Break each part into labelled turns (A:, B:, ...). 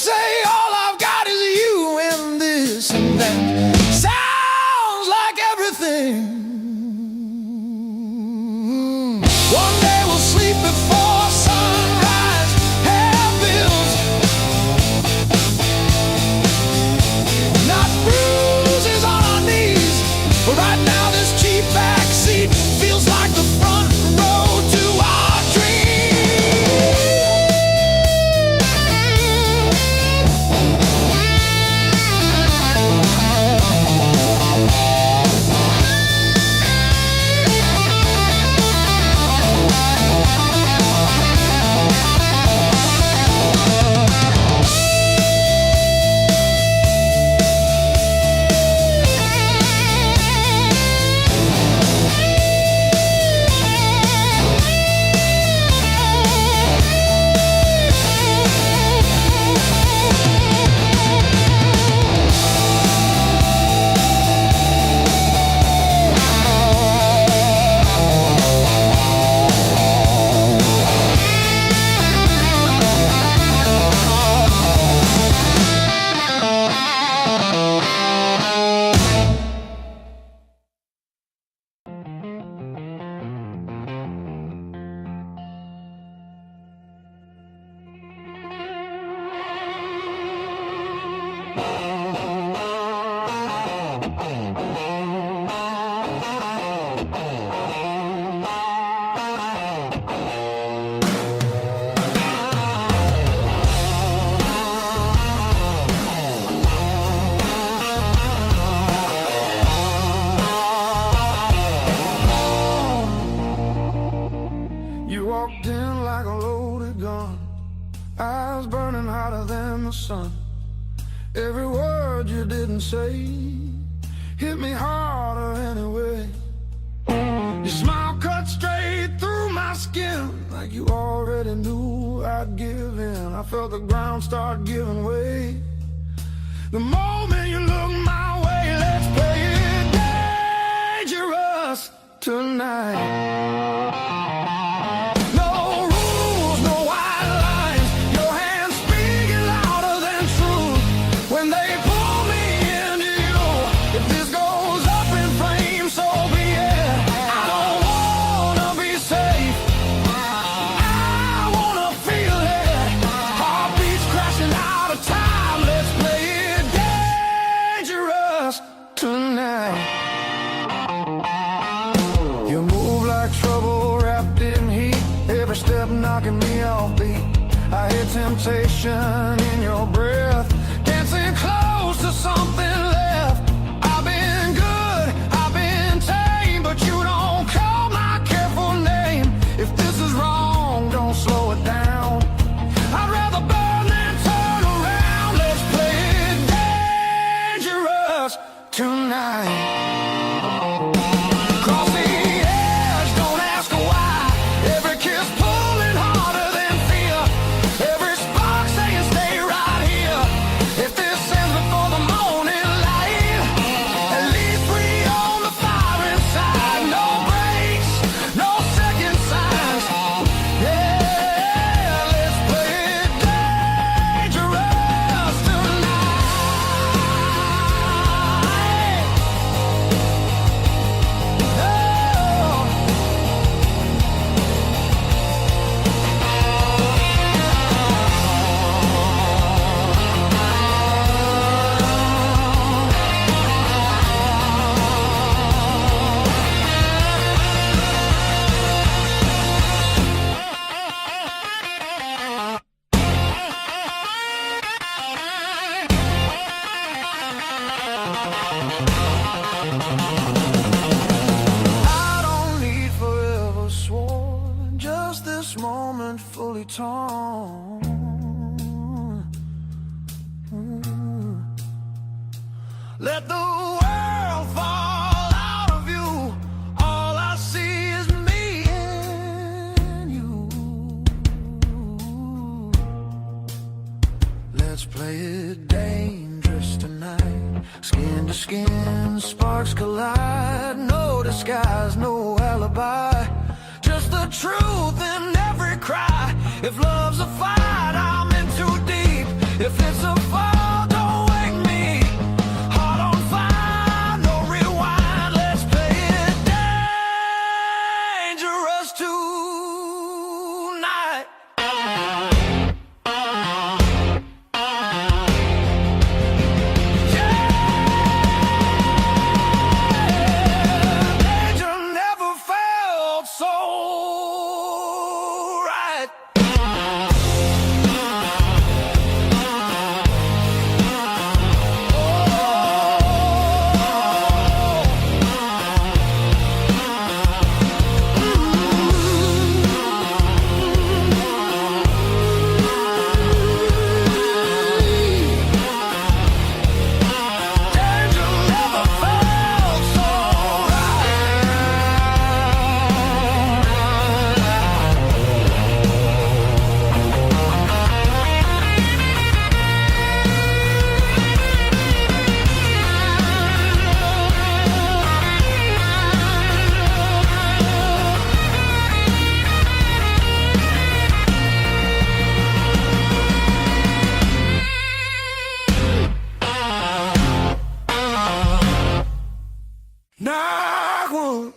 A: say all I've got is you and this and that. Sounds like everything. One day we'll sleep before sunrise, have bills, not bruises on our knees. But right now this cheap backseat feels like the front row to our dreams. You walked in like a loaded gun, eyes burning hotter than the sun. Every word you didn't say hit me harder anyway. Your smile cut straight through my skin, like you already knew I'd give in. I felt the ground start giving way the moment you looked my way. Let's play it dangerous tonight. You move like trouble wrapped in heat, every step knocking me off beat. I hear temptation in your breath, dancing close to something left. I've been good, I've been tame, but you don't call my careful name. If this is wrong, don't slow it down. I'd rather burn than turn around. Let's play it dangerous tonight. Fully torn. Let the world fall out of you. All I see is me and you. Let's play it dangerous tonight. Skin to skin, sparks collide. No disguise, no alibi. Just the truth in every cry. If love's a fight, I'm in too deep. If it's a fall, don't wake me. Heart on fire, no rewind. Let's play it dangerous tonight. Danger never felt so right. Danger never felt so Knock one.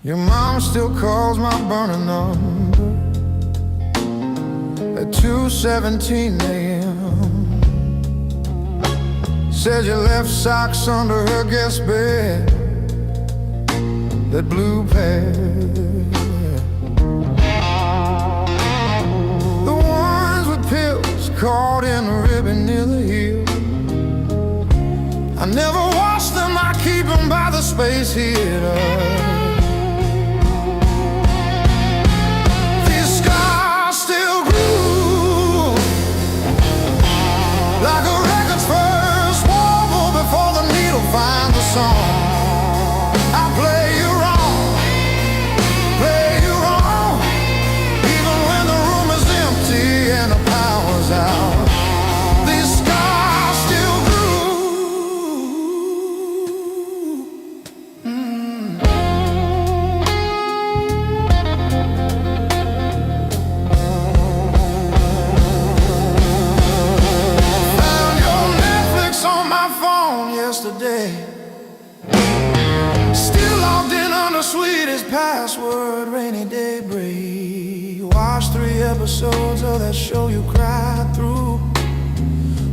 A: Your mom still calls my burner number at 2:17 a.m. Says you left socks under her guest bed, that blue pair, the ones with pills caught in a ribbon near the heel. I never wash them, I keep them by the space heater. Like a record's first warble before the needle finds a song. I play you wrong, even when the room is empty and the power's out. These scars still grew. Yesterday, still logged in on the sweetest password, rainy day break. Watched 3 episodes of that show you cried through,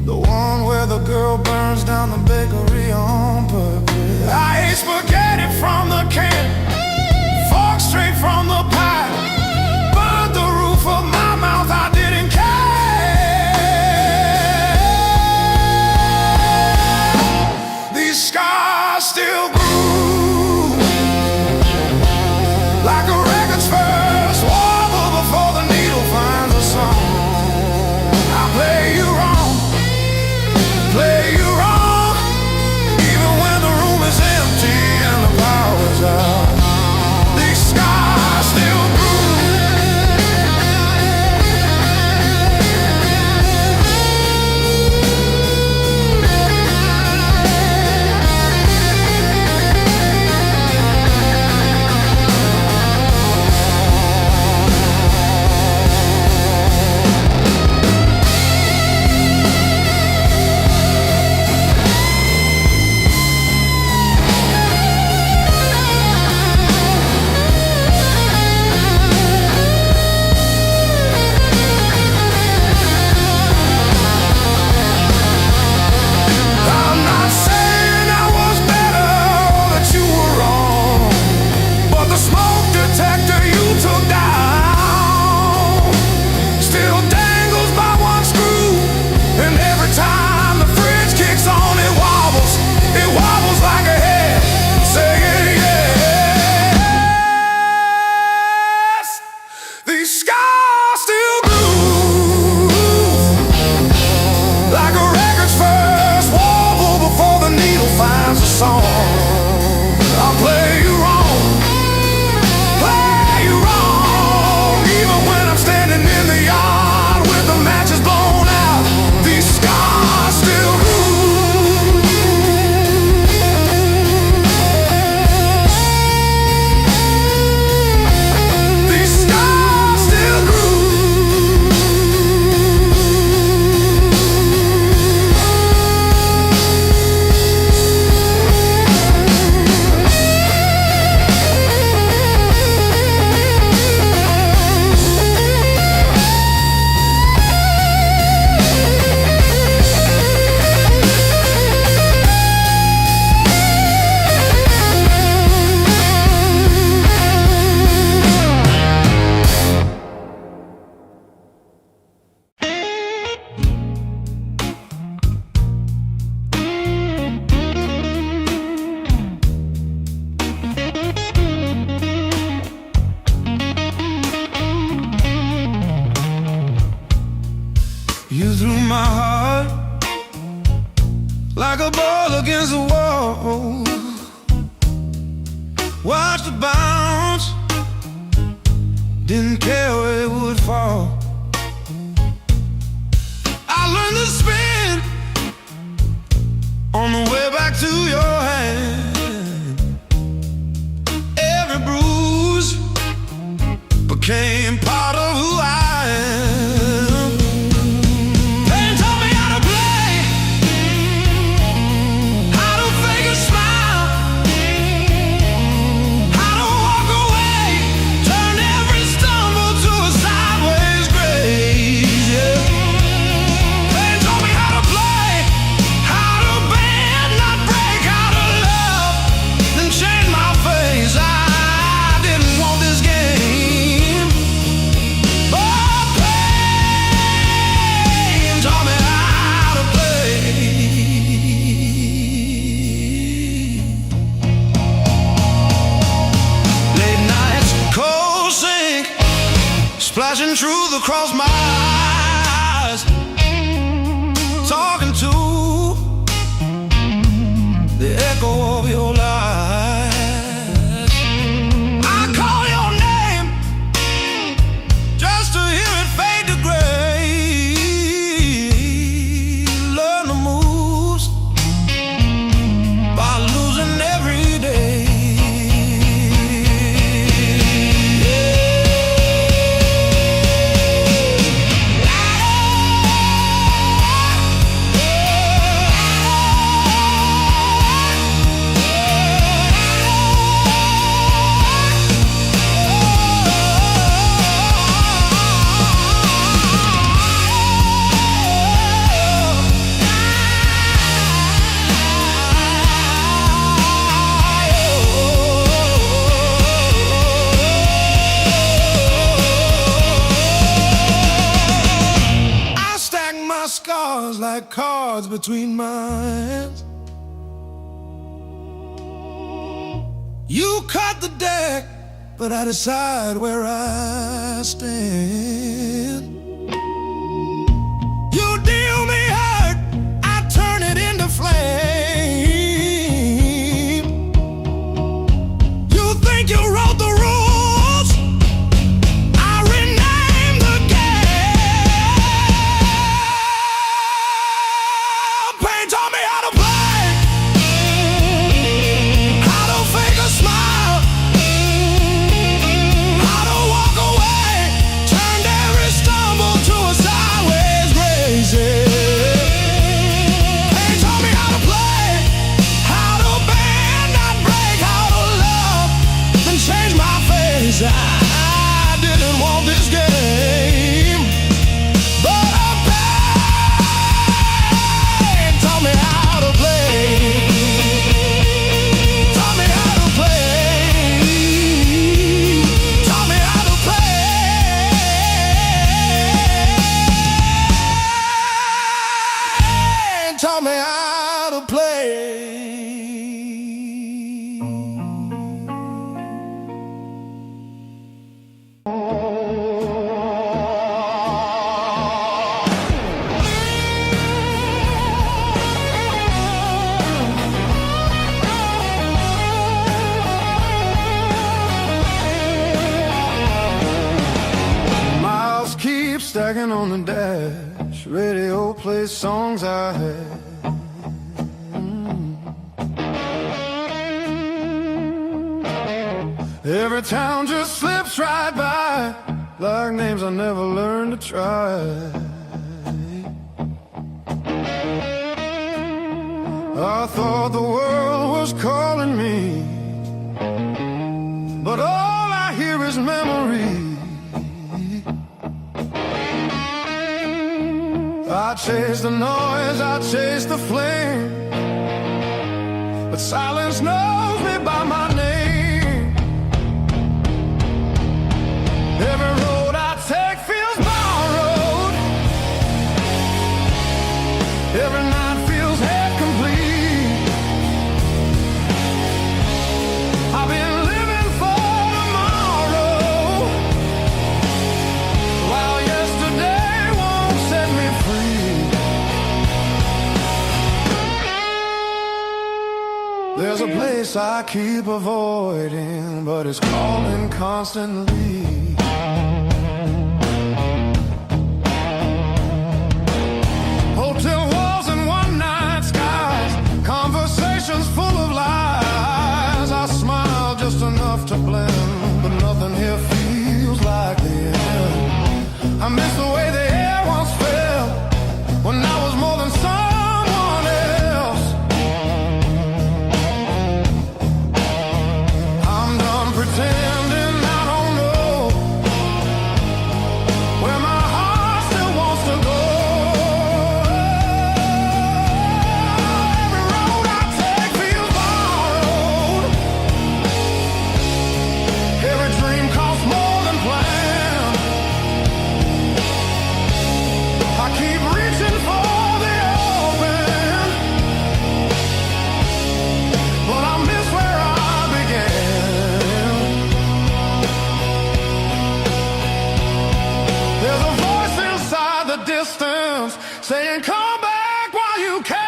A: the one where the girl burns down the bakery on purpose. I ate spaghetti from the can, fork straight from the pie, burned the roof of my mouth, I didn't care. Scars still grew, like a record's first warble before the needle finds a song. I play you wrong, even when the room is empty and the power's out. These scars still you through my heart like a ball against the wall. Watched it bounce, didn't care where it would fall. I learned to spin on the way back to your hand. Every bruise became part of who I am. Pain taught me how to play, how to fake a smile, how to walk away, turn every stumble to a sideways grace, yeah. Pain taught me how to play, how to bend, not break, how to love, then change my face. I didn't want this game, but pain taught me how to play. Late nights, cold sink, splashing truth across my eyes, talking to the echo of your lies. I call your name just to hear it fade to gray. Learn the moves by losing every day. I stack my scars like cards between my hands. You cut the deck, but I decide where I stand. You deal me hurt, I turn it into flame. You think you wrote the rules, I rename the game. Pain taught me how to play, how to fake a smile, how to walk away, turned every stumble to a sideways grace, yeah. Pain taught me how to play, how to bend, not break, how to love, then change my face. I didn't want this game, but pain taught me how to play, taught me how to play, taught me how to play, taught me how to play. Miles keep stacking on the dash. Radio plays songs I had. Every town just slips right by, like names I never learned to try. I thought the world was calling me, but all I hear is memory. I chase the noise, I chase the flame, but silence knows me by my name. Every road I take feels borrowed, every night feels half complete. I've been living for tomorrow, while yesterday won't set me free. a place I keep avoiding, but it's calling constantly. Hotel walls and one-night skies, conversations full of lies. I smile just enough to blend, but nothing here feels like the end. I miss the way the air once felt when I was more than someone else. I'm done pretending I don't know where my heart still wants to go. Every road I take feels borrowed. Every dream costs more than planned. I keep reaching for the open, but I miss where I began. There's a voice inside the distance saying, come back while you can.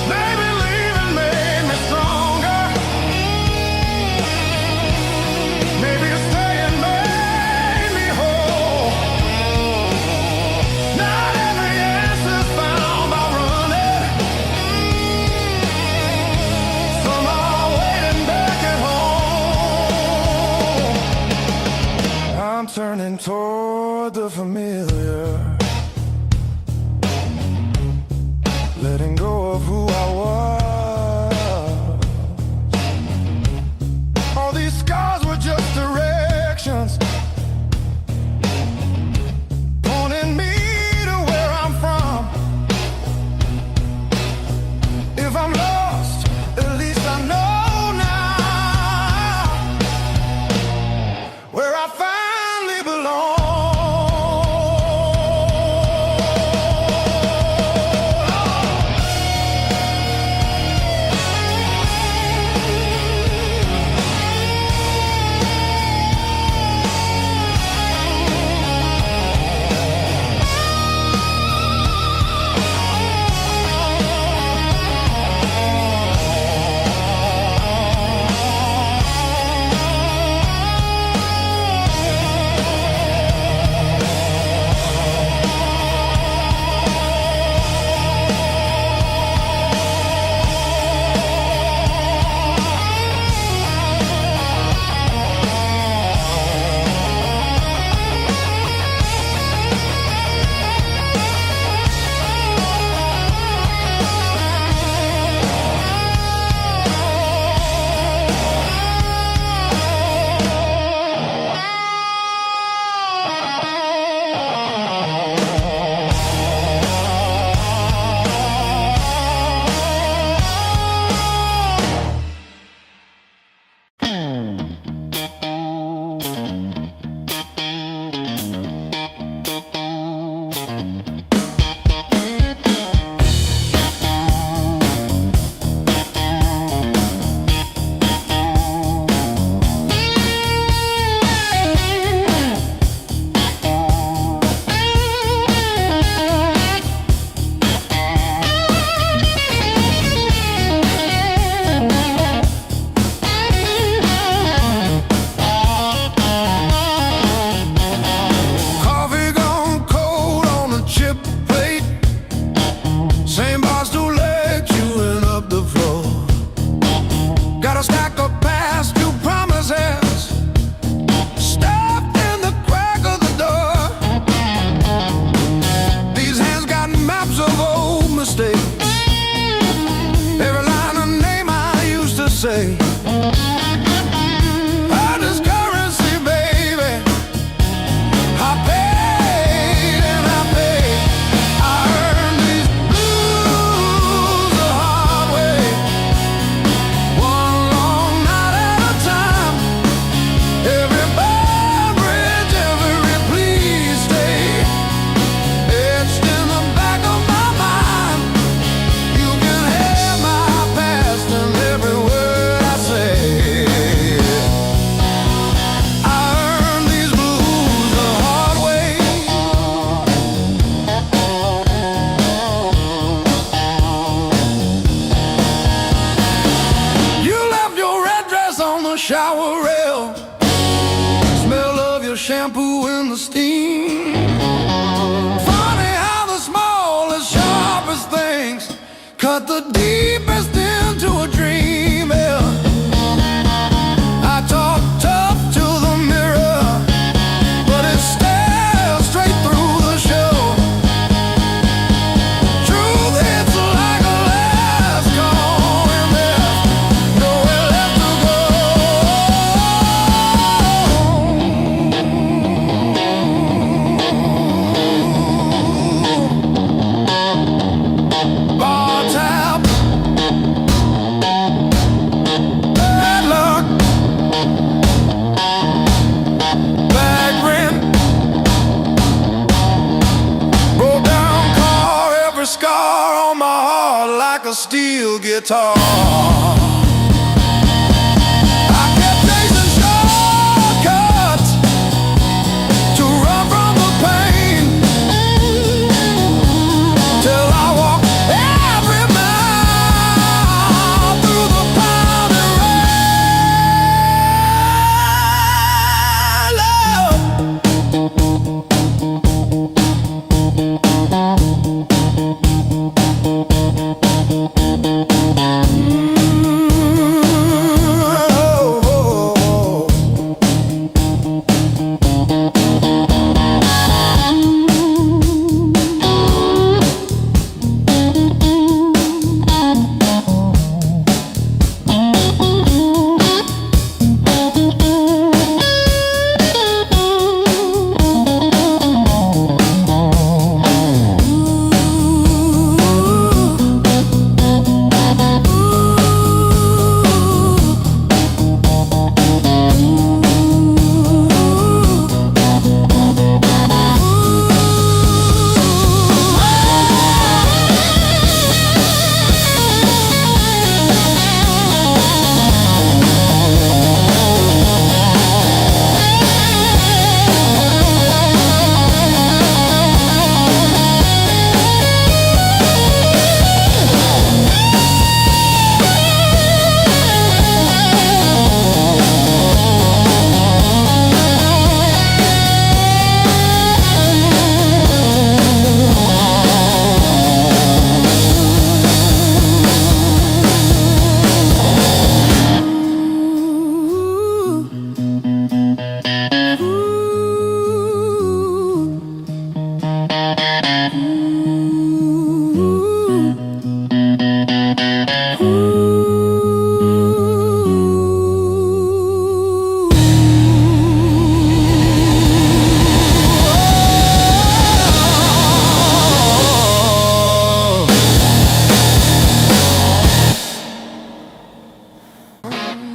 A: Maybe leaving made me stronger. Maybe staying made me whole. Not every answer's found by running. Some are waiting back at home. I'm turning toward the familiar, letting go of who I was. All these scars were just directions, pointing me to where I'm from. If I'm lost, at least I know now where I finally belong. say I just currency, baby. I paid and I paid. I earned these blues the hard way, one long night at a time. Every bar bridge, every the shower rail, smell of your shampoo in the steam. Funny how the smallest, sharpest things cut the deepest into a dream. Yeah. I talk tough to the mirror, but it stares straight through the show. Truth hits like a last call, and there's nowhere left to go. Bar tab, bad luck, bad rent, broke down car, every scar on my heart like a steel guitar. I kept chasing shortcuts to run from the pain, till I walked every mile through the pounding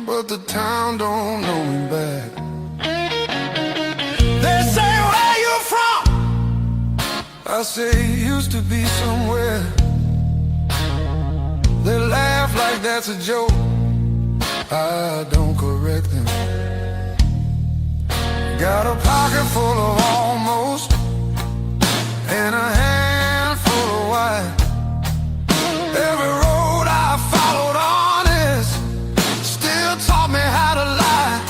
A: but the town don't know me back. They say, where you from? I say, used to be somewhere. They laugh like that's a joke. I don't correct them. Got a pocket full of almost, and a handful of white. Every road I followed honest still taught me how to lie.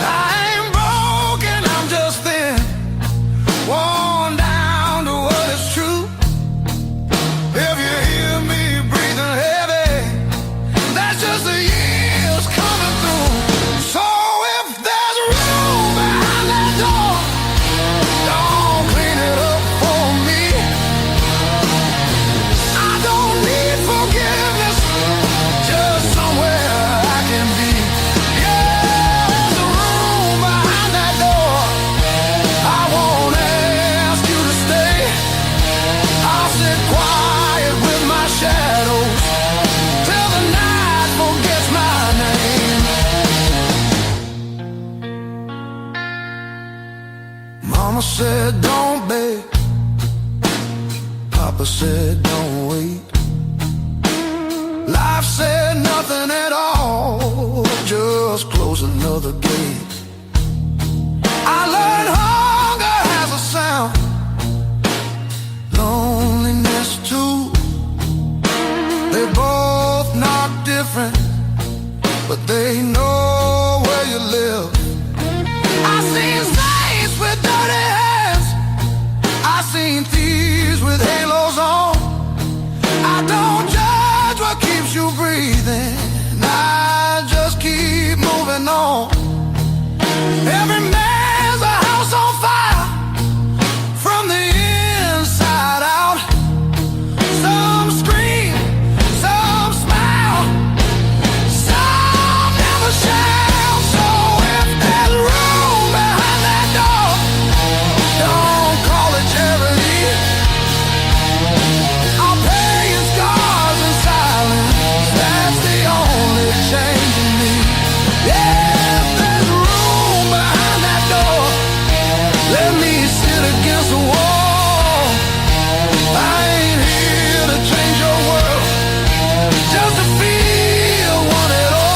A: I ain't broken, I'm just thin, worn down to what is true. If you hear me breathing heavy, that's just the years coming through. So if there's room behind that door, don't clean it up for me. I don't need forgiveness, just somewhere I can be. Yeah, there's a room behind that door. I won't ask you to stay. I'll sit quiet with my shadows till the night forgets my name. Mama said don't beg, Papa said don't wait. Life said nothing at all, just close another gate. I learned hunger has a sound, loneliness too. They both knock different, but they they know where you live. I seen saints with dirty hands, I seen thieves with halos on. I don't judge what keeps you breathing, I just keep moving on. Every man's a house on fire from the inside out. Some scream, some smile, some never shout. So if there's room behind that door, don't call it charity. I'll pay your scars in silence, that's the only change in me. Yeah, if there's room behind that door, let me sit against the wall. I ain't here to change your world, just to feel one at all.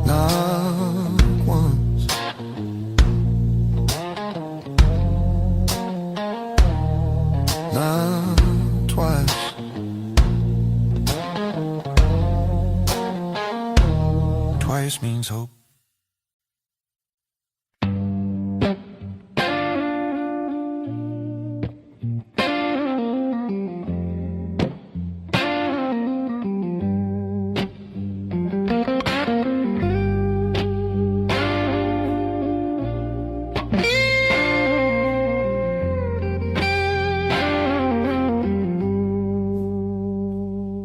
A: Not once, not twice. Twice means hope.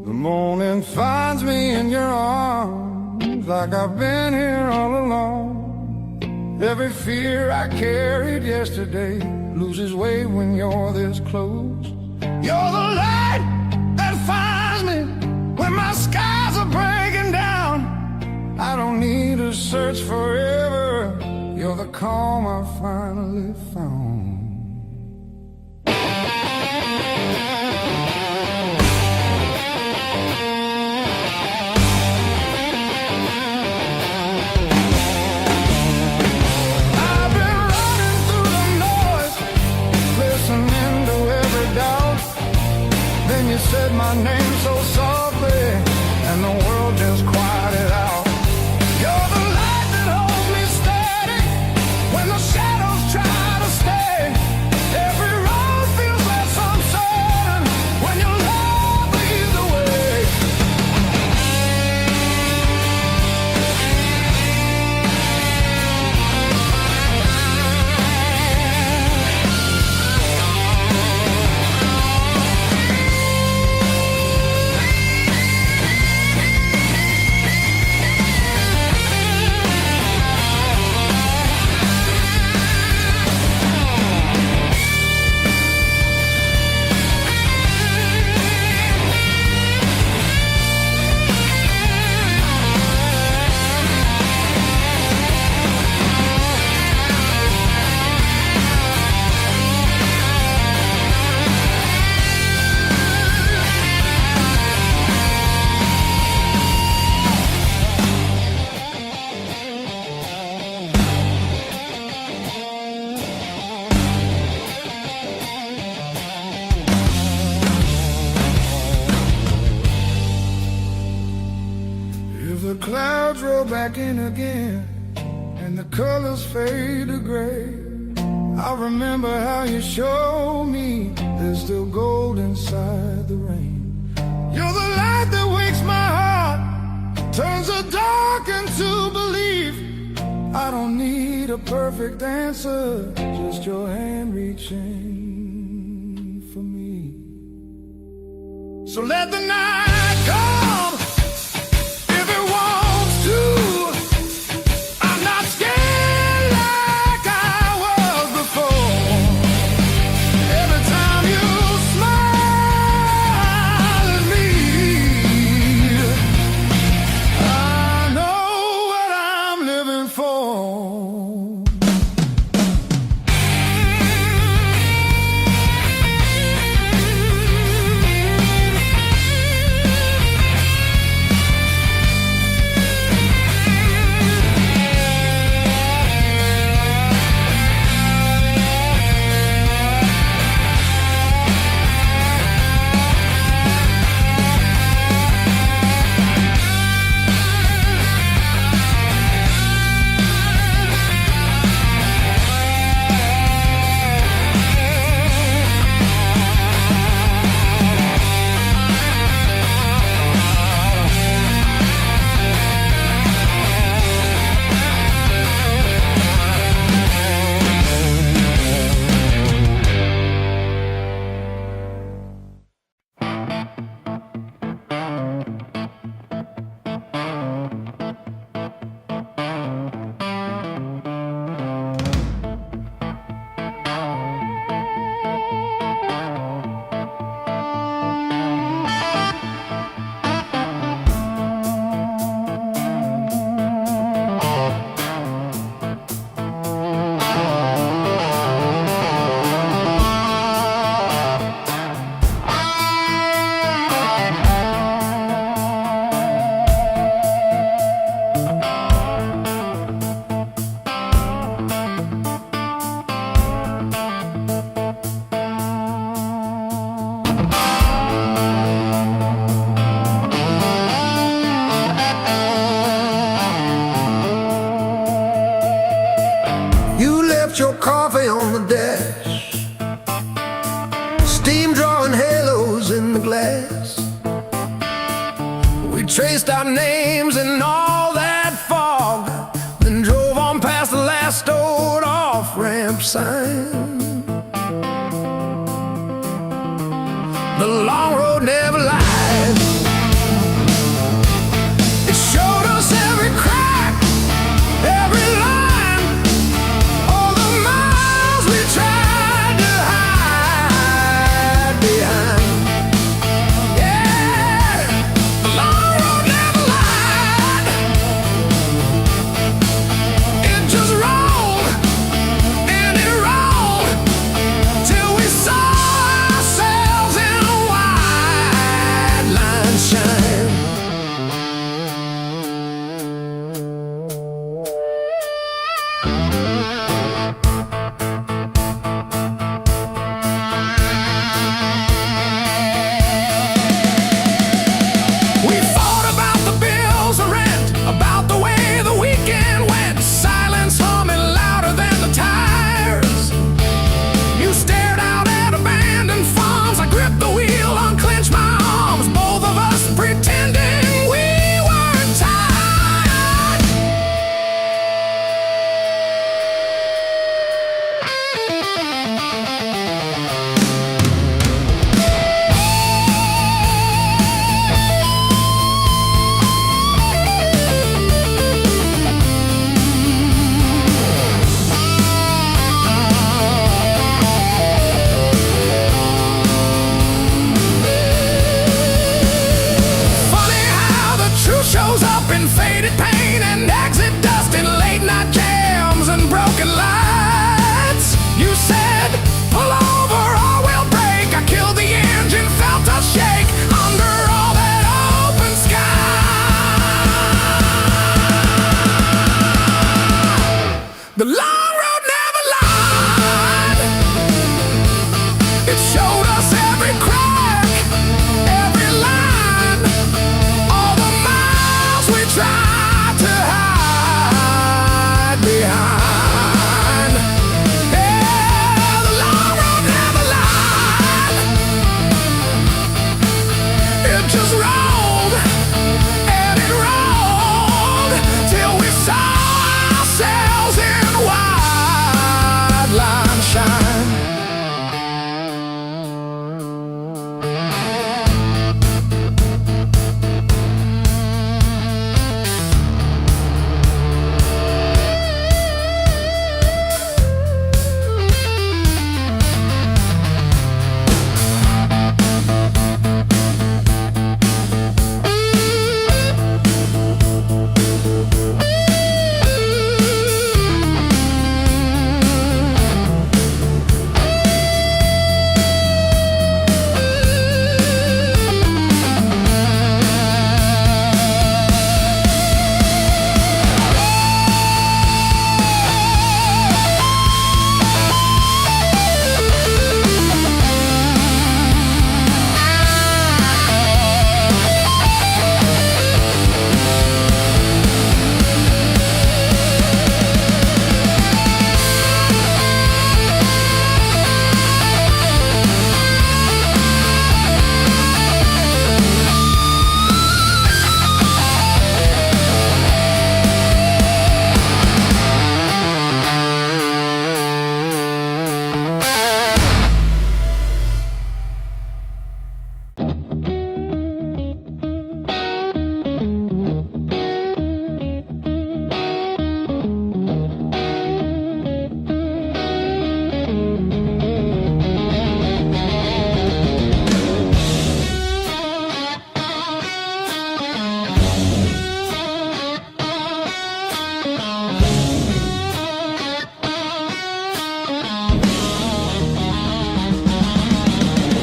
A: The morning finds me in your arms, like I've been here all along. Every fear I carried yesterday loses weight when you're this close. You're the light that finds me when my skies are breaking down. I don't need to search forever, you're the calm I finally found. I've been running through the noise, listening to every doubt. Then you said my name so softly, and the world just quieted out. You're the light that holds me steady when the shadows try to stay. Every road feels less uncertain when your love leads the way. If the clouds roll back in again and the colors fade to gray, I remember how you showed me there's still gold inside the rain. You're the light that wakes my heart, turns the dark into belief. I don't need a perfect answer, just your hand reaching for me. So let the night come if it wants to. I'm not scared like I was before. Every time you smile, glass. We traced our names in all that fog, then drove on past the last old off-ramp sign. The long road never lied. It showed us every crack, every line, all the miles we tried to hide behind. Yeah, the long road never lied. It just rolled and it rolled till we saw ourselves in a wide line shine. We fought about the bills of rent, about the way the weekend went. Silence humming louder than the tires. You stared out at abandoned farms. I gripped the wheel, unclenched my arms. Both of us pretending we weren't tired. Funny how the truth shows up in faded paint and exit dust in late night jams and broken lights. You said, pull over or we'll break. I killed the engine, felt us shake under all that open sky. The long road never lied. It showed us every crack, every line, all the miles we tried to hide behind. Yeah, the long road never lied. It just rolled and it rolled till we saw ourselves in wide line shine.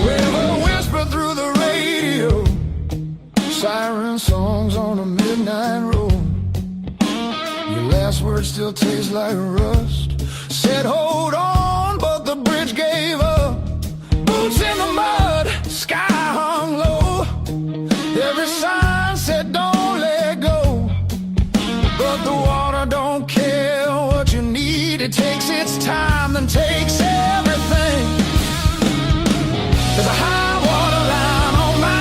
A: River whisper through the radio, siren songs on a midnight road. Your last words still taste like rust. Said hold on, but the bridge gave up. Boots in the mud, sky hung low. Every sign said don't let go, but the water don't care what you need. It takes its time, then takes everything. There's a high water line on my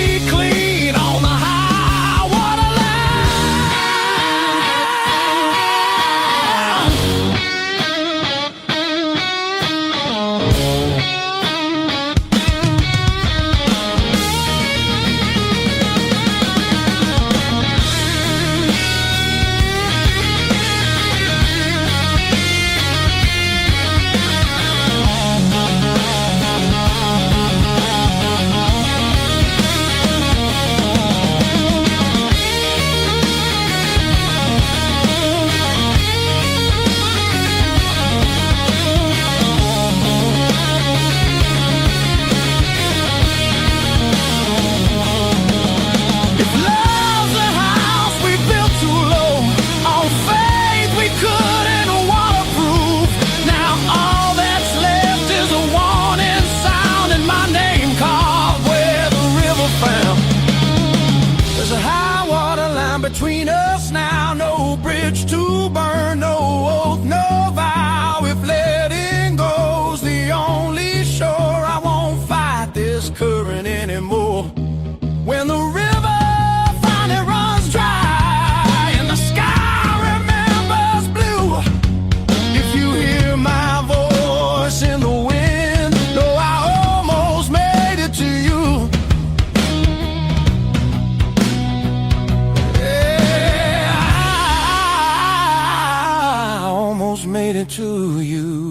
A: squeak clean on the high water between us now, no bridge to burn, no oath, no vow. If letting go's the only shore, I won't fight this current anymore. When the river finally runs dry and the sky remembers blue, if you hear my voice in the wind, know I almost made it to you. Made it to you.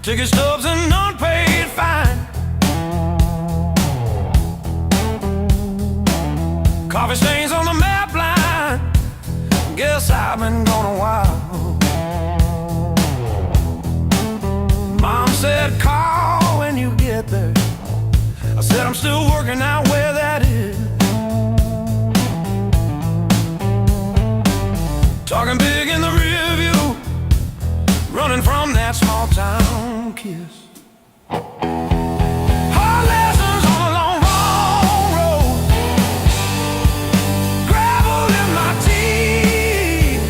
A: Ticket stubs and unpaid fine. Coffee stains on the map line. Guess I've been gone a while. Mom said call when you get there. I said I'm still working out where that is. Talking big in the rear view, running from that small town kiss. Hard lessons on a long, long road. Gravel in my teeth.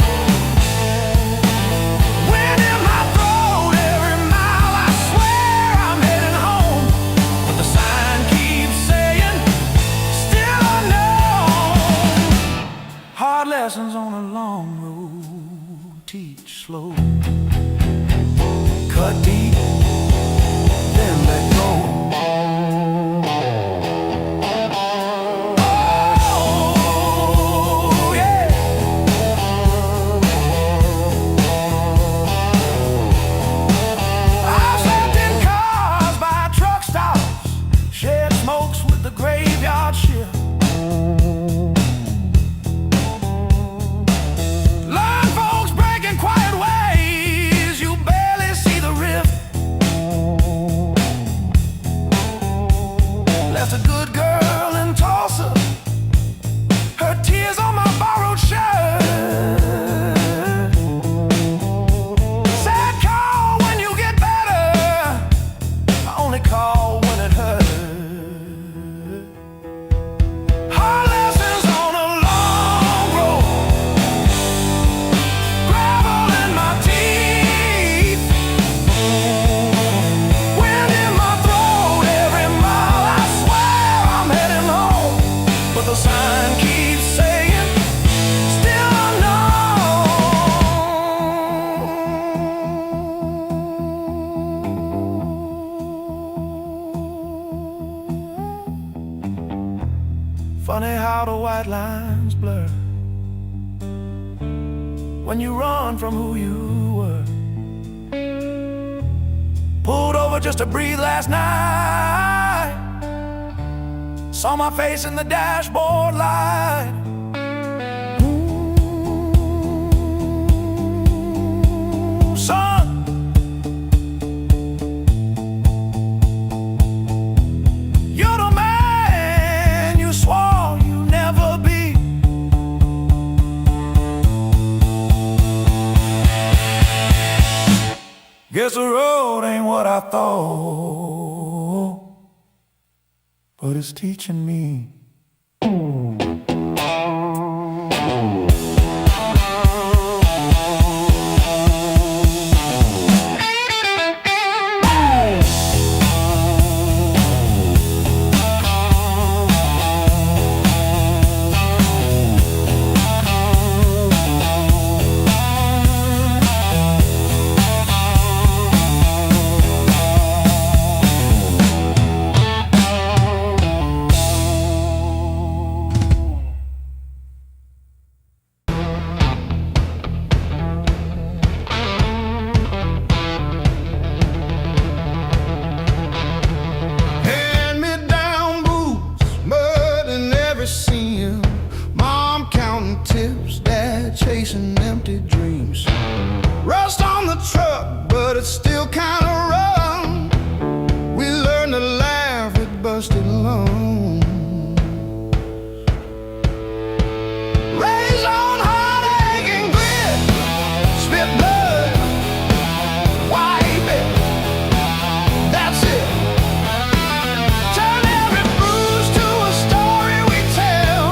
A: Wind in my throat. Every mile I swear I'm heading home, but the sign keeps saying still unknown. Hard lessons on a long road. Teach slow. Cut deep, then let go. Oh, yeah. I've slept in cars by truck stops, shared smokes with the graveyard shift. Learn folks breaking quiet ways, you barely see the rift. white lines blur when you run from who you were. Pulled over just to breathe last night, saw my face in the dashboard light. Ooh, son, you're the man you swore you'd never be. Guess the road ain't what I thought, but it's teaching me. Mom counting tips, dad chasing empty dreams. Rust on the truck, but it's still kinda rough. We learned to laugh at busted lungs. Raised on heartache and grit, spit blood, wipe it, that's it. Turn every bruise to a story we tell.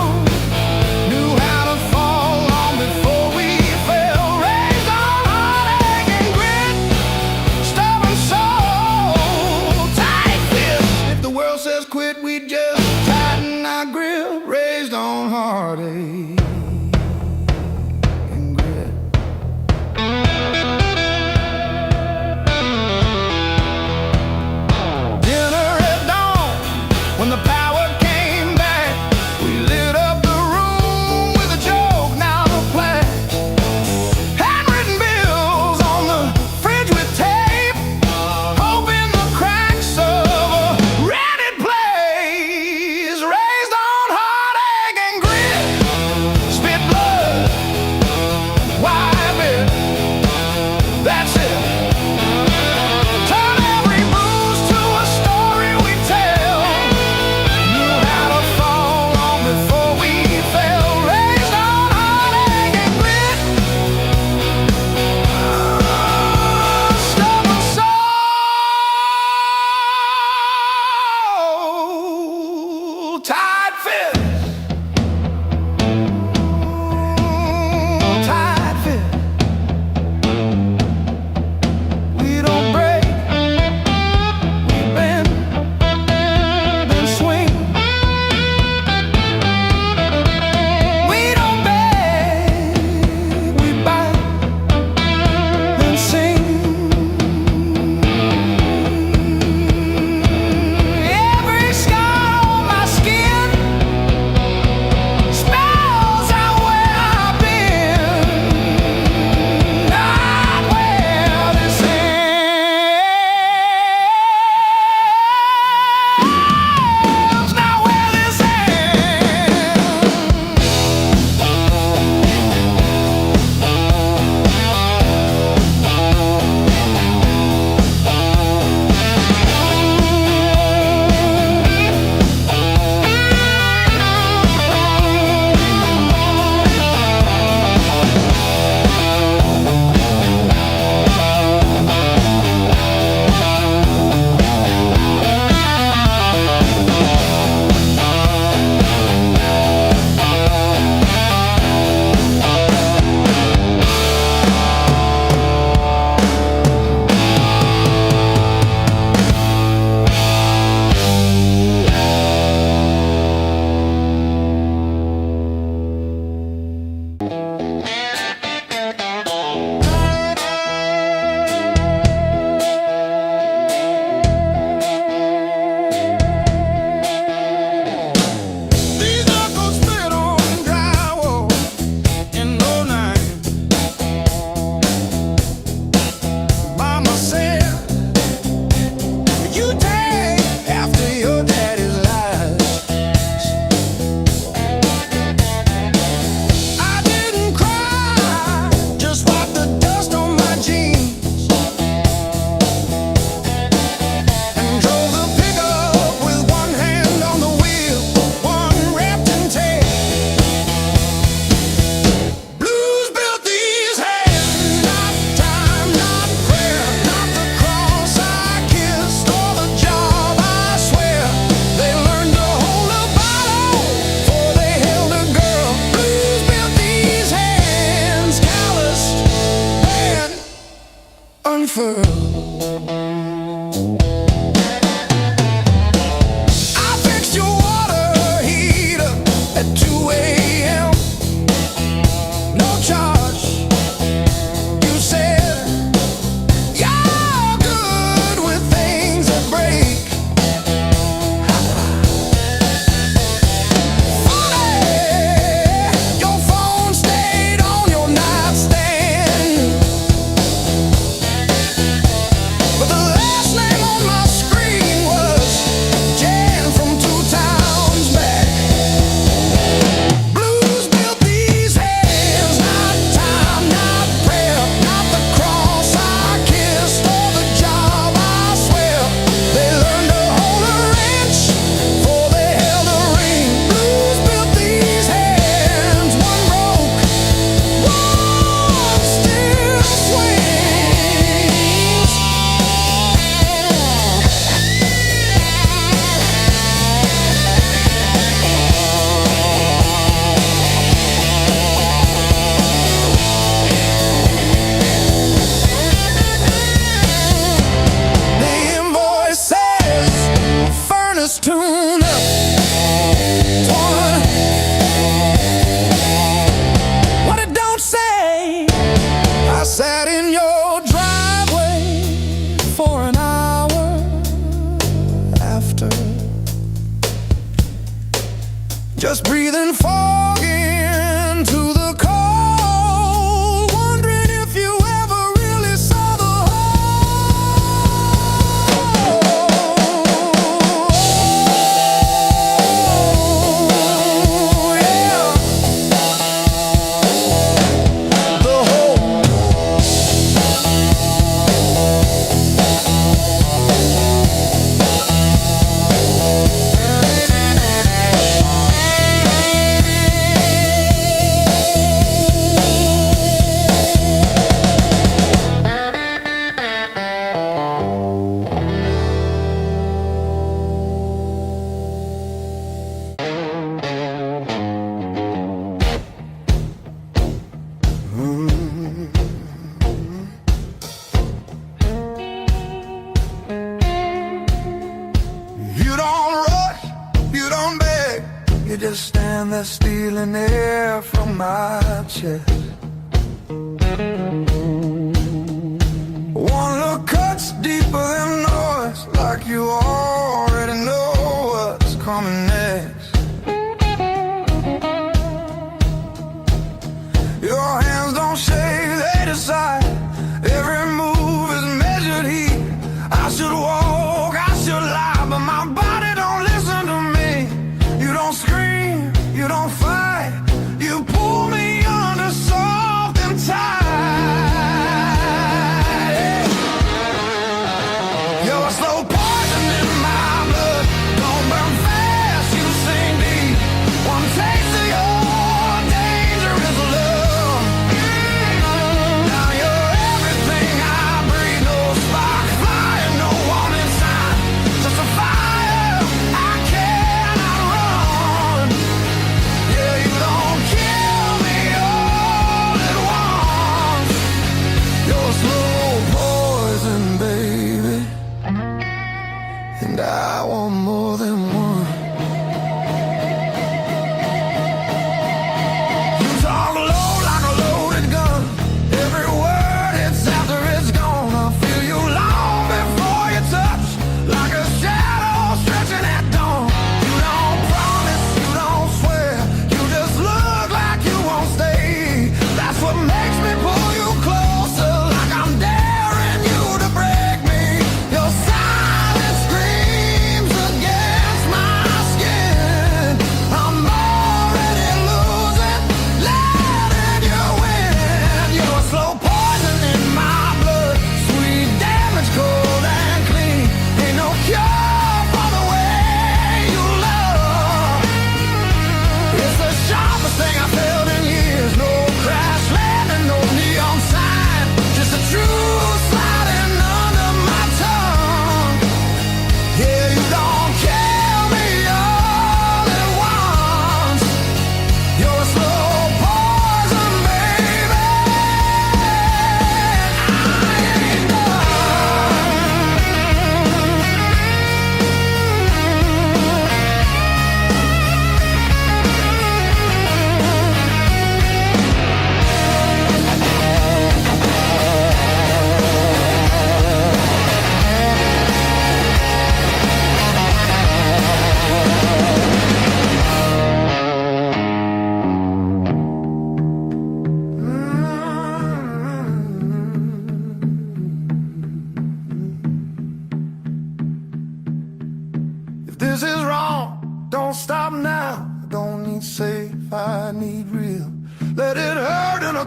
A: Knew how to fall long before we fell. Raised on heartache and grit, stubborn soul, tight fist. If the world says quit, we just unfurled. I fixed your water heater at 2 a.m. No charge. You said you're good with things that break. Your phone stayed on your nightstand, but the last name on my screen was Jan from 2 towns back. Blues built these hands, not time, not prayer, not the cross I kissed or the job I swear. They learned to hold a wrench before they held a ring. Blues built these hands, one broke, one still swings. The invoice says furnace tune up. What it don't say. I sat in your driveway for an hour after, just breathing fog into the cold, wondering if you ever really saw the whole. Yeah, the whole. You don't rush, you don't beg, you just stand there stealing air from my chest. One look cuts deeper than noise, like you already know what's coming next. Your hands don't shake, they decide. Every move is measured heat. I should walk, I should lie, but my body don't listen to me. You don't scream, you don't fight, you pull me under soft and tight. You're slow poison in my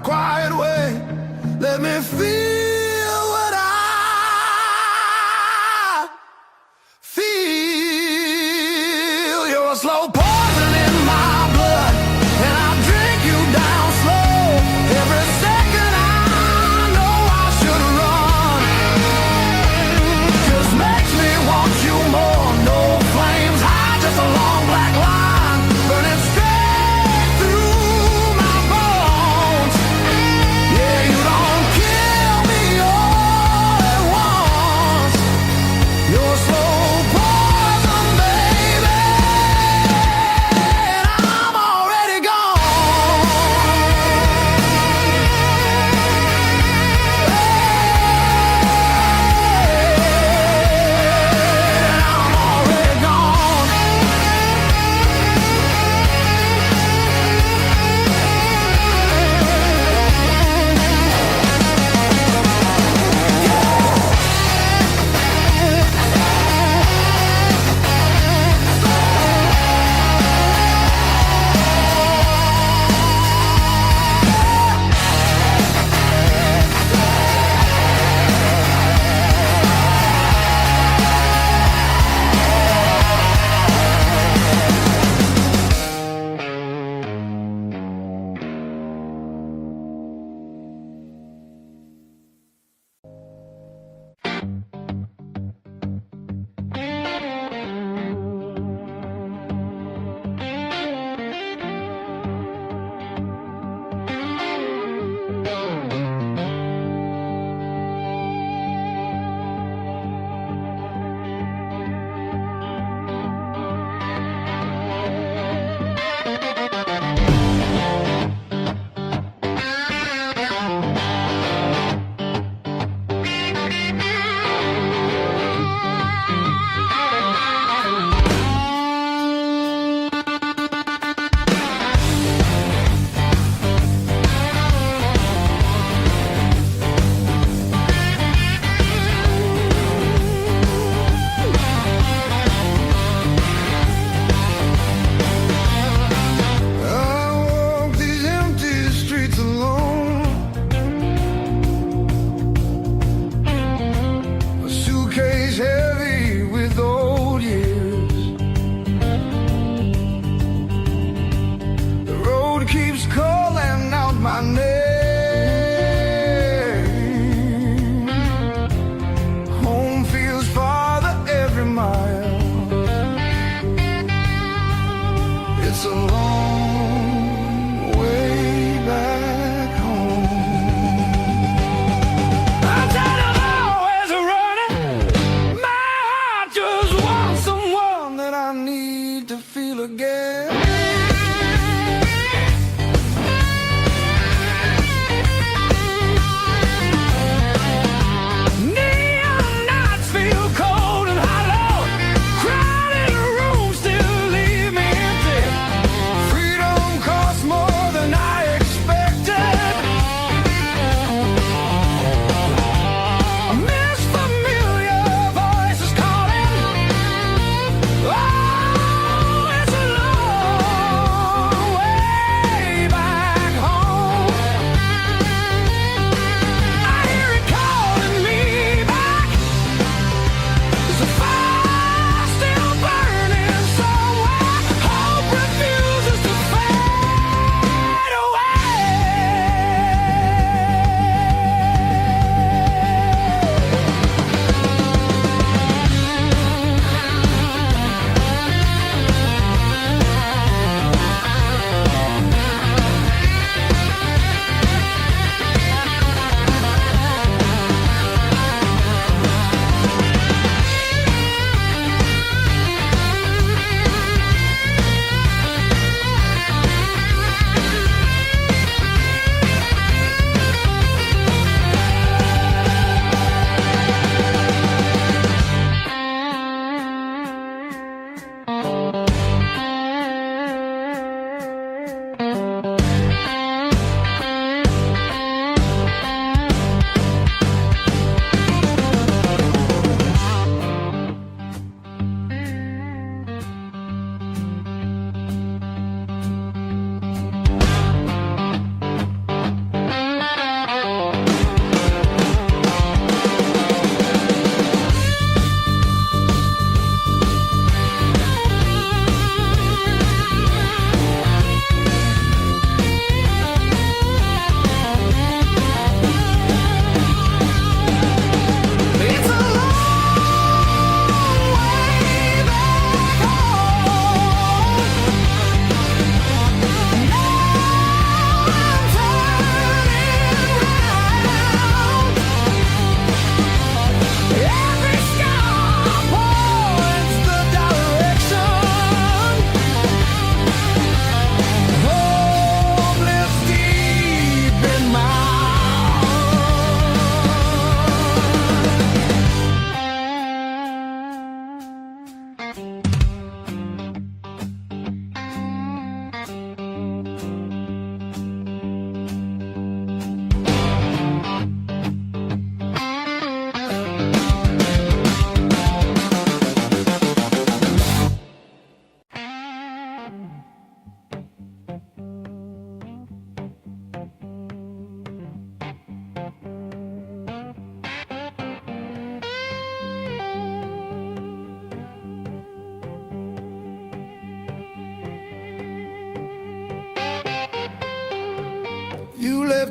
A: quiet way. Let me feel what I feel. You're a slow poison in my blood, and I drink you down slow. Every second I know I should run, just makes me want you more. No flames high, just a long black line burning straight through my bones.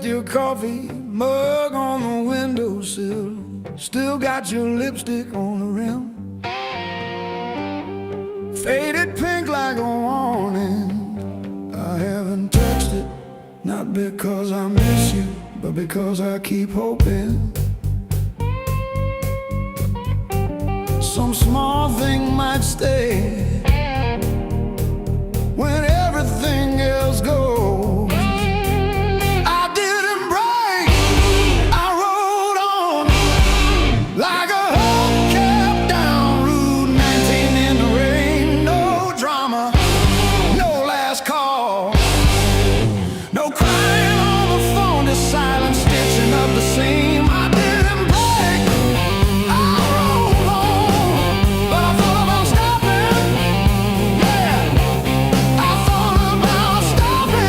A: left your coffee mug on the windowsill. Still got your lipstick on the rim. Faded pink like a warning. I haven't texted, not because I miss you, but because I keep hoping some small thing might stay when everything else goes. I didn't break, I rode on like a hubcap down Route 19 in the rain. No drama, no last call, no crying on the phone, just silent stitching up the seam. I didn't break, I rode on, but I thought about stopping. Yeah, I thought about stopping.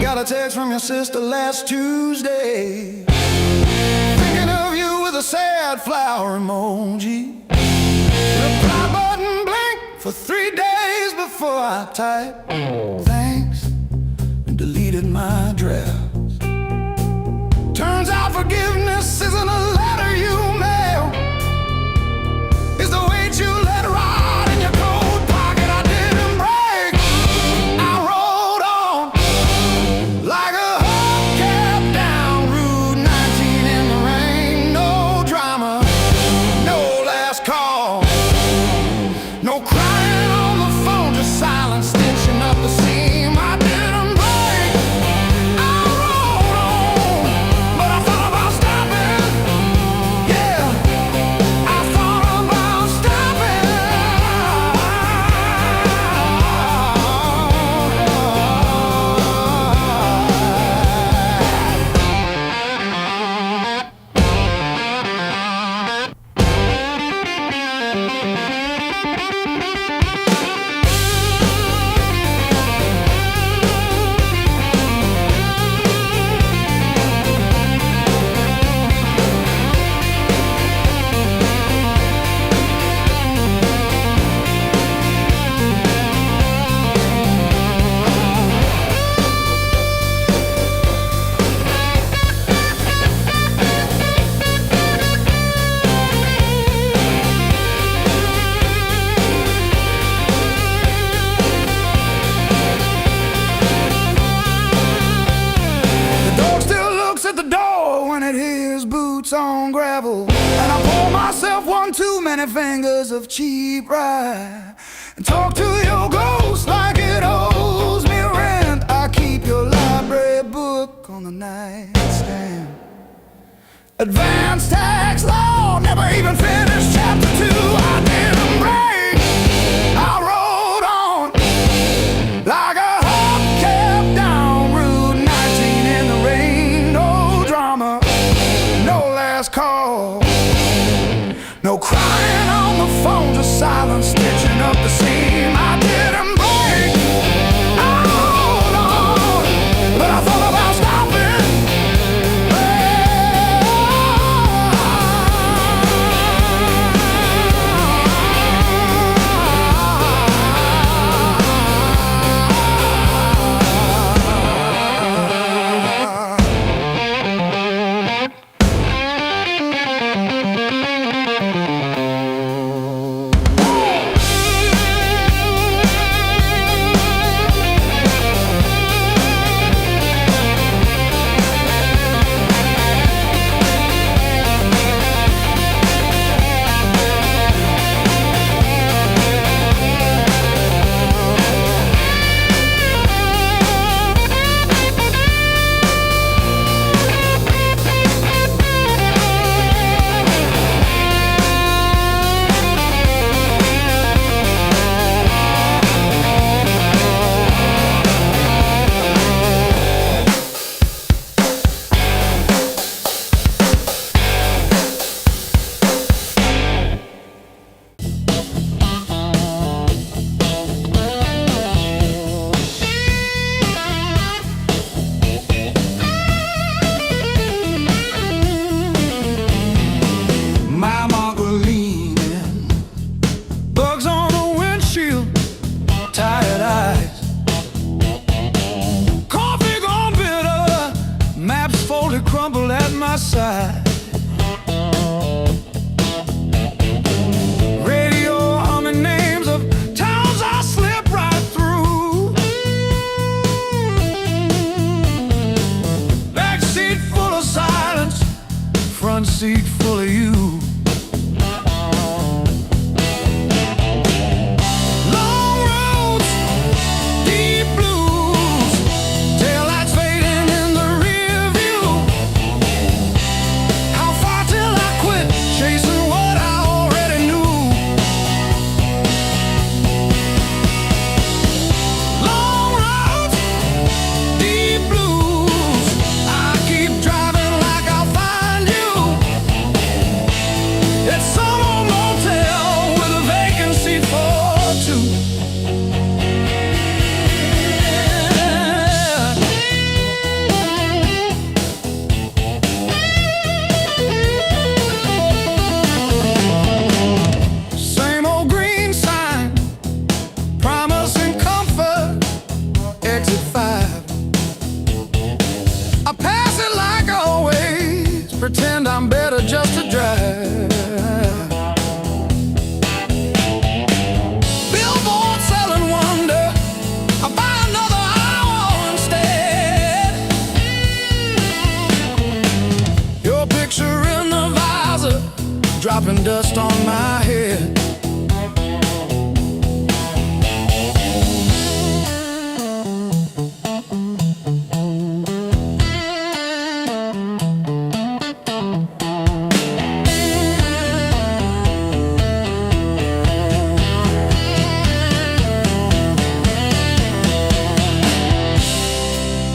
A: Got a text from your sister last Tuesday, thinking of you with a sad flower emoji. Reply button blinked for 3 days before I typed thanks and deleted my drafts. Turns out forgiveness isn't a letter you mail, it's the weight you let ride in your coat pocket. I didn't break, I rode on like a hubcap down Route 19 in the rain. No drama, no last call, no crying on the phone, just silent stitching up the seam. I didn't break, I rode on, but I thought about stopping. Yeah, I thought about stopping. The dog still looks at the door when it hears boots on gravel, and I pour myself one too many fingers of cheap rye and talk to your ghost like it owes me rent. I keep your library book on the nightstand. Advanced tax law, never even finished chapter 2. I didn't break, I rode on like a hubcap down Route 19 in the rain. No drama, no last call, no crying on the phone, just silent stitching up the seam. I didn't break, I rode on, but I thought about stopping. dust on my head.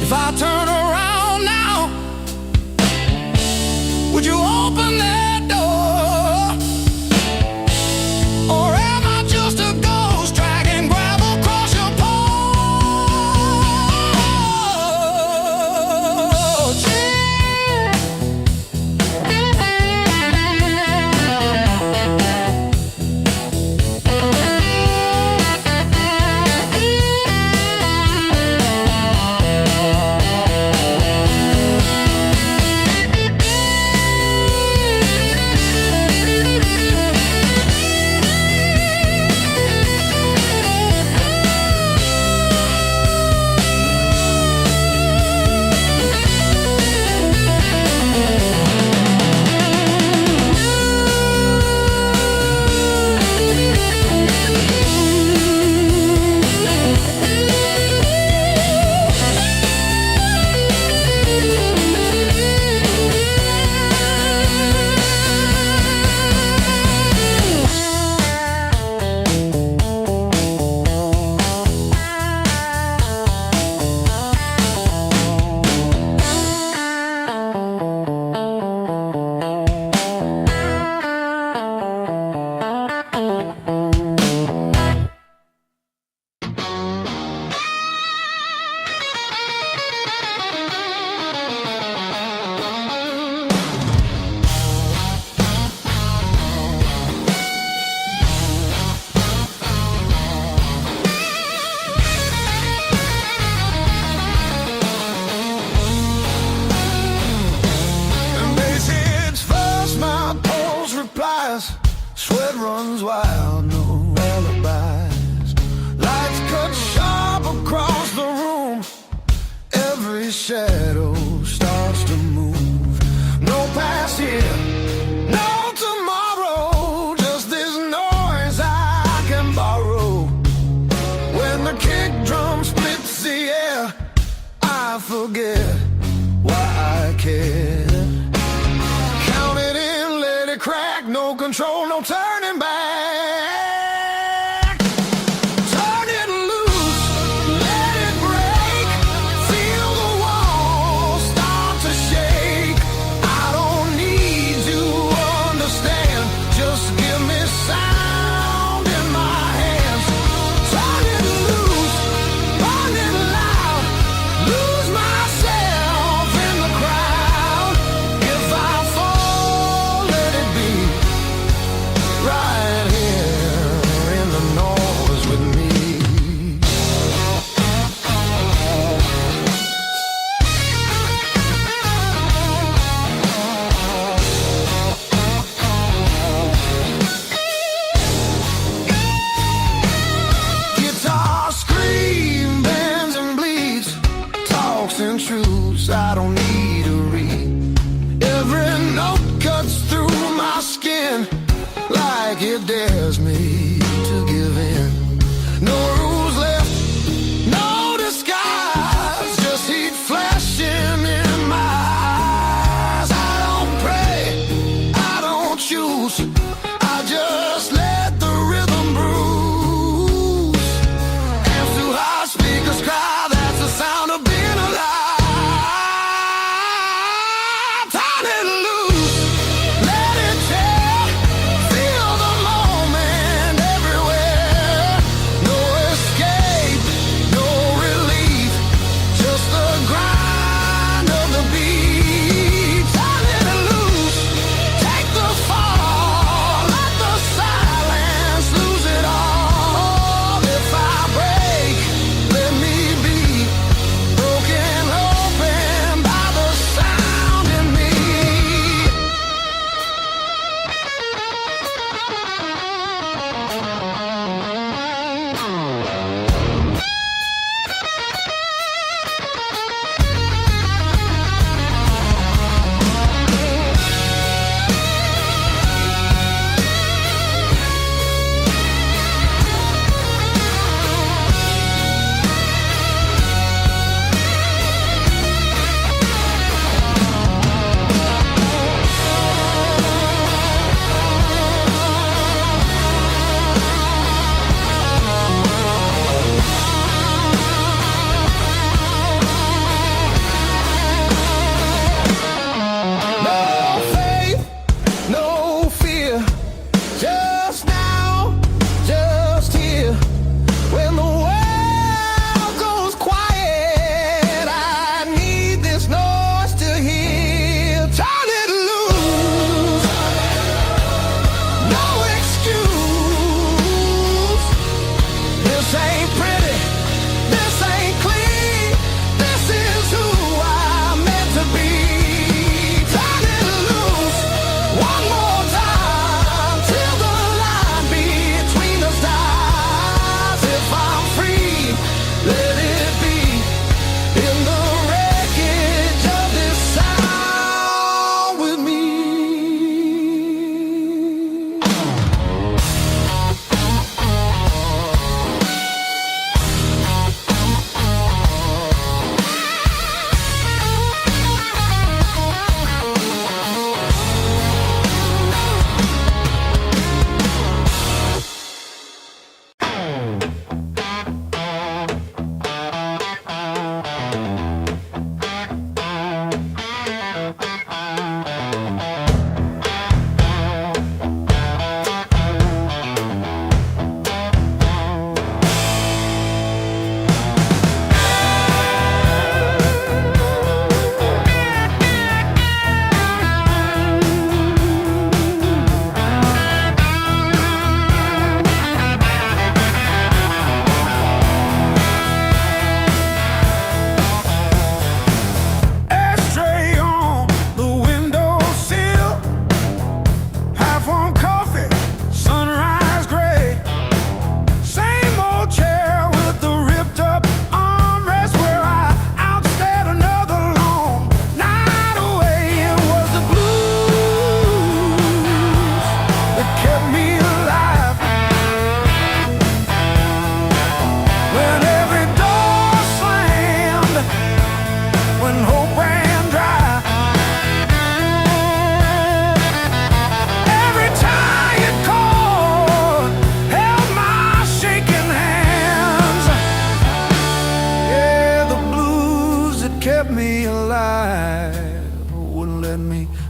A: If I turn around now, would you open that door? Or am I just a ghost dragging gravel across your porch? Sweat runs wild, no alibis. Lights cut sharp across the room. Every shadow starts to move. No past here, no tomorrow. Just this noise I can borrow. When the kick drum splits the air, I forget why I care. Crack, no control, no turning back. Turn it loose, let it break. Feel the walls start to shake. I don't need to understand. Just give me sound in my hands. Turn it loose, burn it loud. Lose myself in the crowd. If I fall, let it be.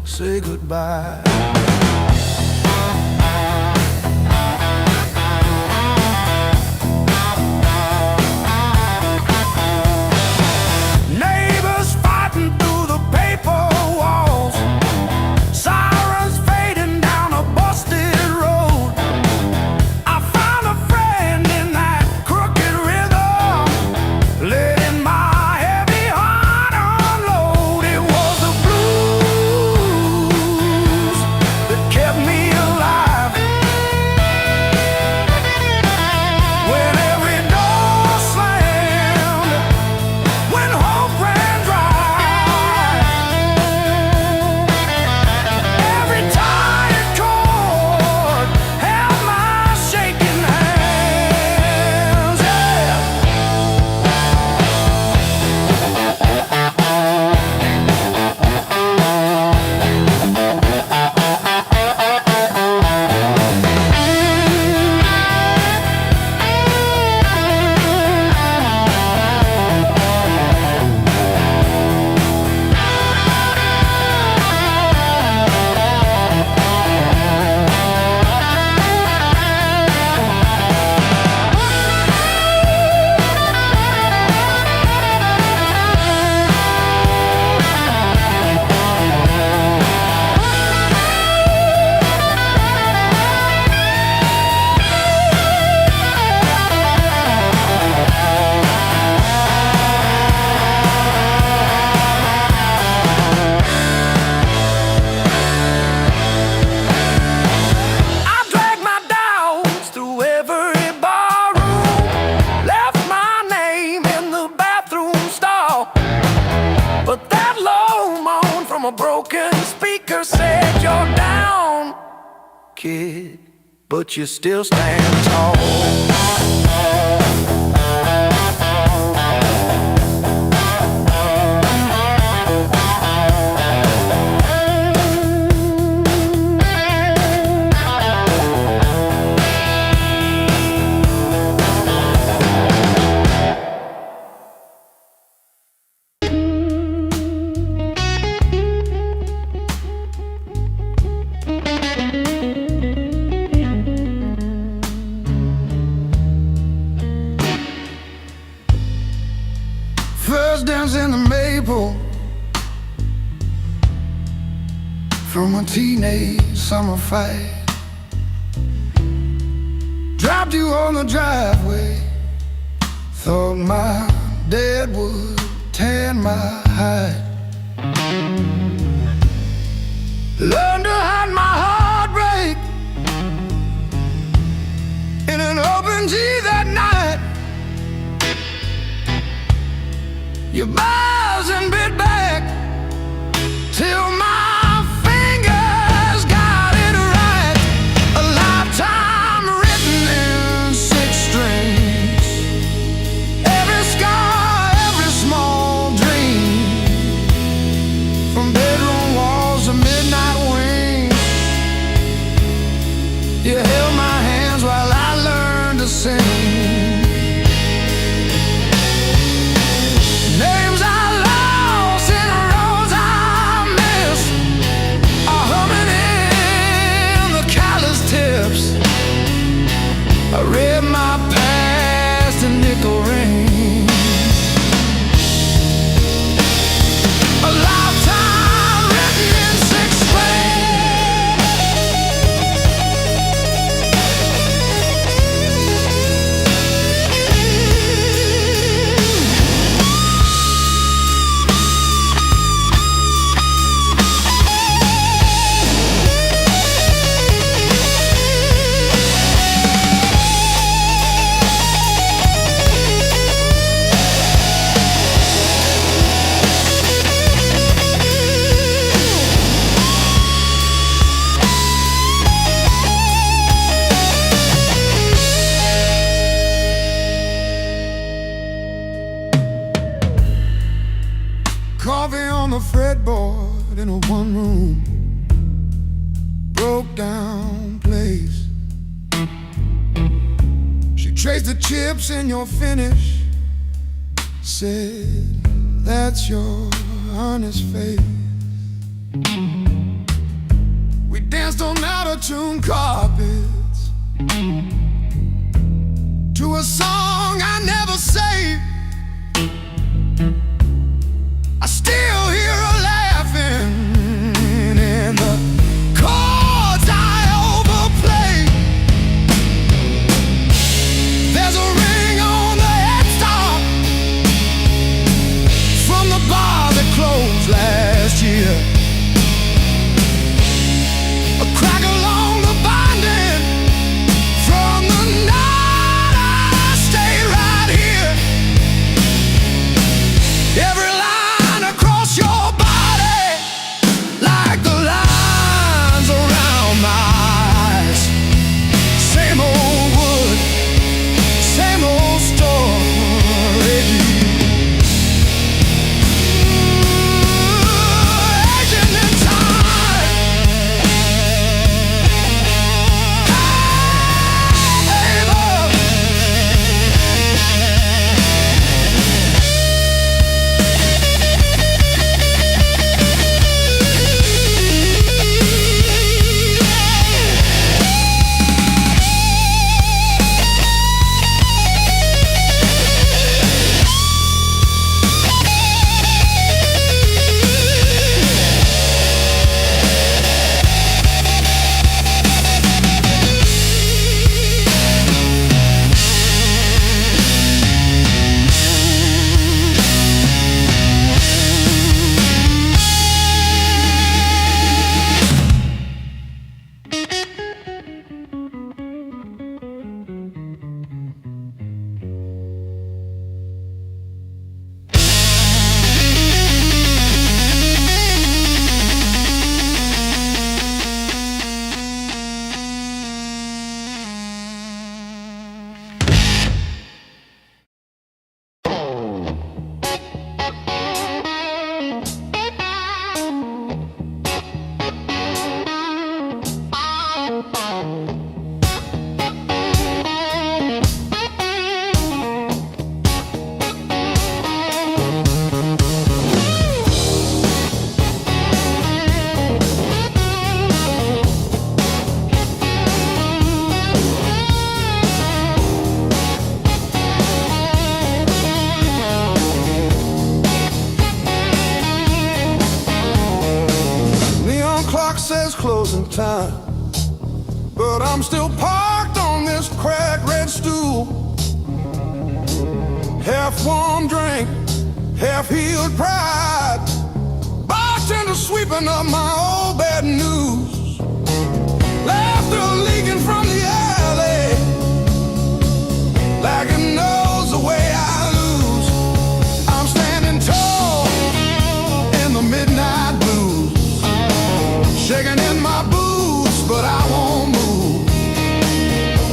A: say goodbye. Neighbors fighting through the paper walls, sirens fading down a busted road. I found a friend in that crooked rhythm, letting my heavy heart unload. It was the blues that kept me alive. When every door slammed, when hope ran dry, every tired chord held my shaking hands. Yeah. I dragged my doubts through every barroom, left my name in the bathroom stall. But that low moan from a broken speaker said, "You're down, kid, but you still stand tall." First dance in the maple from a teenage summer fight. Dropped you on the driveway, thought my dad would tan my hide. Learned to hide my heartbreak in an open tea that night. You buzz and bit back till my fingers got it right. A lifetime written in 6 strings. Every scar, every small dream, from bedroom walls to midnight wings. You held my hands while I learned to sing. Names I lost and roads I missed are humming in the callous tips. I read my past in nickel rings. A lifetime written in 6 Coffee on the fretboard in a one-room broke down place. She traced the chips in your finish, said, "That's your honest face." danced on out-of-tune carpets to a song I never saved. I still hear her laughing in the chords I overplay. There's a ring on the headstock from the bar that closed last year. A crack along the binding from the night I stayed right here. Every line across your body, like the lines around my eyes. Same old wood, same old story. Aging in time. Hey, love. Neon clock says closing time, but I'm still parked on this cracked red stool. Half warm drink, half healed pride. Bartender sweeping up my old bad news. Laughter leaking from the alley, like it knows the way I lose. I'm standing tall in the midnight blues, shaking in my boots, but I won't move.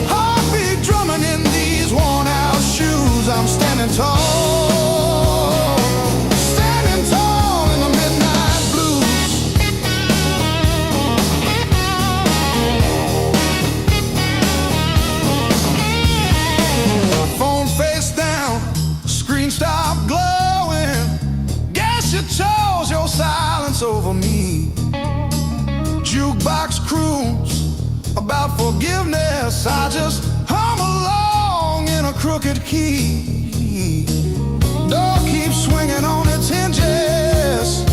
A: Heartbeat drumming in these worn out shoes. I'm standing tall, standing tall in the midnight blues. Phone face down, screen stopped glowing. Guess you chose your silence over me. Jukebox croons about forgiveness. I just hum along in a crooked key. Door keeps swinging on its hinges,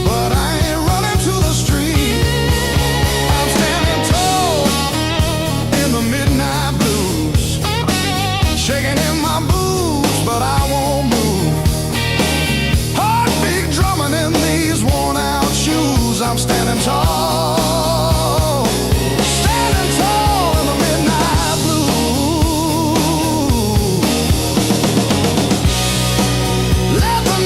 A: but I ain't running to the street. I'm standing tall in the midnight blues, shaking in my boots, but I won't move. Heartbeat drumming in these worn out shoes. I'm standing tall, standing tall in the midnight blues. Let the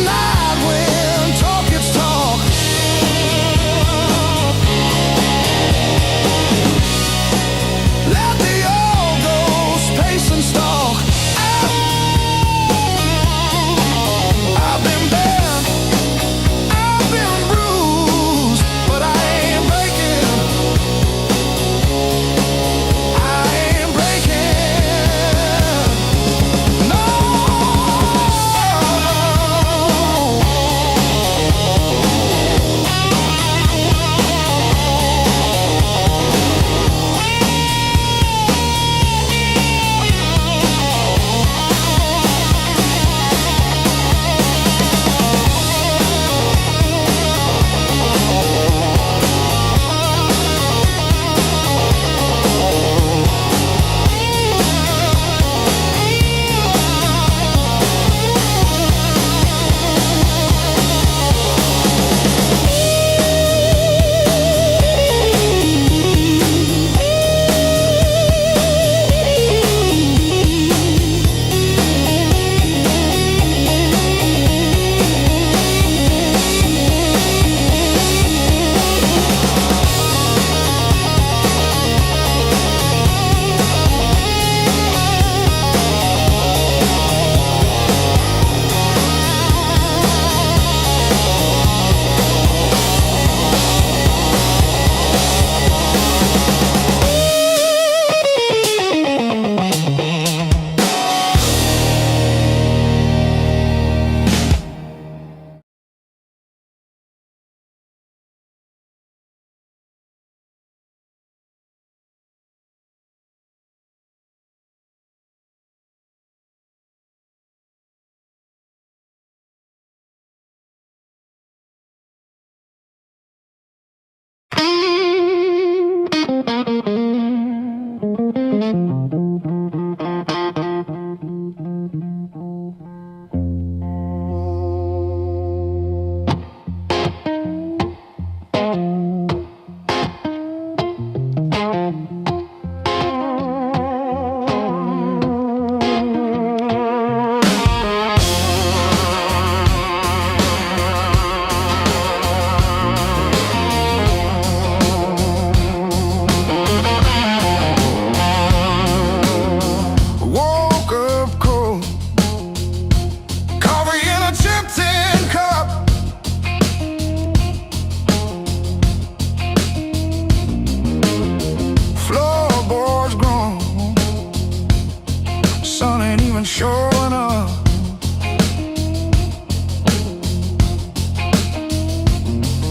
A: sun ain't even showing up.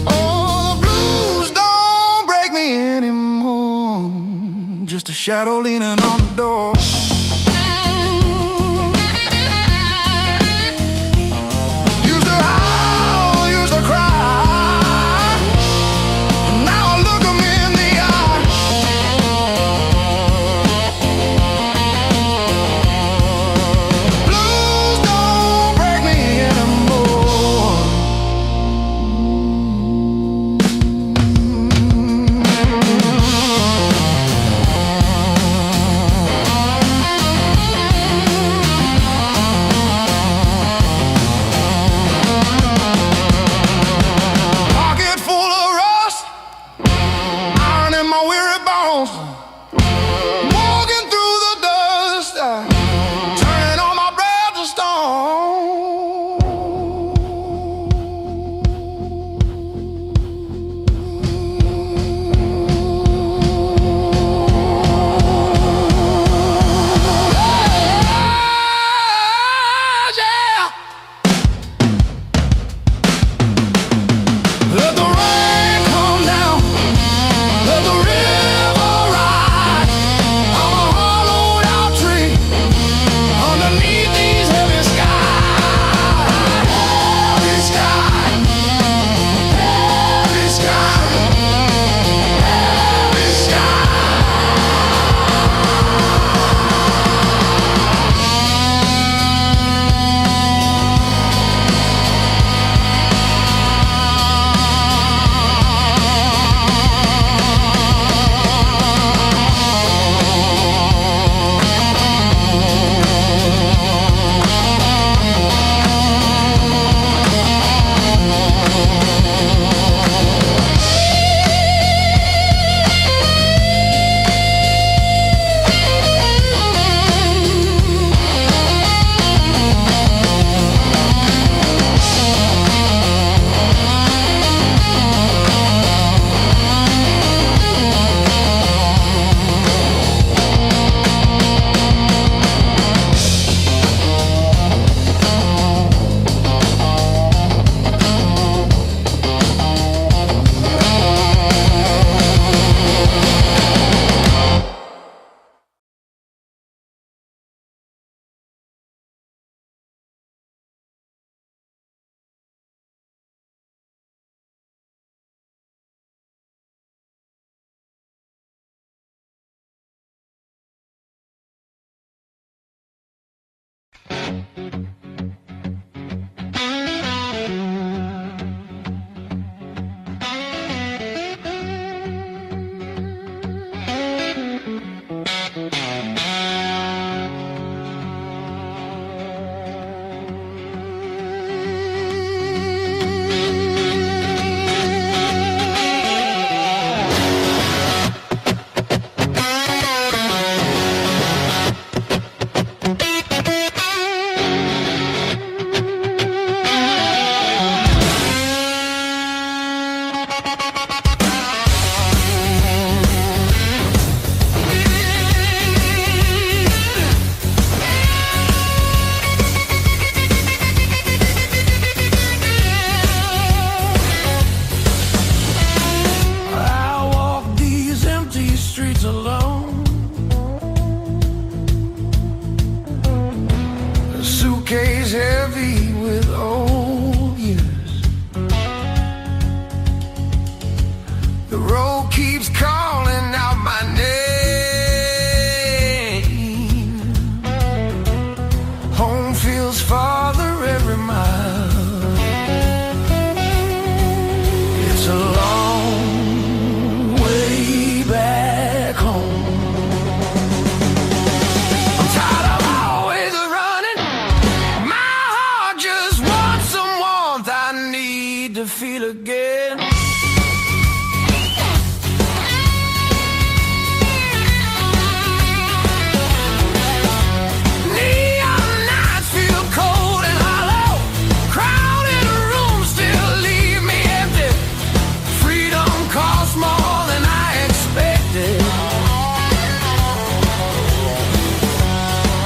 A: Oh, the blues don't break me anymore. Just a shadow leaning on the door. Used to howl, used to cry. Now I look 'em in the eye. Blues don't break me anymore. Pocket full of rust, iron in my weary bones. Walking through the dust, turning all my breath to stone. Yeah. Let the rain come down, let the river rise. I'm a hollowed out tree underneath these heavy skies. Heavy sky, heavy sky, heavy sky.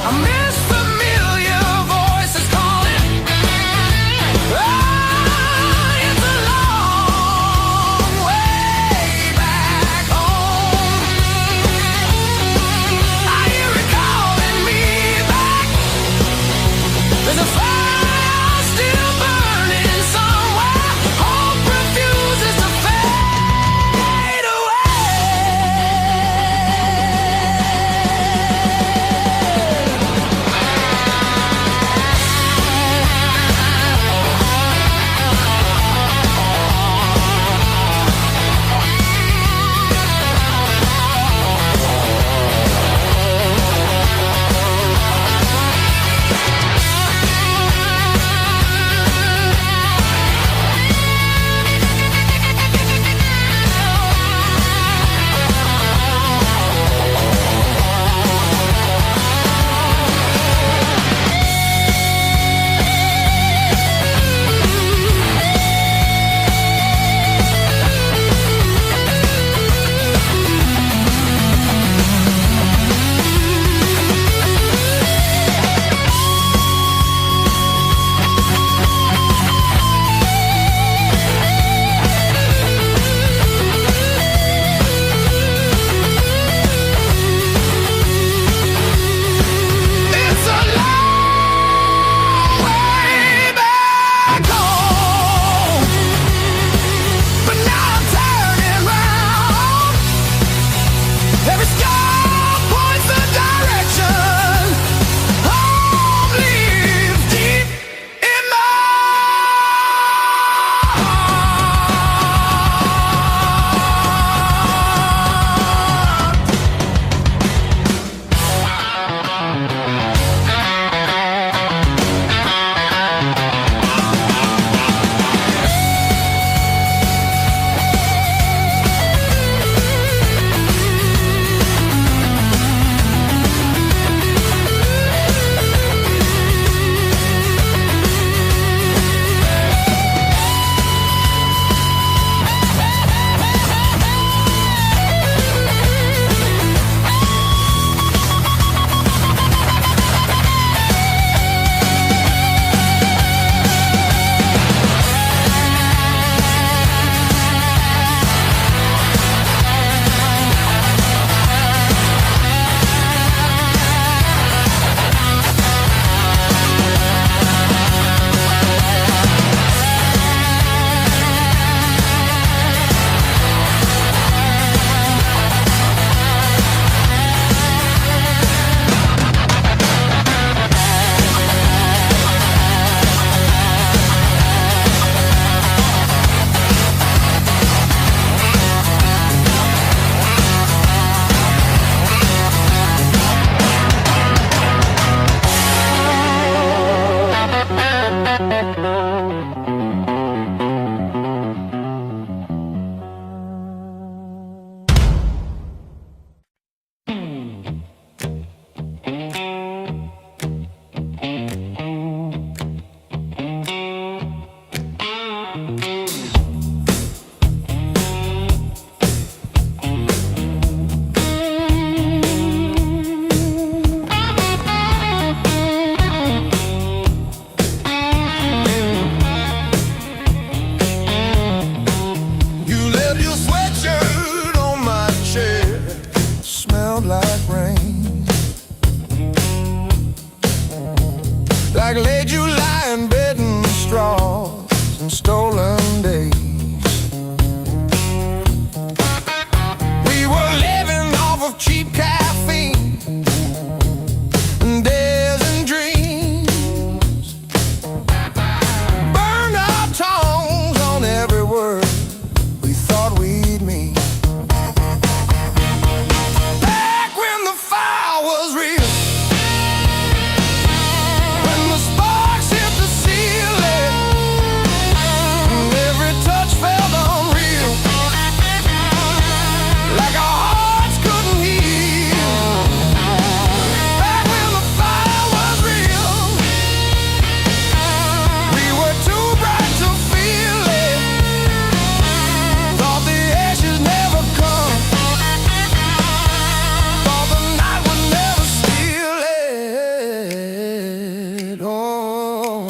A: I miss like late July and bed and straws and stolen days. We were living off of cheap caffeine and days and dreams. Burned our tongues on every word we thought we'd mean. Back when the fire was real, when the sparks hit the ceiling and every touch felt unreal, like our hearts couldn't heal. Back when the fire was real, we were too bright to feel it. Thought the ashes never come, thought the night would never steal it. Oh,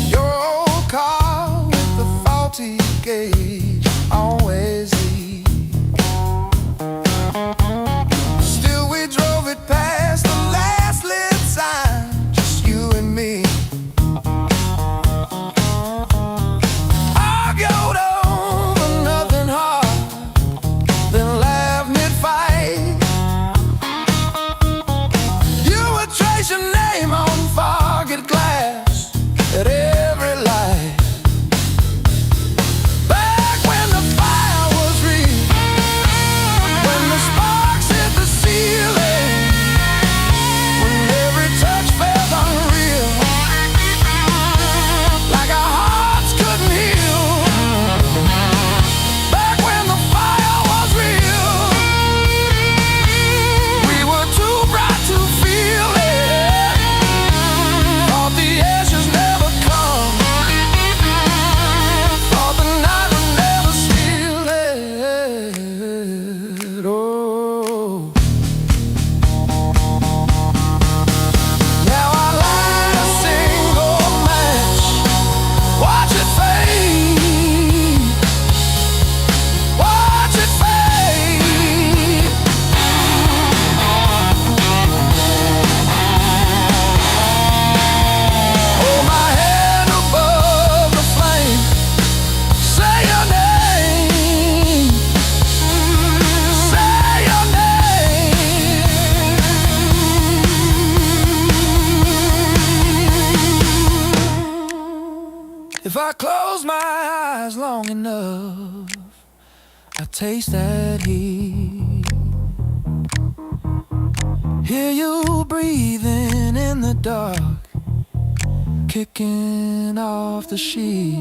A: your old car with the faulty gauge always leaves. Still we drove it past the last lit sign, just you and me. Argued over nothing hard, then laughed mid-fight. You would trace your name on forget glass at every light. Back when the fire was real, when the sparks hit the ceiling, when every touch felt unreal, like our hearts couldn't heal. Back when the fire was real, we were too bright to feel it. Thought the ashes never come, thought the night would never steal it. Oh, now I light a single match, watch it fade, watch it fade. Hold my head above the flame, say your name, say your name. If I close my eyes long enough, I taste that heat. Hear you breathing in the dark, kicking off the sheet.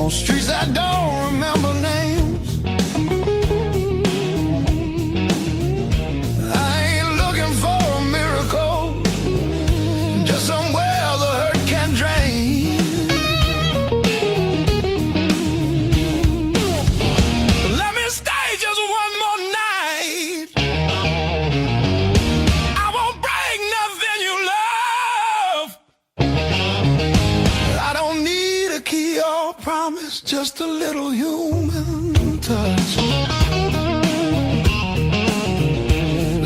A: on streets that don't remember names. I ain't looking for a miracle, just somewhere the hurt can drain. Let me stay just one more night. I won't break nothing you love. I don't need a key or promise, just a little human touch.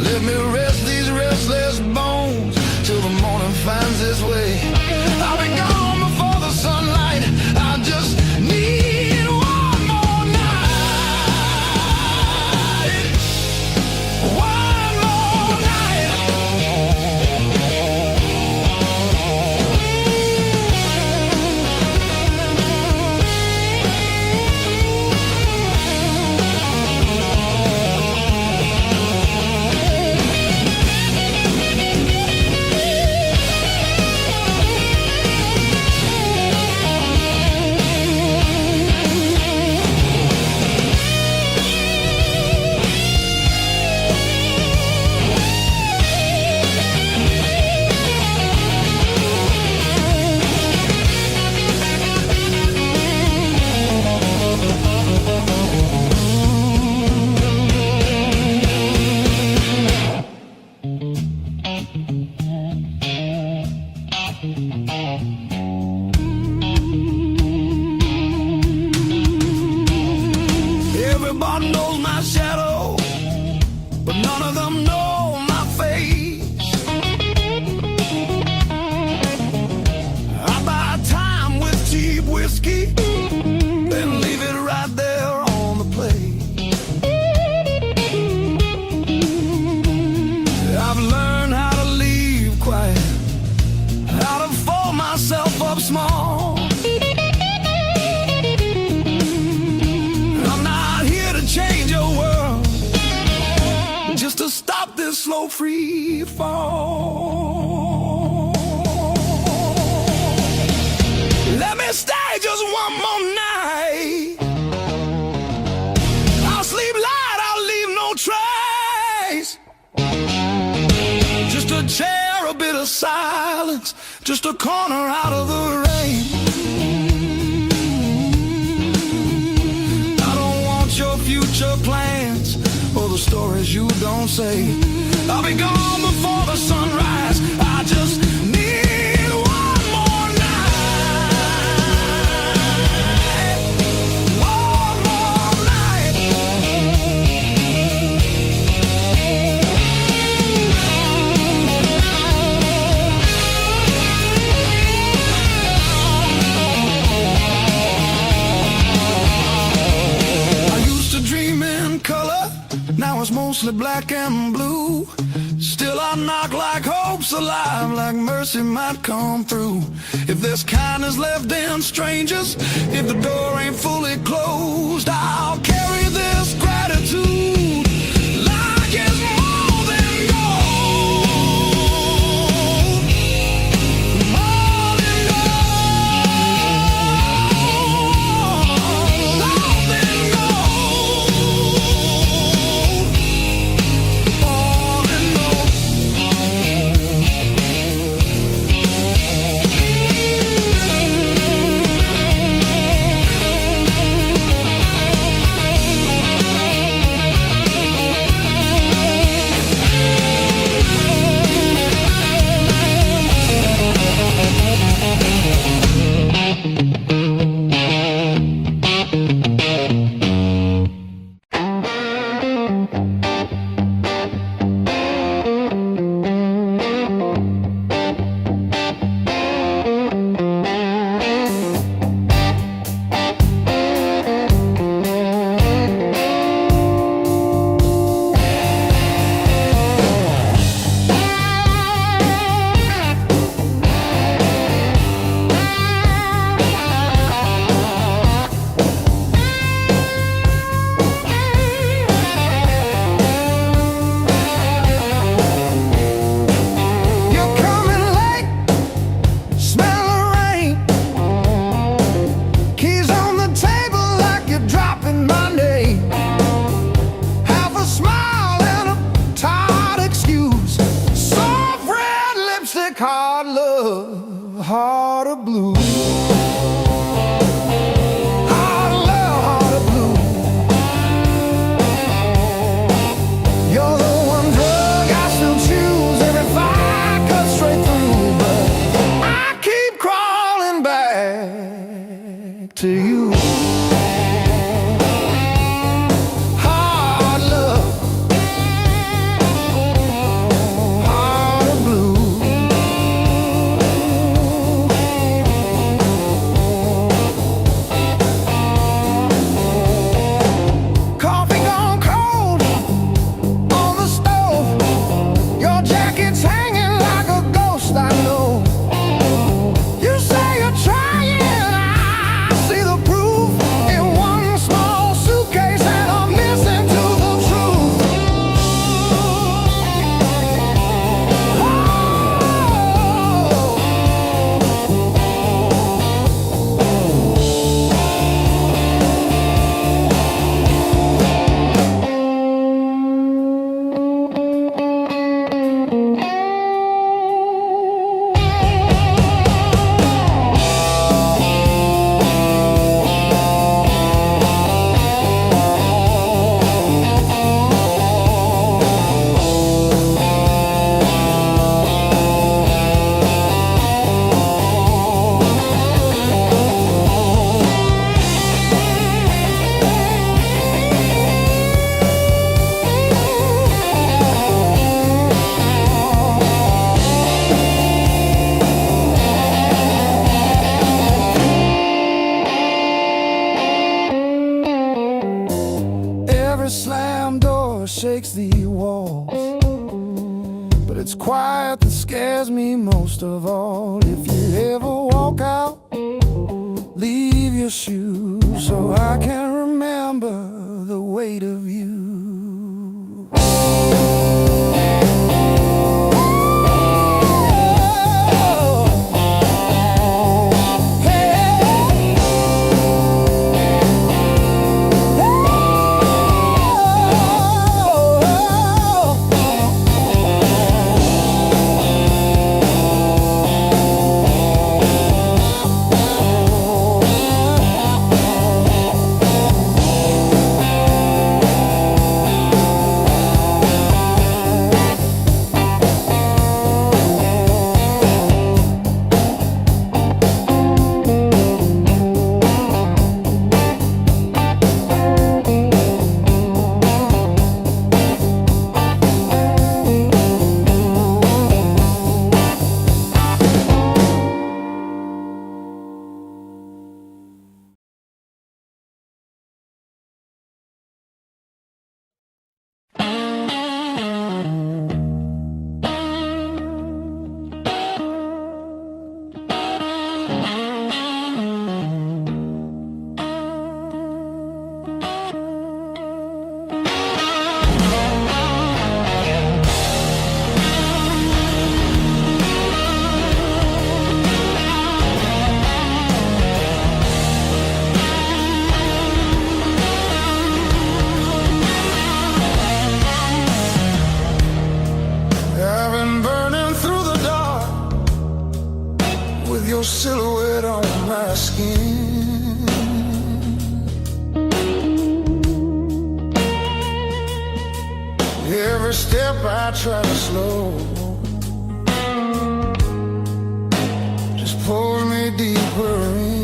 A: Let me rest these restless bones till the morning finds its way. I'll be gone before the sunlight. I just need one more night. One more night. Everybody knows my shadow, but none of them know my face. I buy time with cheap whiskey, then leave it right there on the plate. I've learned how to leave quiet, how to fold myself up small. I'm not here to change your world, just to stop this slow free fall. Let me stay just one more night. I'll sleep light, I'll leave no trace. Just a chair, a bit of silence, just a corner out of the rain. I don't want your future plans or the stories you don't say. I'll be gone before the sunrise. I just need one more night. One more night. I used to dream in color, now it's mostly black and blue. Still I knock like hope's alive, like mercy might come through. If there's kindness left in strangers, if the door ain't fully closed, I'll carry this gratitude like it's more than gold. More than gold. More than gold. More than gold. to you. Hard love, heart of blue. Coffee gone cold on the stove. Your jacket's hanging like a ghost, I know. You say you're trying, I see the proof in one small suitcase, and I'm missing to the truth. Every slam door shakes the walls, but it's quiet that scares me most of all. If you ever walk out, leave your shoes so I can remember the weight of you. I've been burning through the dark with your silhouette on my skin. Every step I try to slow just pulls me deeper in.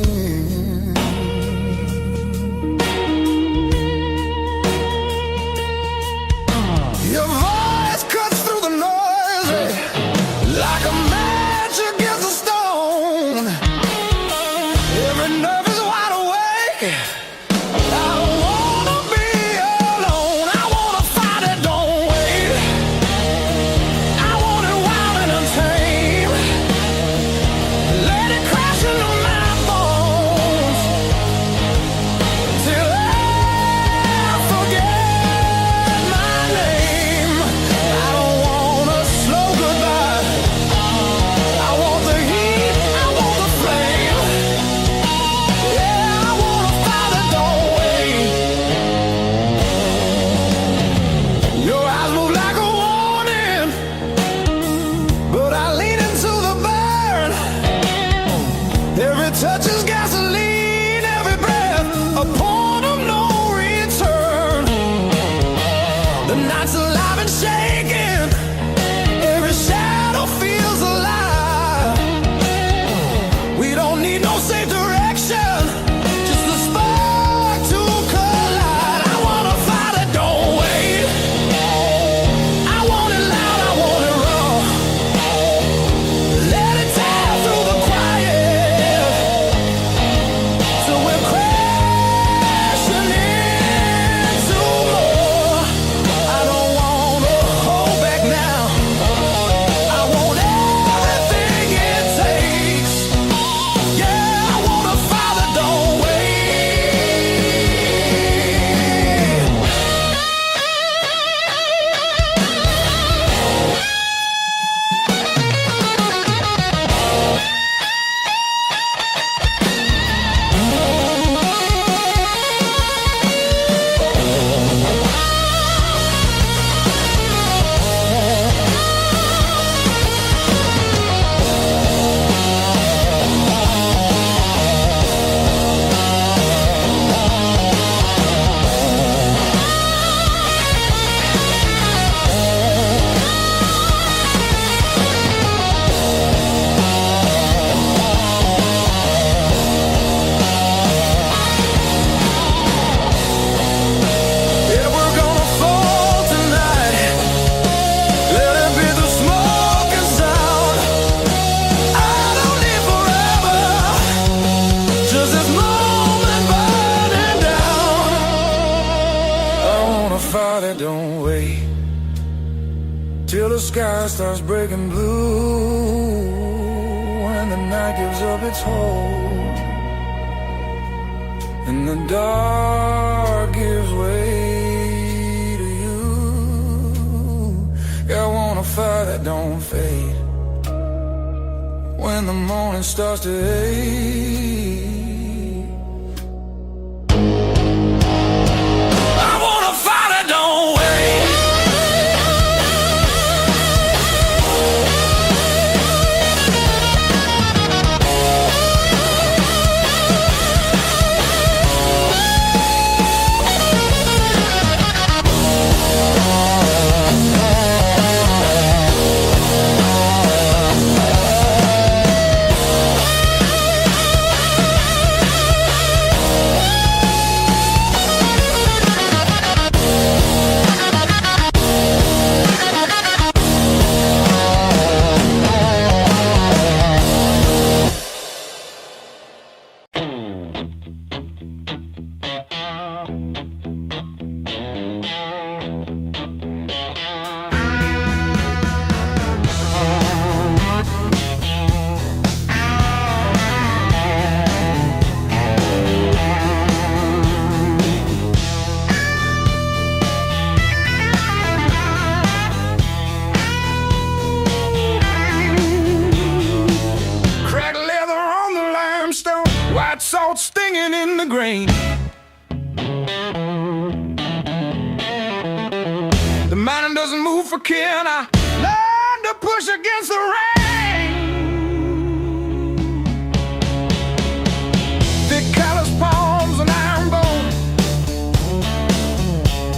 A: Your voice cuts through the noise like a match against a stone. Every nerve is wide awake. I don't wanna be alone. I wanna fight it, don't wait. I want it wild and untamed. Let it crash into my bones till I forget my name. I don't want a slow goodbye. I want the heat, I want the flame. Yeah, I wanna fight the sky starts breaking blue, when the night gives up its hold, and the dark gives way to you. Yeah, I want a fire that don't fade, when the morning starts to ache. I want a fire that don't wait. Salt stinging in the grain. The mountain doesn't move for kin. I learn to push against the rain. Thick callous palms and iron bone,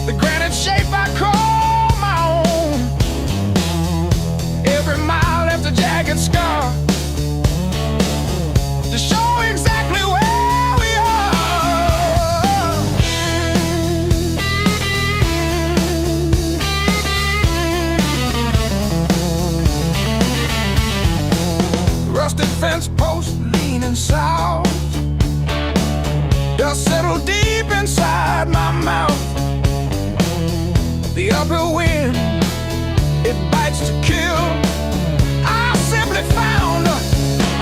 A: the granite shape I call my own. Every mile left a jagged scar to show exactly where rusted fence post leaning south, dust settled deep inside my mouth. The uphill wind, it bites to kill. I simply found a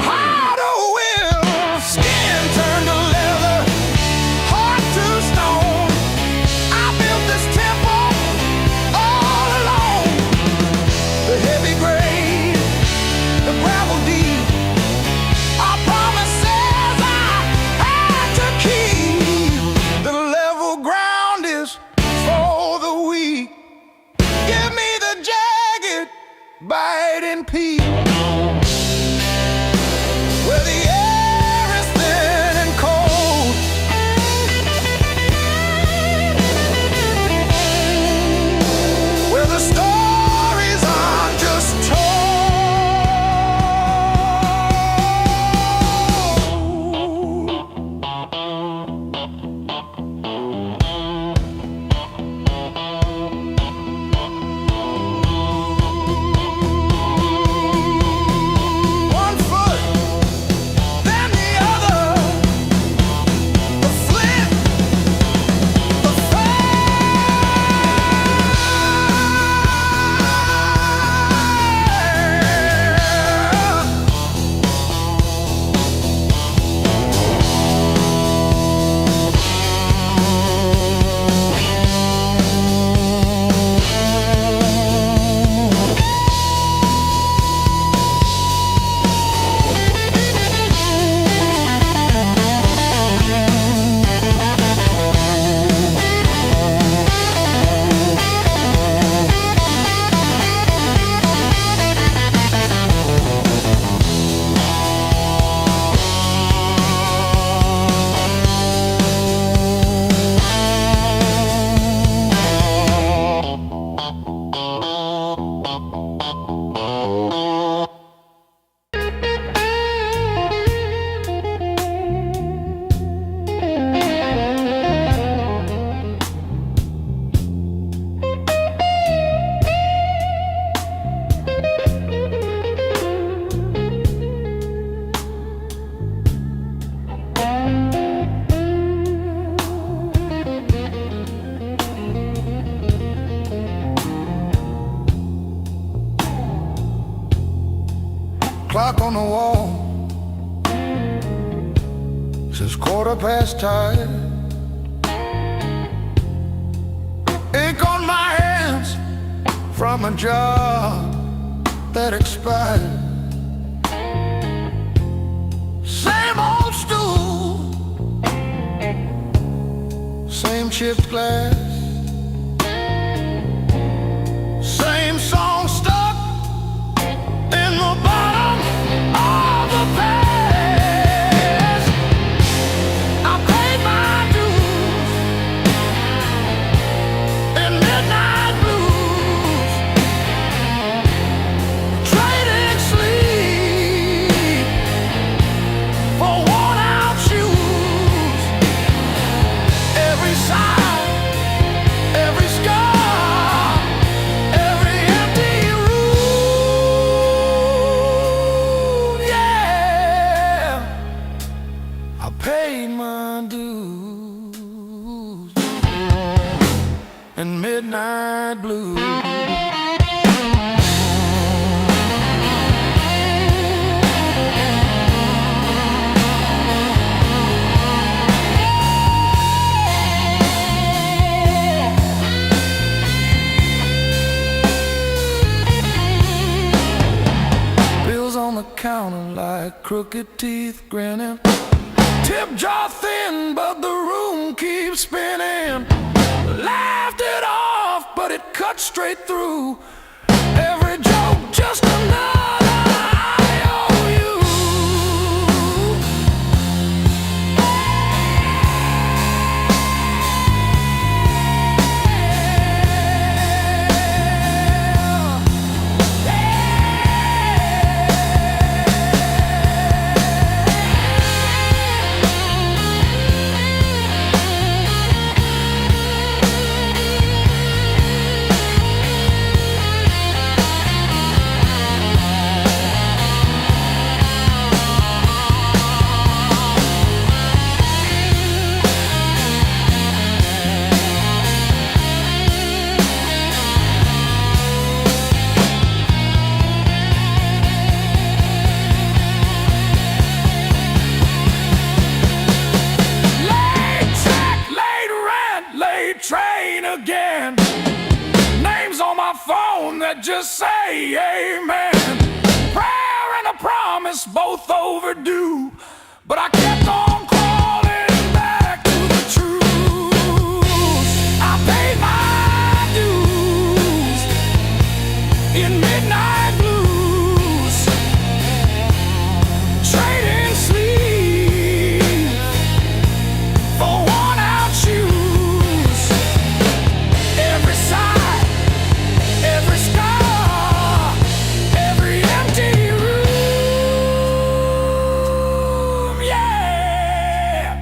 A: harder will. Skin turned to leather, heart to stone. I built this temple all alone. The heavy grade, the gravel deep, past tired. Ink on my hands from a job that expired. Same old stool, same chipped glass, same song stuck in the bottom of the past. I paid my dues in midnight blues, trading sleep for worn out shoes. Every sigh, every scar, every empty room, yeah. I paid my dues in midnight blue. Bills on the counter like crooked teeth grinning. Tip jar thin, but the room keeps spinning. Laughed it off, but it cut straight through. Every joke just another IOU. Train again. Names on my phone that just say amen. Prayer and a promise, both overdue, but I kept on crawling back to the truth. I paid my dues in midnight blues, trading sleep for worn out shoes. Every sigh, every scar, every empty room, yeah.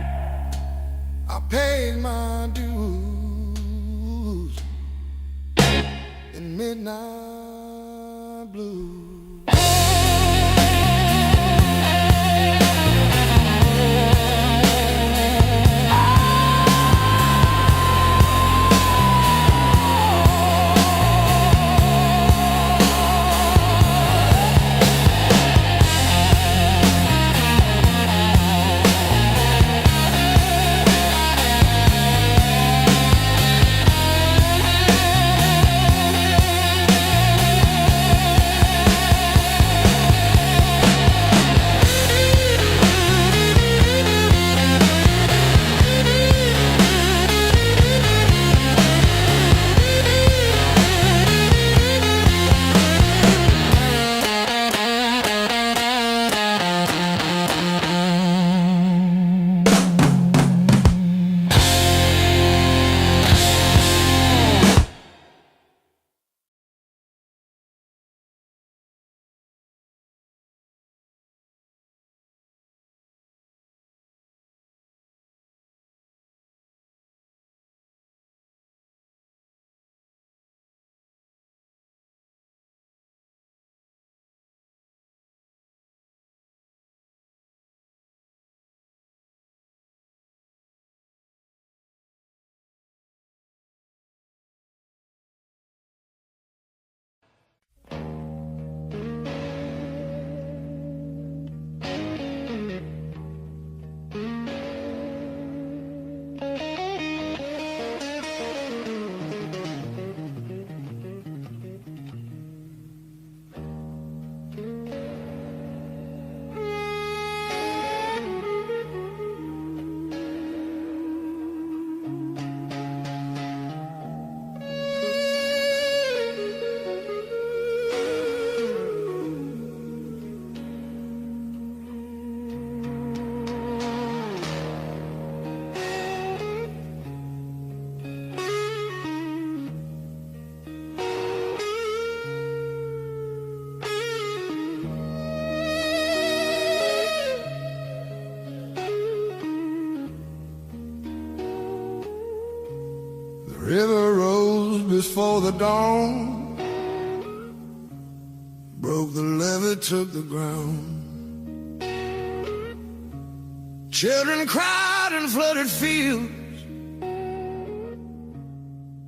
A: I paid my dues in midnight blue. River rose before the dawn, broke the levee, took the ground. Children cried in flooded fields,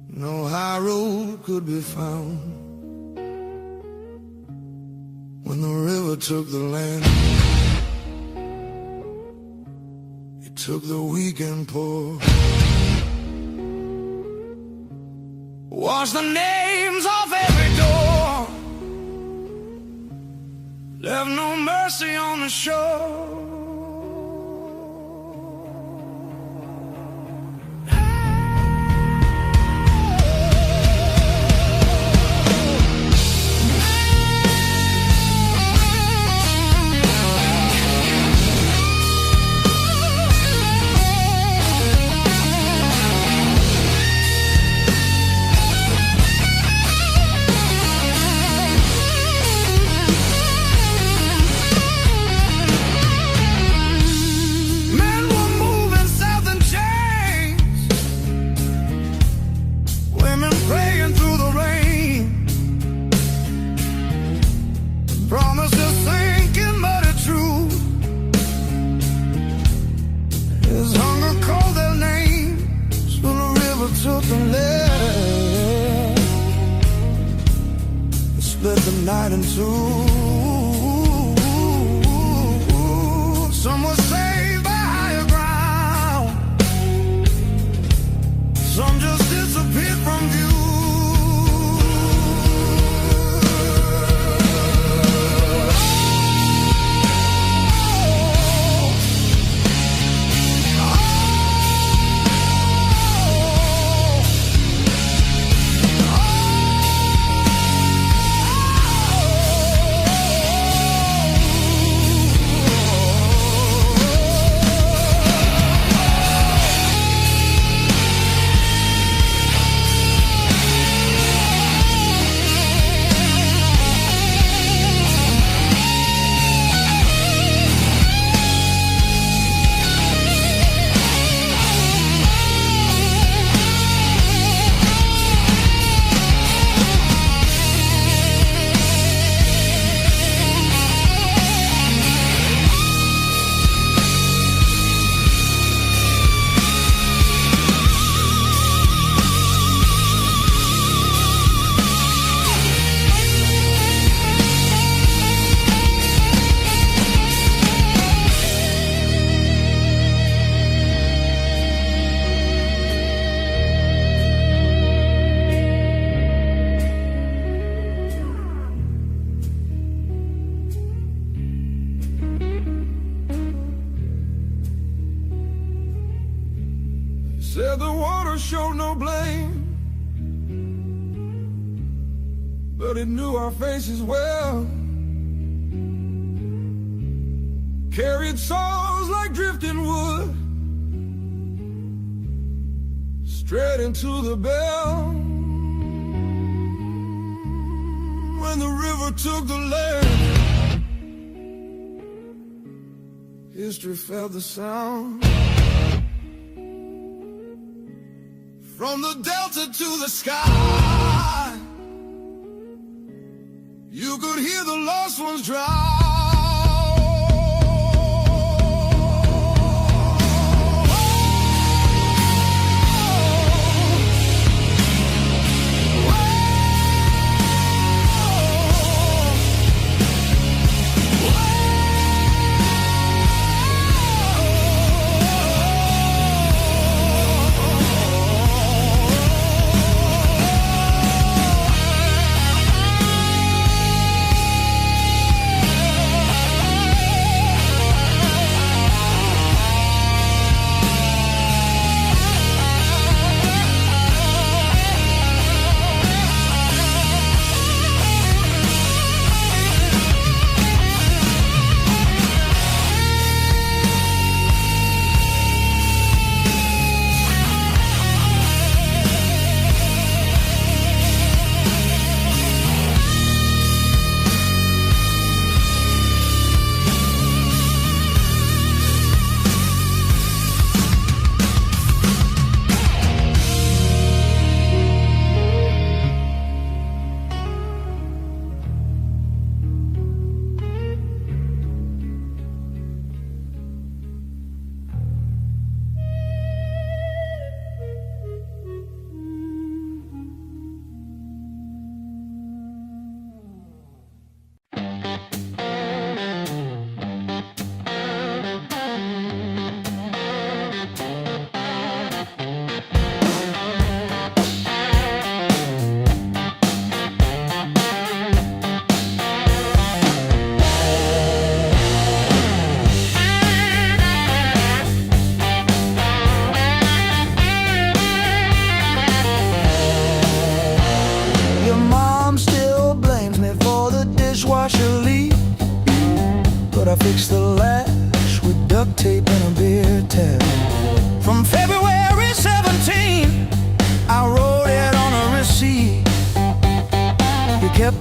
A: no high road could be found. When the river took the land, it took the weak and poor. Washed the names off every door, left no mercy on the shore. Took the land, split the night in two. Some were saved by higher ground, some just disappeared from view. Said the water showed no blame, but it knew our faces well. Carried souls like drifting wood, straight into the bell. When the river took the land, history felt the sound. From the delta to the sky, you could hear the lost ones drown.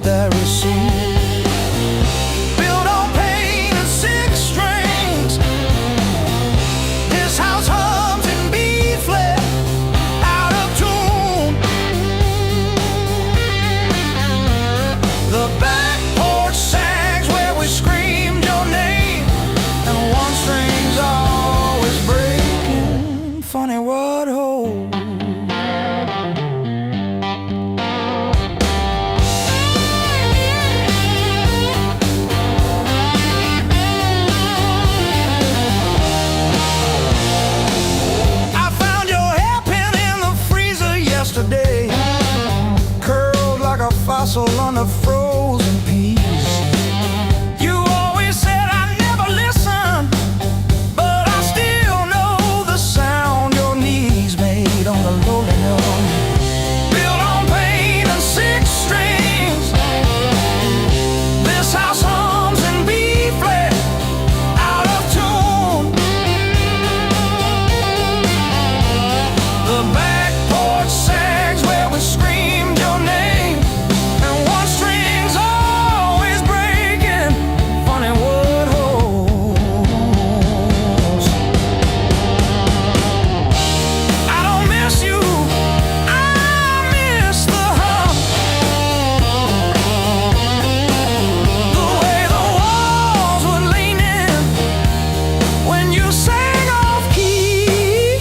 A: that receive. Built on pain and six strings, this house hums in B flat, out of tune. The back porch sags where we screamed your name, and one string's always breaking. Funny what holds. Curled like a fossil under frozen peas. You always said I never listened, but I still know the sound your knees made on the lowly note. Built on pain and six strings, this house hums in B flat, out of tune. The back porch sags where we screamed your name, and one string's always breaking. Funny what holds. I don't miss you, I miss the hum, the way the walls would lean in when you sang off key.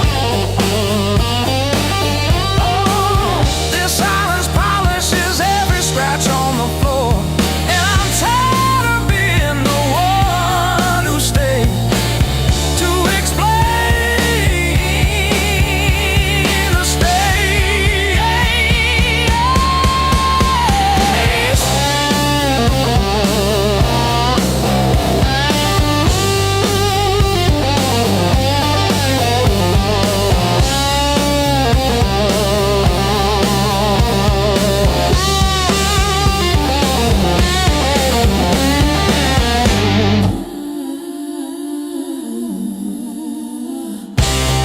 A: This silence polishes every scratch on the floor, and I'm tired of being the one who stayed to explain the stage.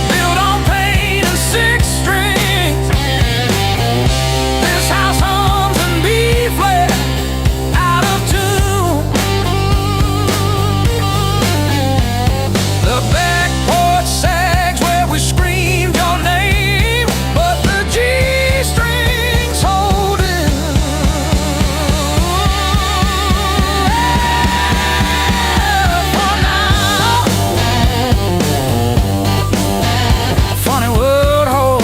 A: Built on pain and six strings, this house hums in B flat, out of tune. The back porch sags where we screamed your name, but the G strings holding. For now, funny what holds.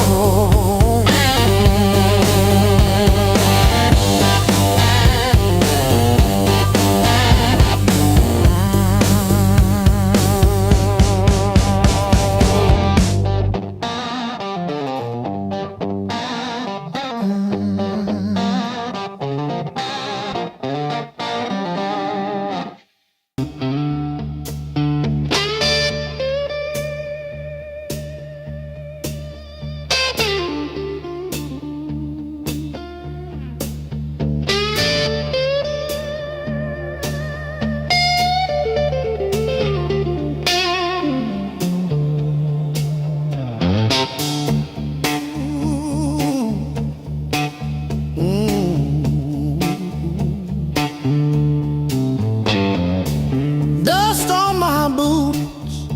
A: Dust on my boots,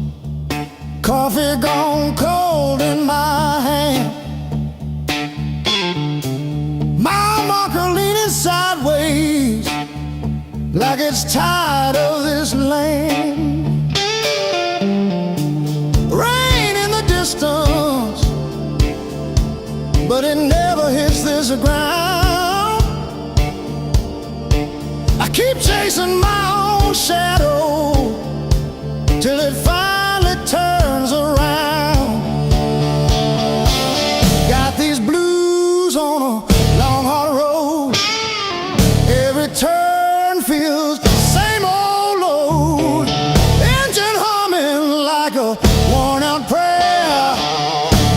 A: coffee gone cold in my hand. My marker leaning sideways like it's tired of this land. Rain in the distance, but it never hits this ground. I keep chasing my own shadow till it finally turns around. Got these blues on a long hard road. Every turn feels the same old load. Engine humming like a worn out prayer.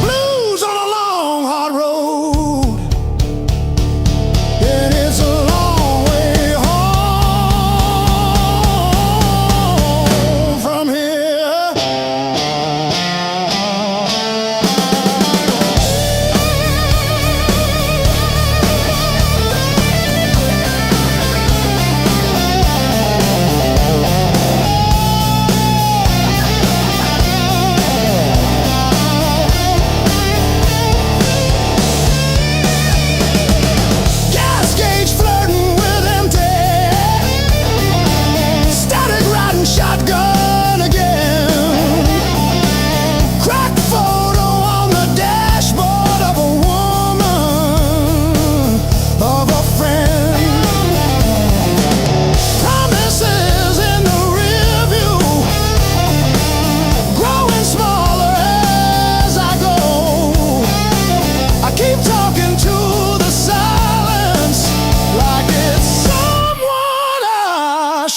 A: Blues on a long hard road. And it's a long way home from here.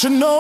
A: should know.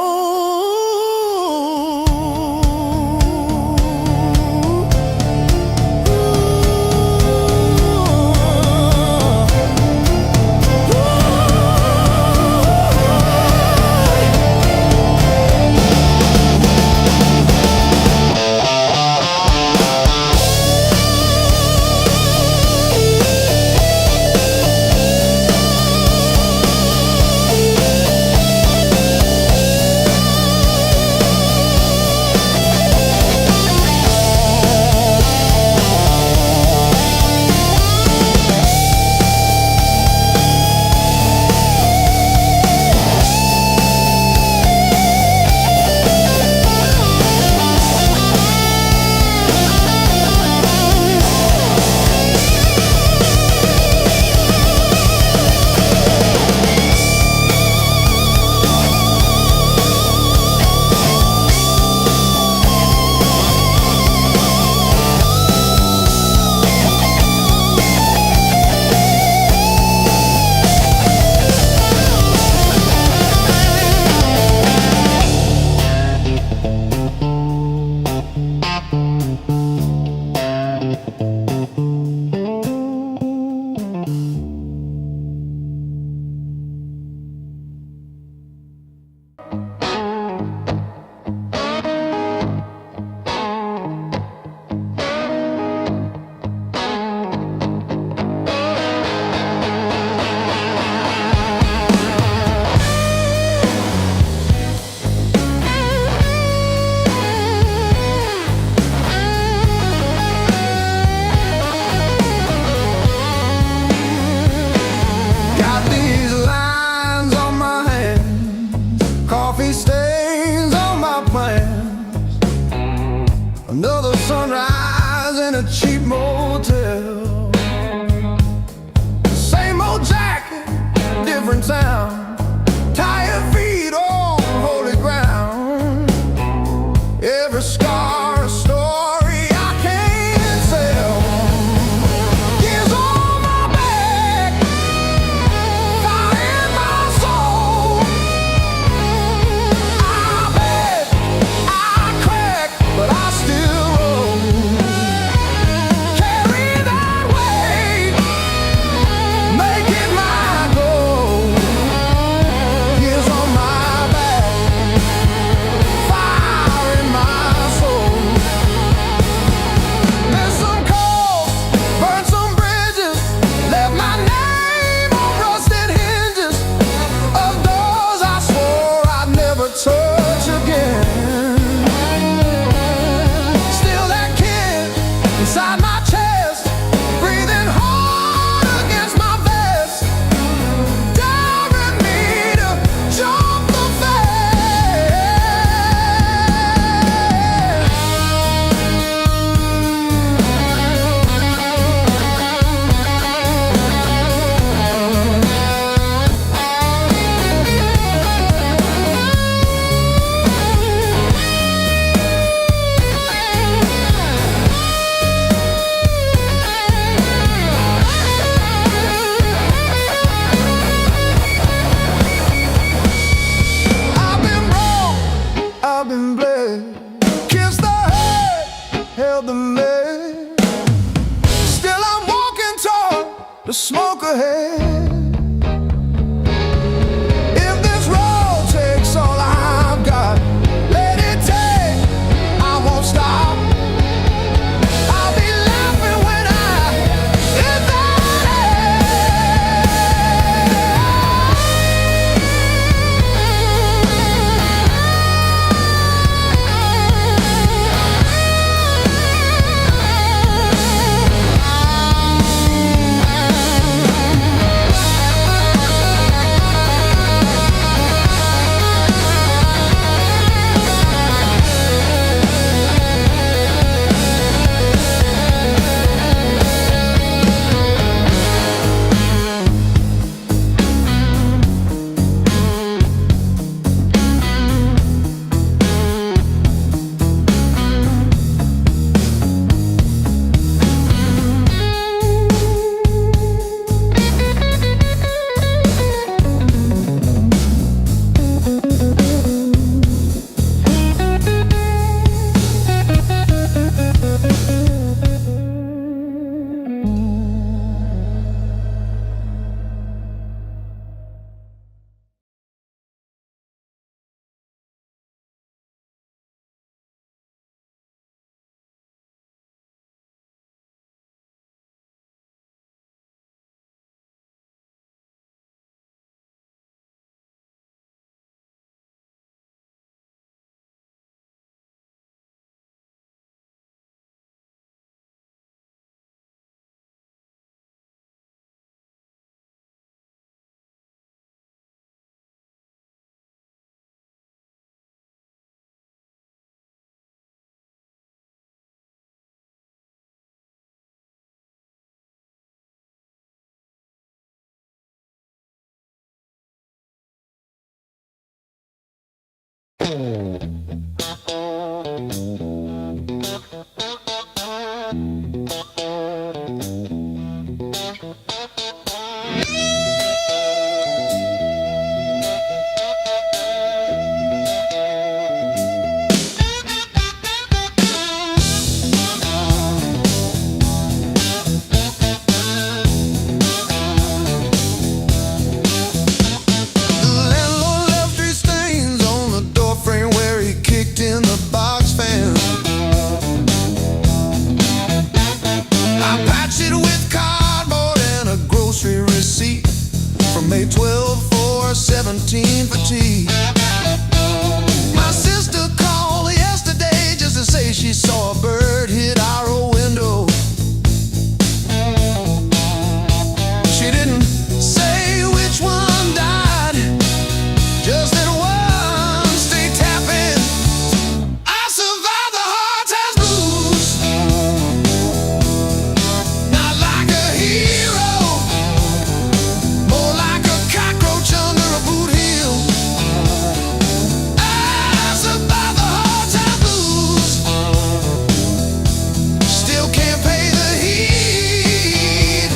A: Another sunrise in a cheap motel. Same old jacket, different town. Tired feet on holy ground. Every scar a story I can't tell. Years on my back, fire in my soul. I bet I crack, but I still roll. Carry that weight, make it my goal. Years on my back, fire in my soul. Missed some calls, burned some bridges, left my name on rusted hinges of doors I swore I'd never touch again. Still that kid inside my chest, breathing hard against my vest, daring me to jump the fence. I've been broke, I've been bled, kissed the hurt, held the lead. Still I'm walking toward the smoke ahead. If this road takes all I've got, let it take, I won't stop. I'll be laughing when I hit that edge. May 12 for 17 for tea. My sister called yesterday just to say she saw a bird hit our old window. She didn't say which one died, just that one stayed tapping. I survived the hard times blues, not like a hero, more like a cockroach under a boot heel. I survived the hard times blues, still can't pay the heat,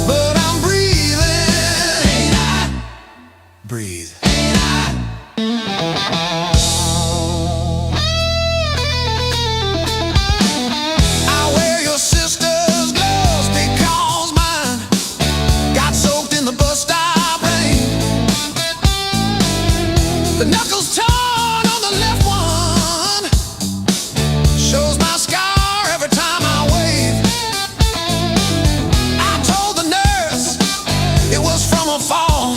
A: but I'm breathing. Ain't I? Breathe. I wear your sister's gloves because mine got soaked in the bus stop rain. The knuckles torn on the left one shows my scar every time I wave. I told the nurse it was from a fall,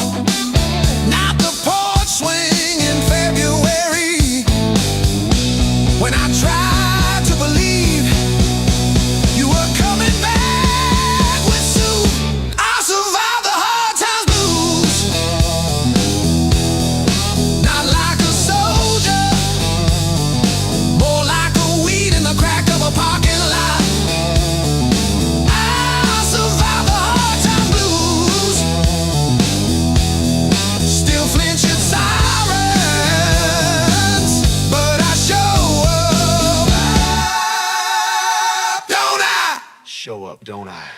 A: not the porch swing in February. When I tried to believe you were coming back with soup, I survived the hard times blues, not like a soldier, more like a weed in the crack of a parking lot. I survived the hard times blues, still flinch at sirens, but I show up, don't I? Show up, don't I?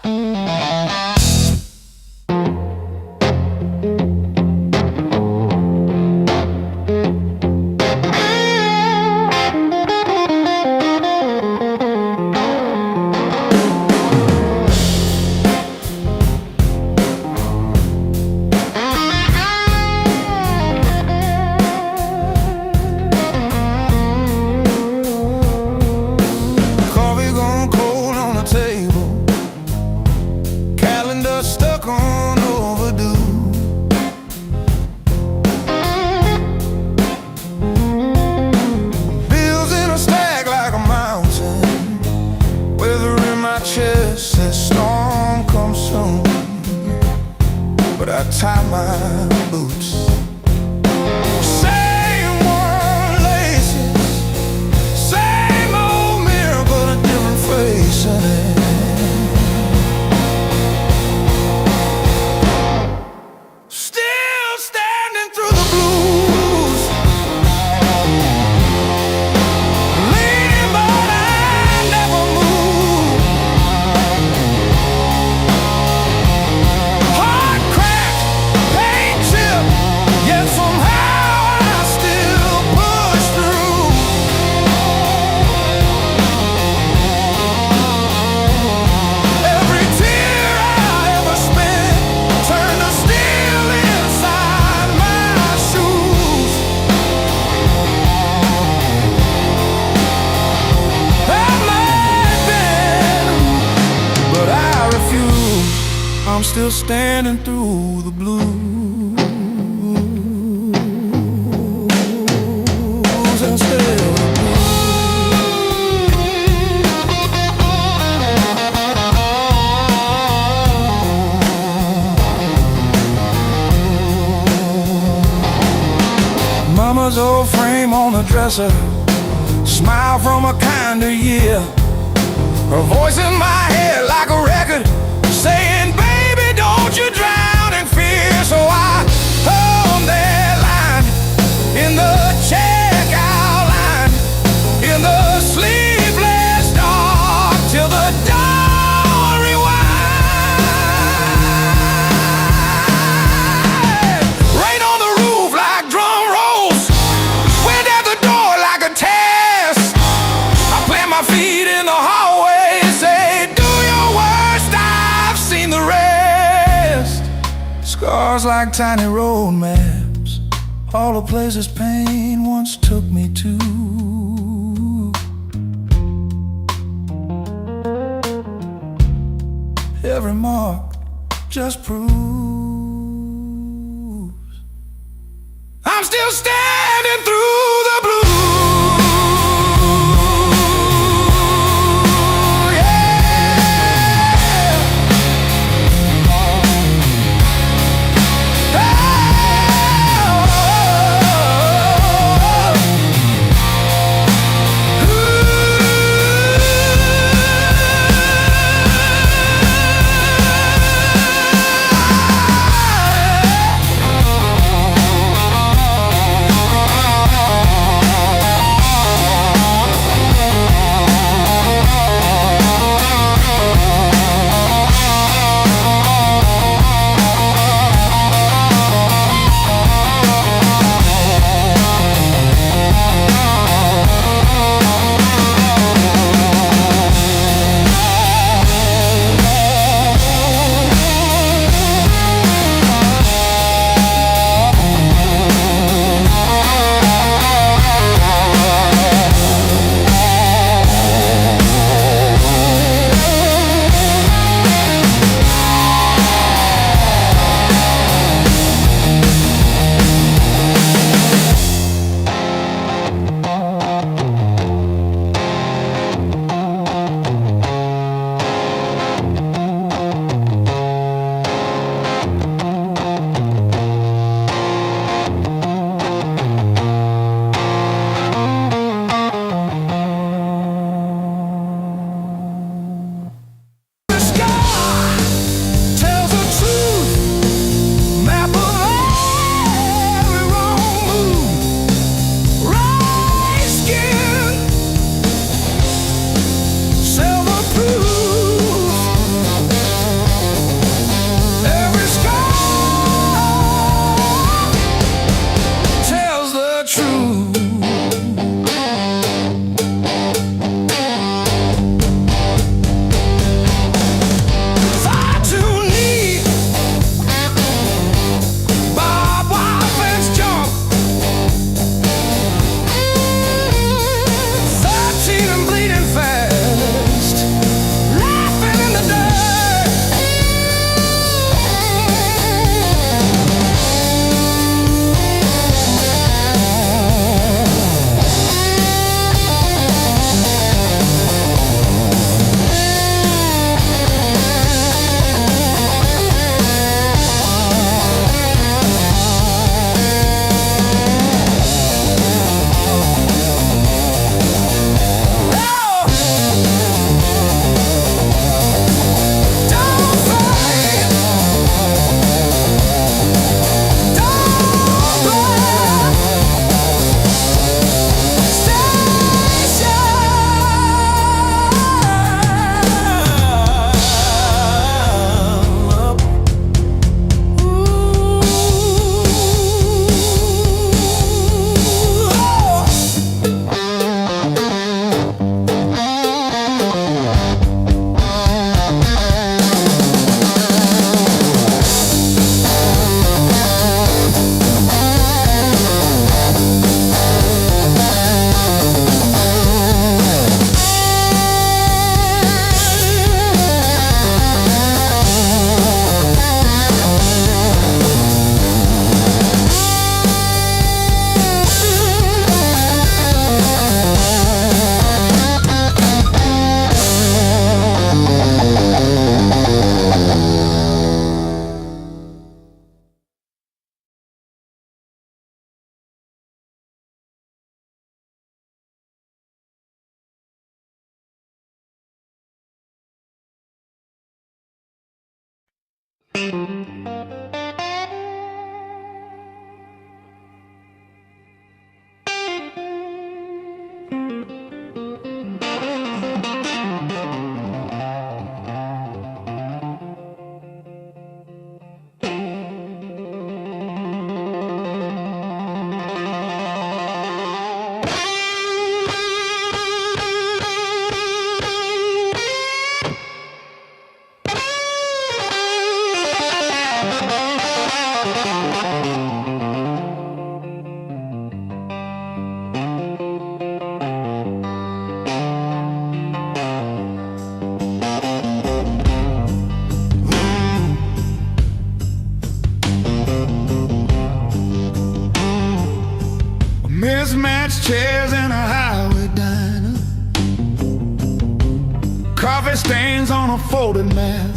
A: Don't I? Coffee gone cold on the table, calendar stuck on overdue. Bills in a stack like a mountain, weather in my chest says storm comes soon, but I tie my boots. Same one laces, same old mirror, but a different face in it. Still standing through the blues, leaning but I never move. I'm still standing through the blues and still Mama's old frame on the dresser, smile from a kinder year. Her voice in my head like a record saying, baby, don't you drown in fear. So I hung that line in the checkout line, in the sleepless dark, till the dawn rewind. Rain on the roof like drum rolls, wind at the door like a test. I plant my feet in the hallway, say, do your worst, I've seen the rest. Scars like tiny road maps, all the places pain once took me to. Every mark just proves I'm still standing through the blues. Mismatched chairs in a highway diner, coffee stains on a folded mat,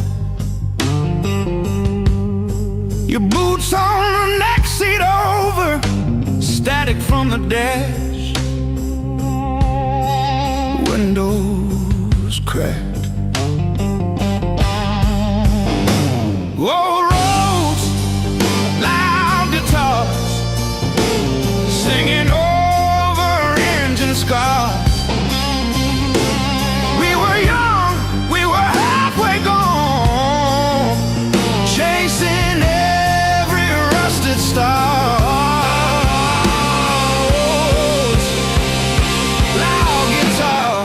A: your boots on the next seat over, static from the dash, windows cracked. Old roads, loud guitars, singing over engine scars. We were young, we were halfway gone, chasing every rusted star. Loud guitar.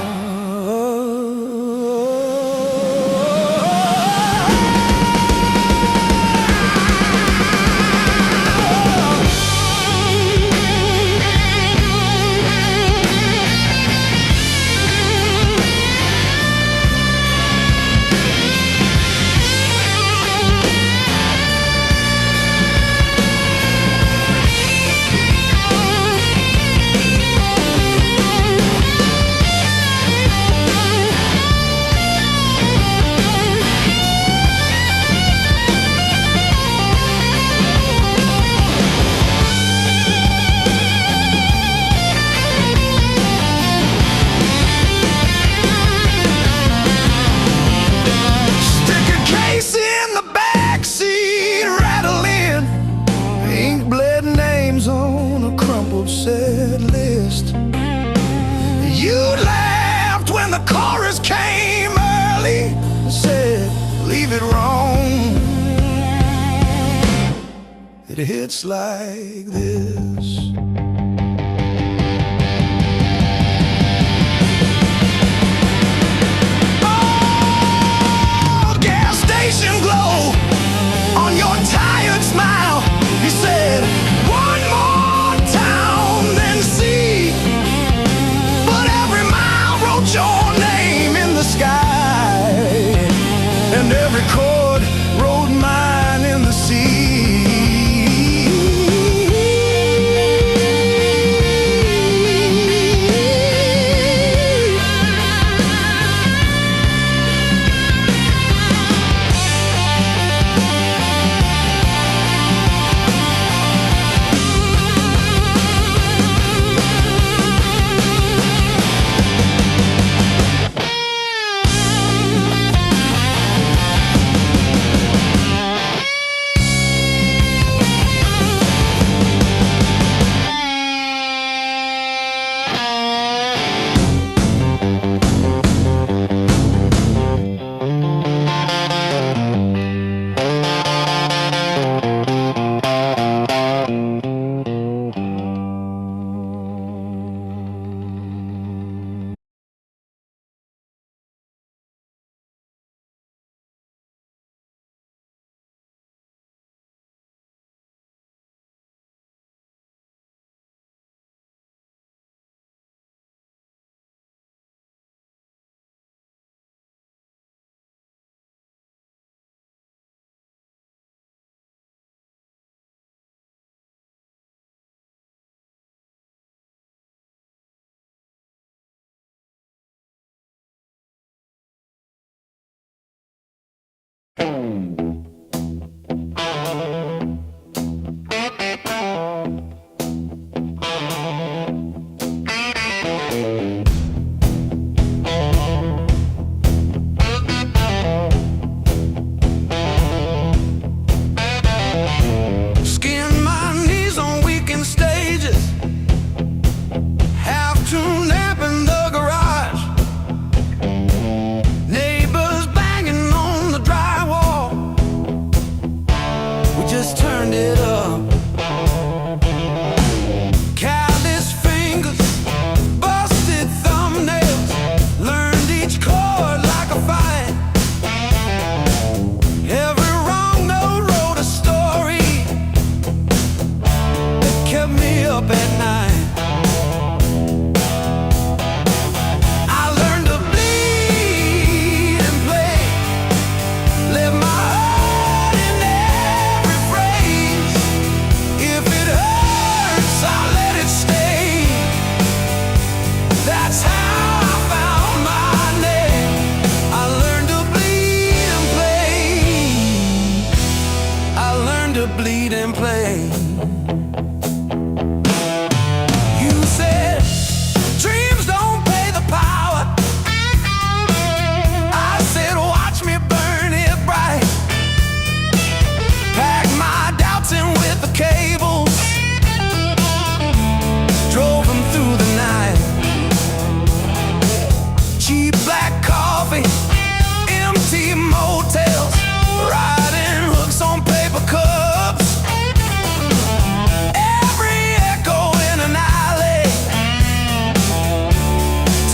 A: Set list. You laughed when the chorus came early and said, leave it wrong. It hits like this. Oh, gas station glow on your tired smile. He said, one more than sea, but every mile wrote your name in the sky, and every chord wrote mine in the sea.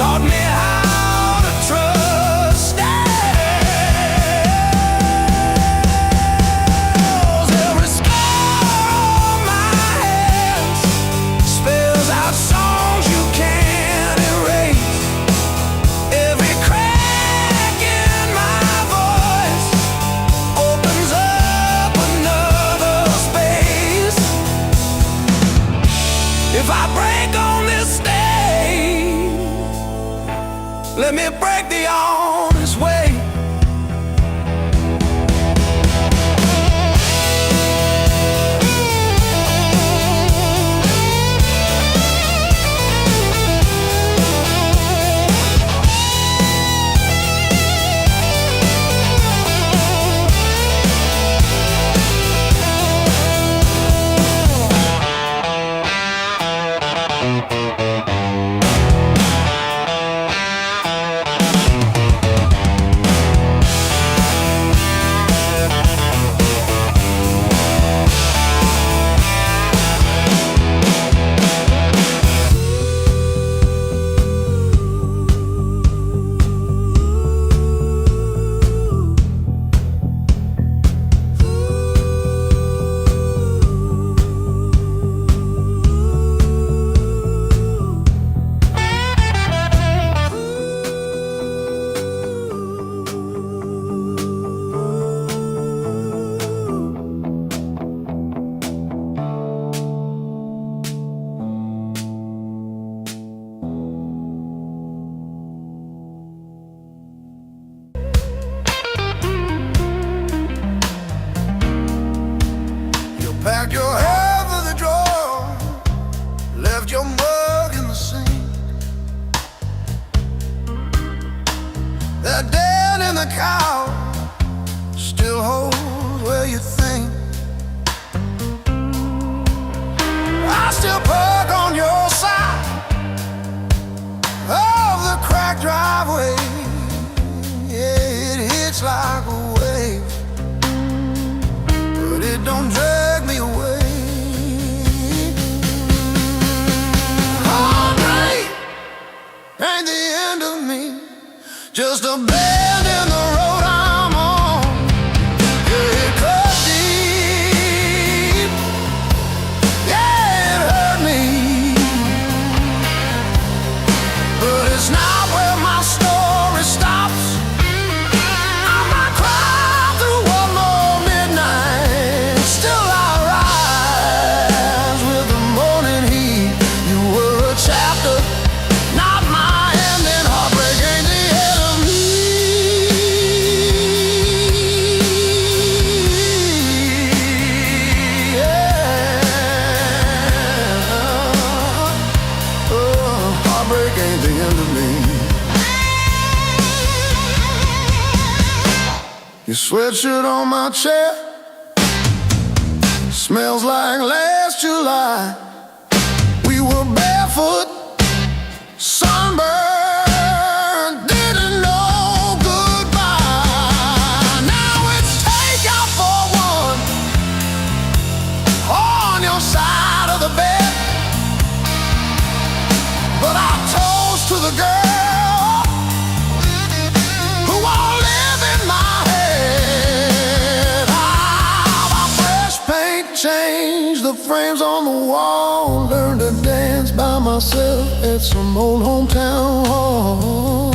A: taught me how to trust. Every scar on my hands spells out songs you can't erase. Every crack in my voice opens up another space. If I break on this stage, let me break the honest way. Packed your hair for the drawer, left your mug in the sink. That dead in the cow still holds where you think. I still park on your side of the cracked driveway. Yeah, it hits like a wave, but it don't drag me away. Heartbreak ain't the end of me, just a bend in the road I'm on. Yeah, it cut deep, yeah, it hurt me, but it's not where my story stops. I might cry through one more midnight, still I rise with the morning heat. You were a chapter, not my ending. Heartbreak ain't the end of me. Yeah. Oh, heartbreak ain't the end of me. Your sweatshirt on my chair smells like last July. We were barefoot, sunburned, didn't know goodbye. Now it's take out for one on your side of the bed, but I toast to the girl who won't live in my head. My fresh paint changed the frames on the wall. Learned to dance by myself at some old hometown hall.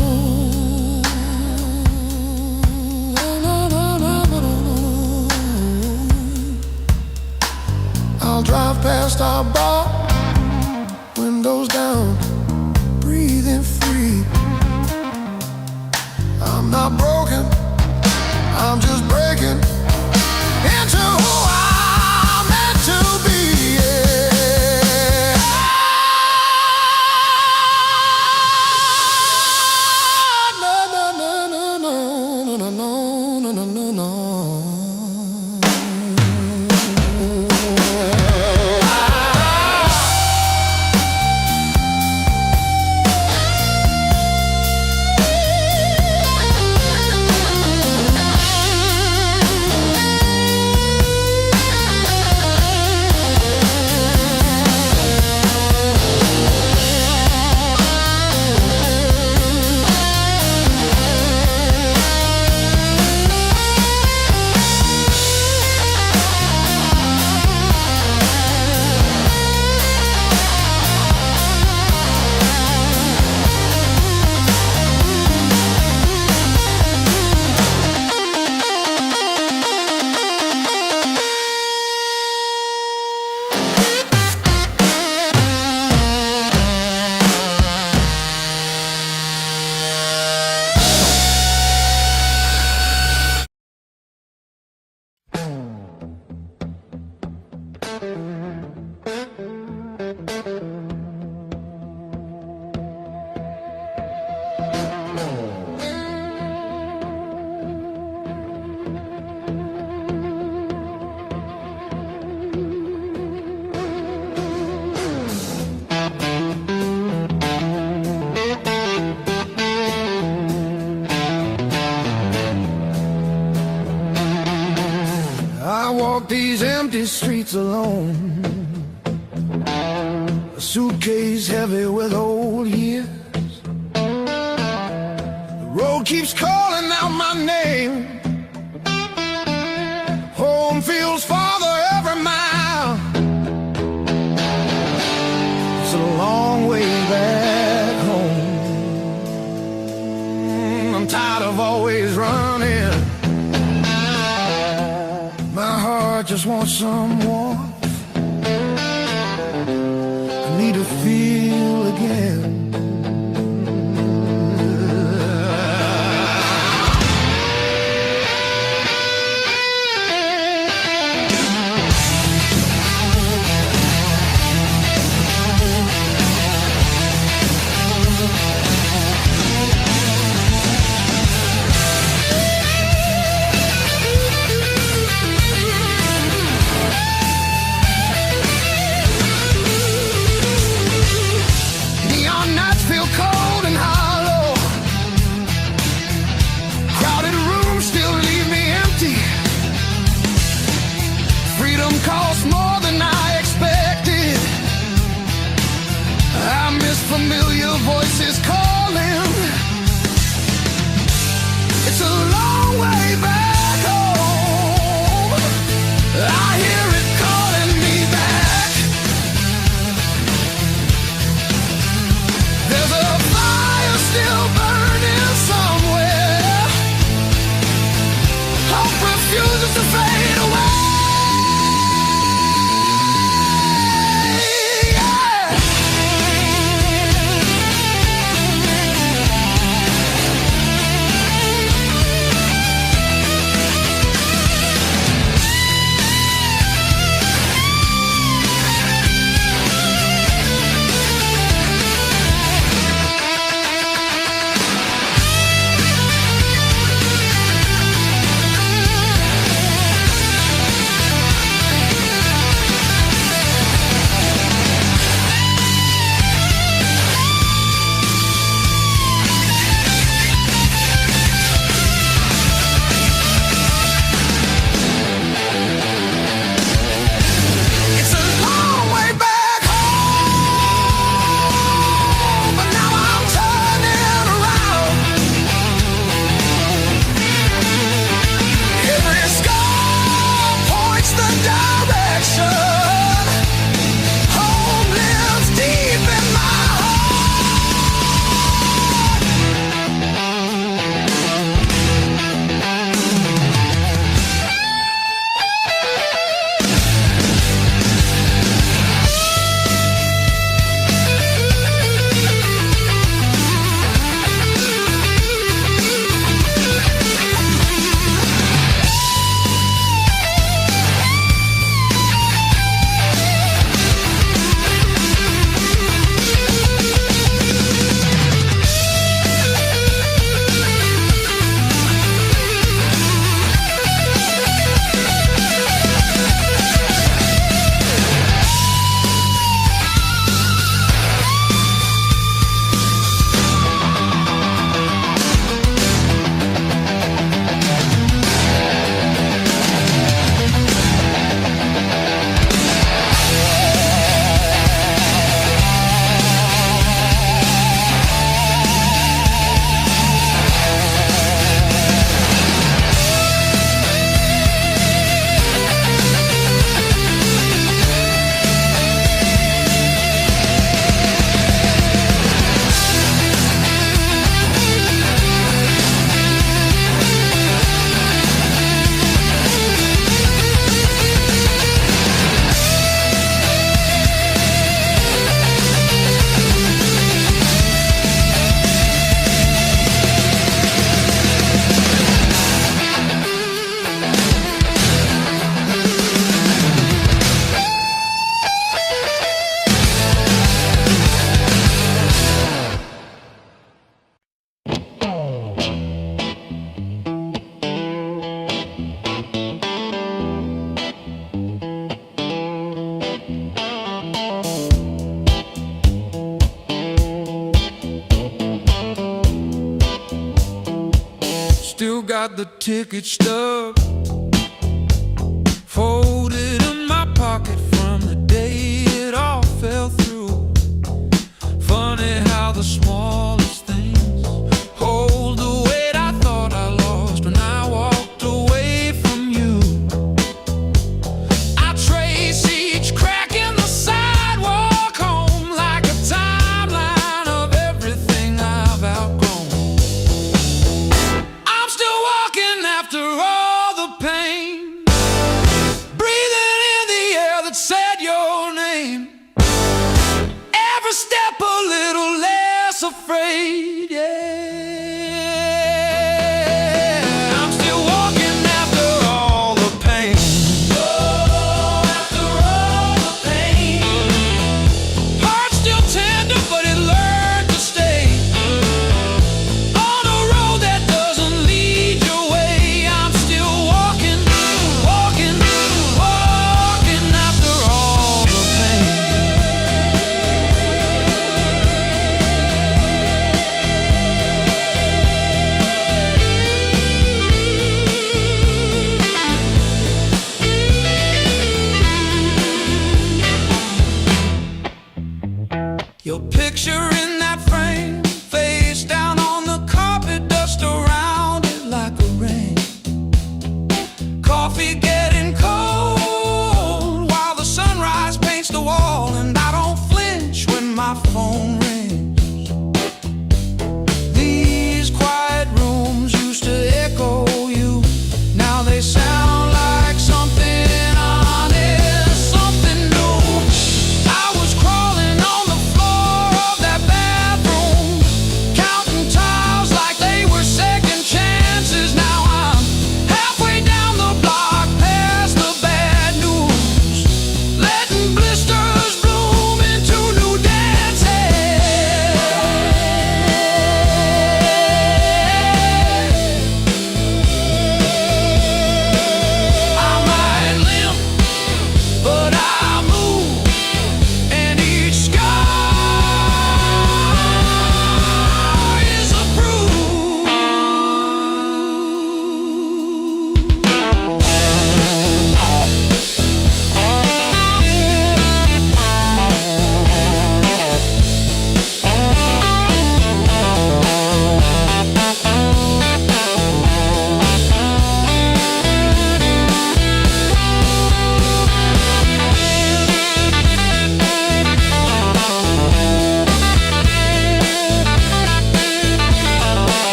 A: I'll drive past our bar, windows down, breathing free. I'm not broken, I'm just breaking into who I'm meant to be. Yeah. No, no, no, no, no, no, no, no, no, no, no. alone, a suitcase heavy with old years. The road keeps calling out my name. Home feels farther every mile. It's a long way back home. I'm tired of always running. My heart just wants some warmth. I need to feel again. Cost more than I expected. I miss familiar voices calling. It's a long way back home. I hear it calling me back. There's a fire still burning somewhere. Hope refuses to fade away.
B: got the ticket stub folded in my pocket.
A: pocket from the day it all fell through. Funny how the smallest things hold the weight I thought I lost when I walked away from you. I trace each crack in the sidewalk home like a timeline of everything I've outgrown. I'm still walking after all the pain, breathing in the air that said your name. Every step a little less afraid, yeah. I'm still walking after all the pain. Oh, after all the pain. Heart's still tender, but it learned to stay on a road that doesn't lead your way. I'm still walking, walking, walking after all the pain. Your picture in that frame, face down on the carpet, dust around it like a rain. Coffee getting cold while the sunrise paints the wall, and I don't flinch when my phone rings. These quiet rooms used to echo you, now they sound like something honest, something new. I was crawling on the floor of that bathroom, counting tiles like they were second chances. Now I'm halfway down the block, past the bad news, letting blisters bloom into new dances. I might limp, but I move, and each scar is a proof.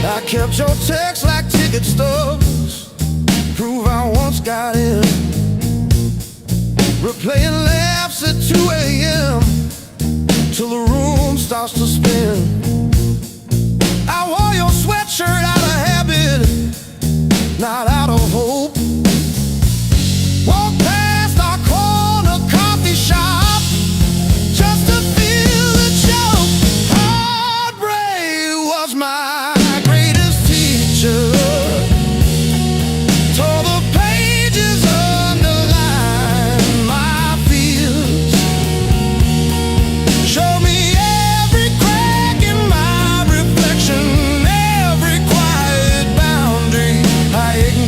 A: I kept your text like ticket stubs, prove I once got in. Replaying laughs at 2 a.m. till the room starts to spin. I wore your sweatshirt out of habit, not out of hope. Walk past our corner coffee shop just to feel the choke. Heartbreak was my greatest teacher. Tore the pages, underline my fears. Show me every crack in my reflection, every quiet boundary I ignored.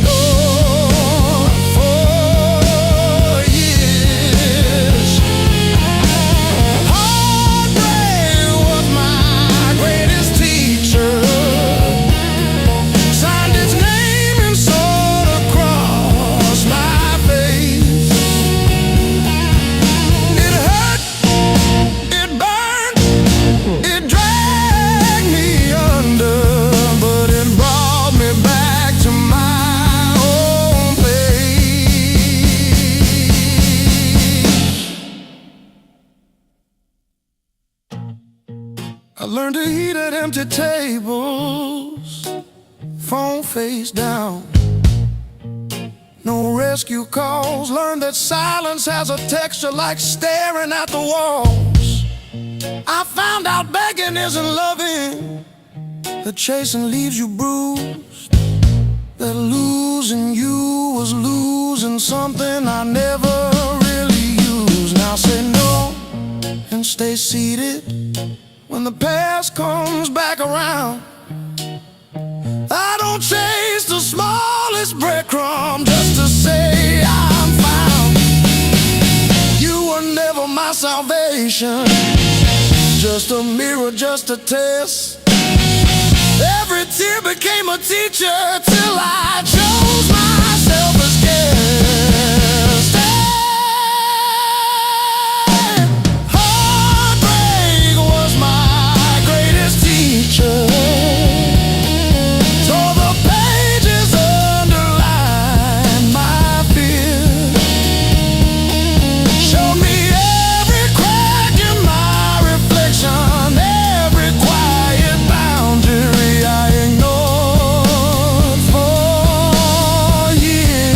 A: I learned to eat at empty tables, phone face down. No rescue calls. Learned that silence has a texture like staring at the walls. I found out begging isn't loving, that chasing leaves you bruised, that losing you was losing something I never really used. Now say no and stay seated when the past comes back around. I don't chase the smallest breadcrumb just to say I'm found. You were never my salvation, just a mirror, just a test. Every tear became a teacher till I chose myself as guest. Heartbreak was my greatest teacher. Tore the pages, underlined my fear. Showed me every crack in my reflection, every quiet boundary I ignored for years.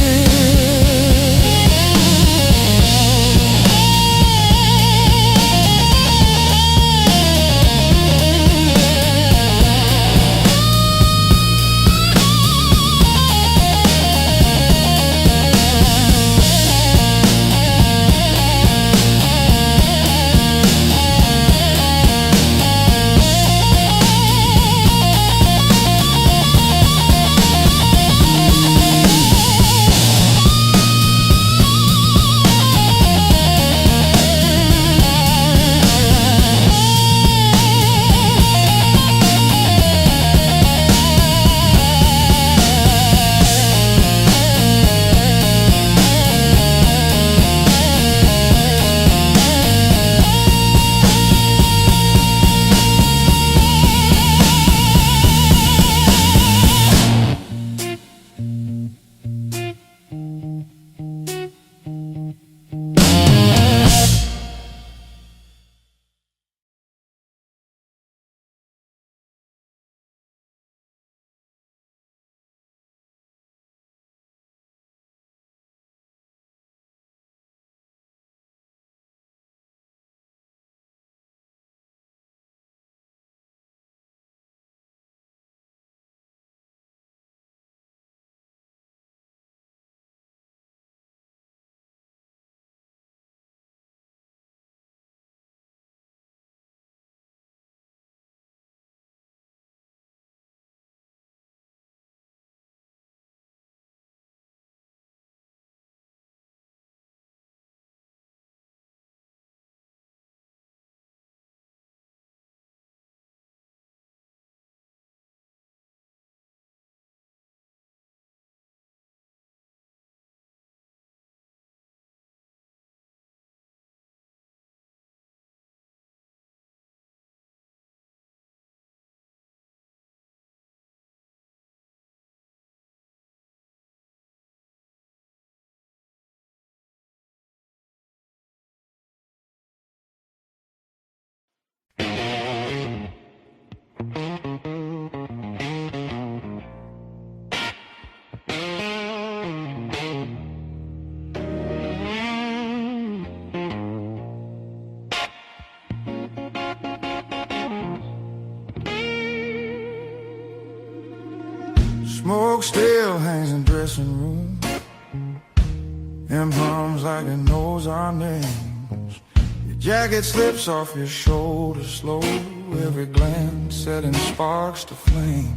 A: Smoke still hangs in dressing room, and hums like it knows our names. Your jacket slips off your shoulders slow, every glance setting sparks to flame.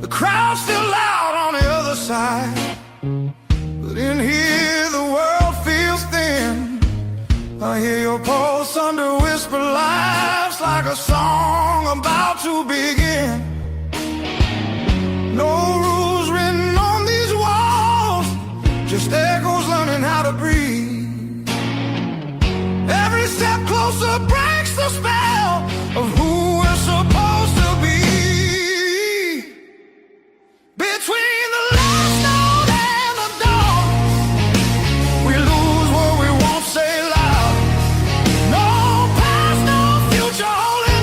A: The crowd's still loud on the other side, but in here the world feels thin. I hear your pulse under whispered laughs, like a song about to begin. No rules written on these walls, just echoes learning how to breathe. Every step closer breaks the spell of who we're supposed to be. Between the last note and the dawn, we lose what we won't say loud. No past, no future holding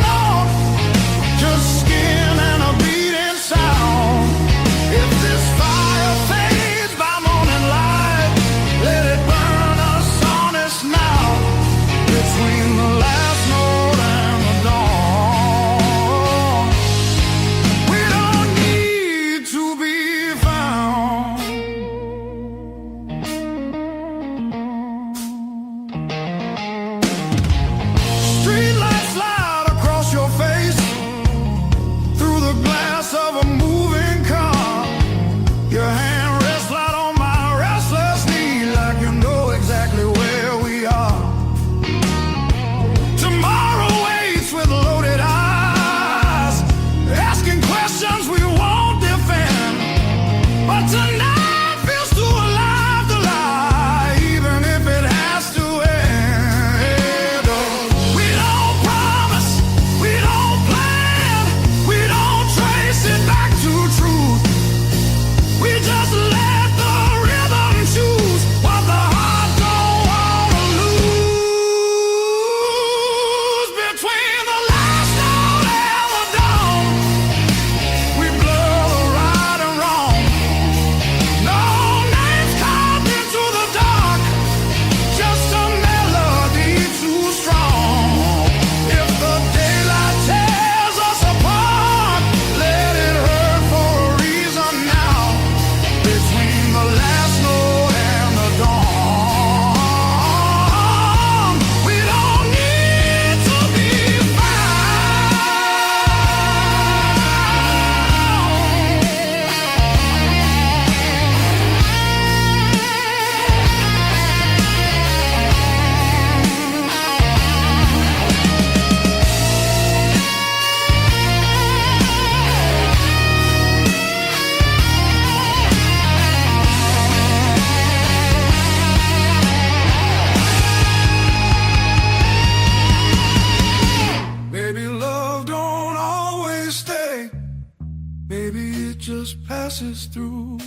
A: Maybe it just passes through.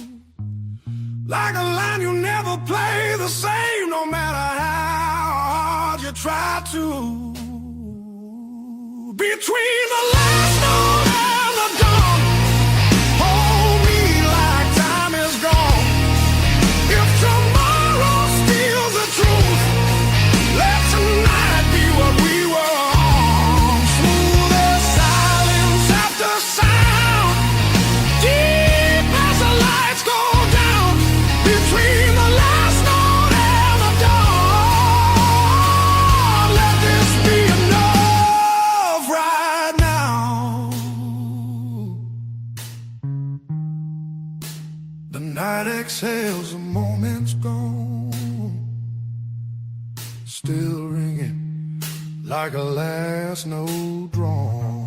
A: Like a line you never play the same, no matter how hard you try to. Between the last note and the dawn, hold me like time is gone. If tomorrow steals the truth, let tonight be what we were on. Smooth as silence after sound, deep as the lights go down. Between the last note and the dawn, let this be enough right now. The night exhales, the moment's gone, still ringing like a last note drawn.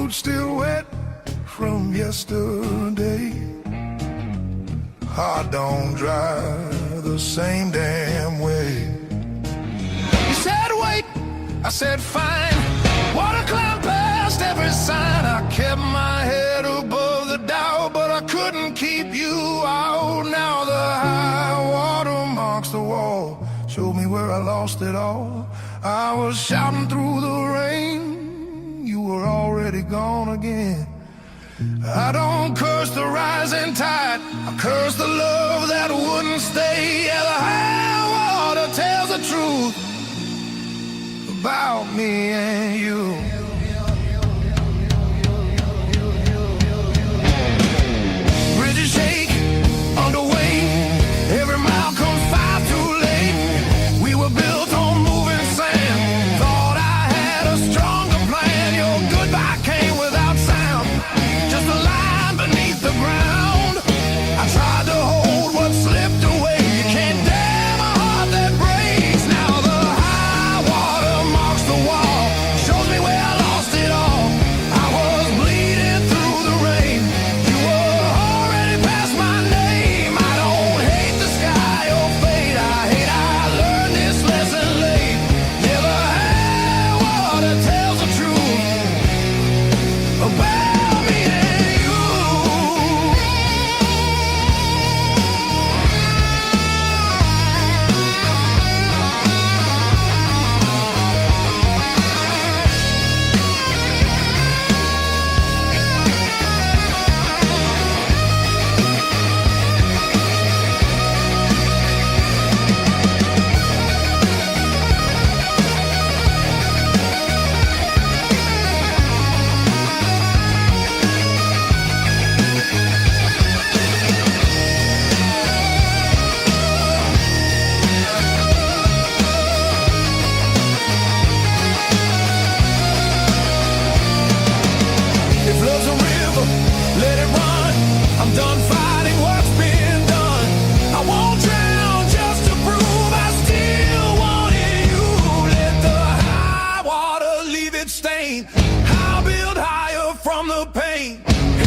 A: Still wet from yesterday. Heart don't dry the same damn way. You said wait, I said fine. Water climbed past every sign. I kept my head above the doubt, but I couldn't keep you out. Now the high water marks the wall, showed me where I lost it all. I was shouting through the rain, you were already gone again. I don't curse the rising tide, I curse the love that wouldn't stay. Yeah, the high water tells the truth about me and you. Bridges shake under weight, every mile comes far too late. We were built on moving sand, thought I had a stronger plan. Your goodbye came without sound, just a line beneath the ground. I tried to hold what slipped away. You can't damn a heart that breaks. Now the high water marks the wall, shows me where stain. I'll build higher from the pain.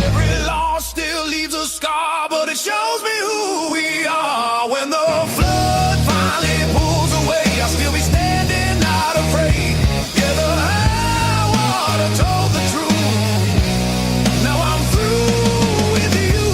A: Every loss still leaves a scar, but it shows me who we are. When the flood finally pulls away, I'll still be standing, not afraid. Yeah, the high water told the truth. Now I'm through with you.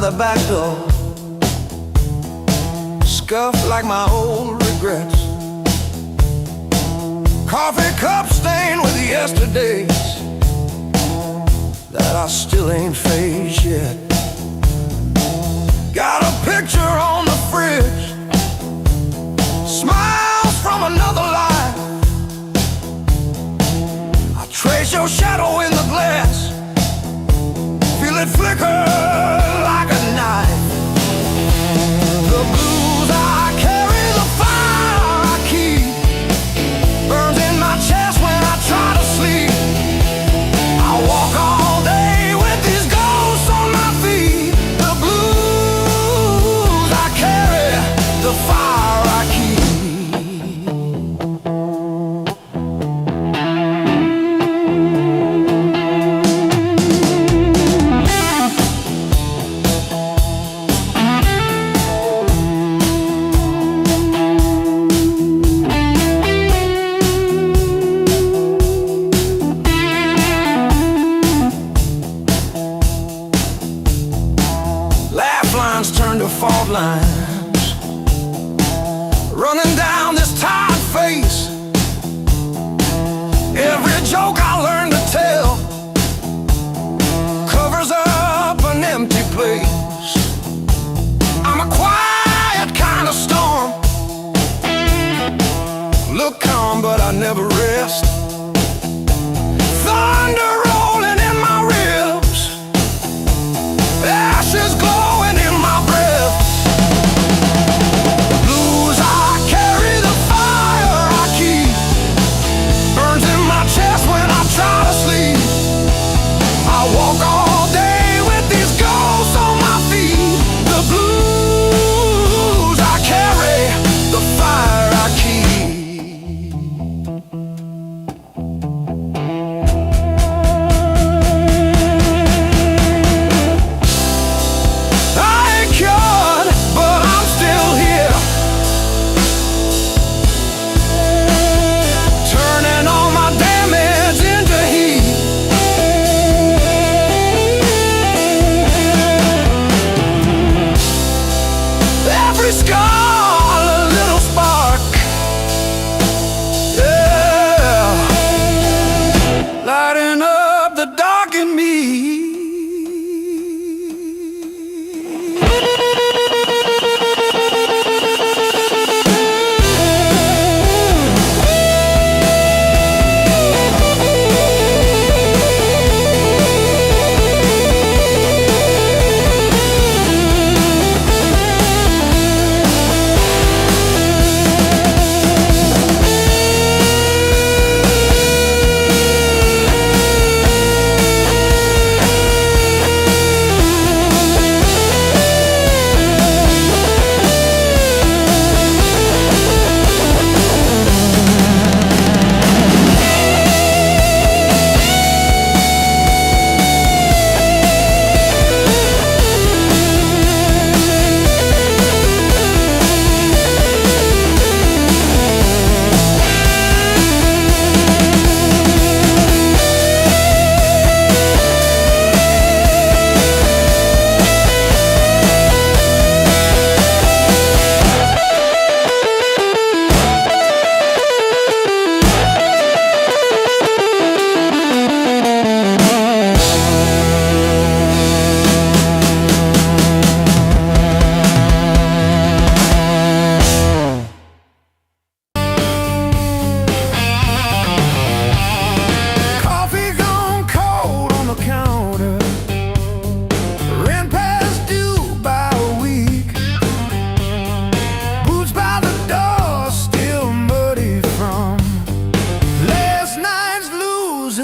A: The back door, scuffed like my old regrets. Coffee cup stained with yesterdays that I still ain't faced yet. Got a picture on the fridge, smiles from another life. I trace your shadow in the glass, feel it flicker like a knife. The blues I carry, the fire I keep, burns in my chest when I try to sleep. I walk all day with these ghosts on my feet. The blues I carry, the fire I keep. Turn to fault lines, running down this tired face. Every joke I learned to tell covers up an empty place. I'm a quiet kind of storm, look calm but I never rest. Thunder rolling in my ribs, ashes glowing in my breath.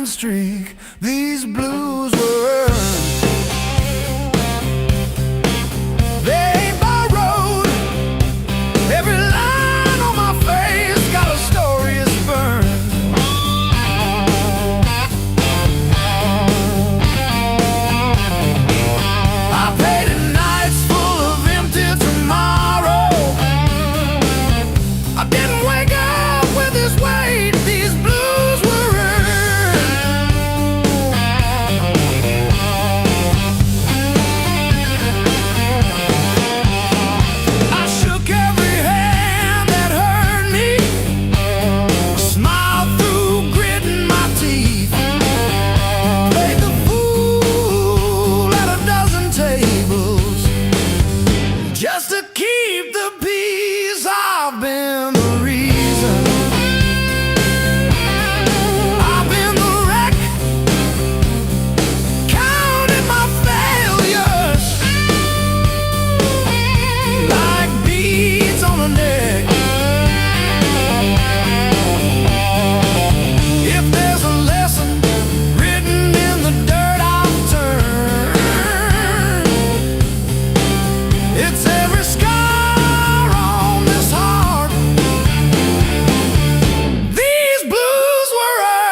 A: shining streak. These blues were earned. They ain't borrowed. Every line on my face got a story it's burned. I paid in nights full of empty tomorrow. I didn't wake up with this weight. These blues were earned. I shook every hand that hurt me, smiled through gritting my teeth, played the fool at a dozen tables just to keep the peace. I've been the reason, I've been the wreck, counting my failures like beads on a neck. If there's a lesson written in the dirt I've turned, it's every scar on this heart. These blues were earned.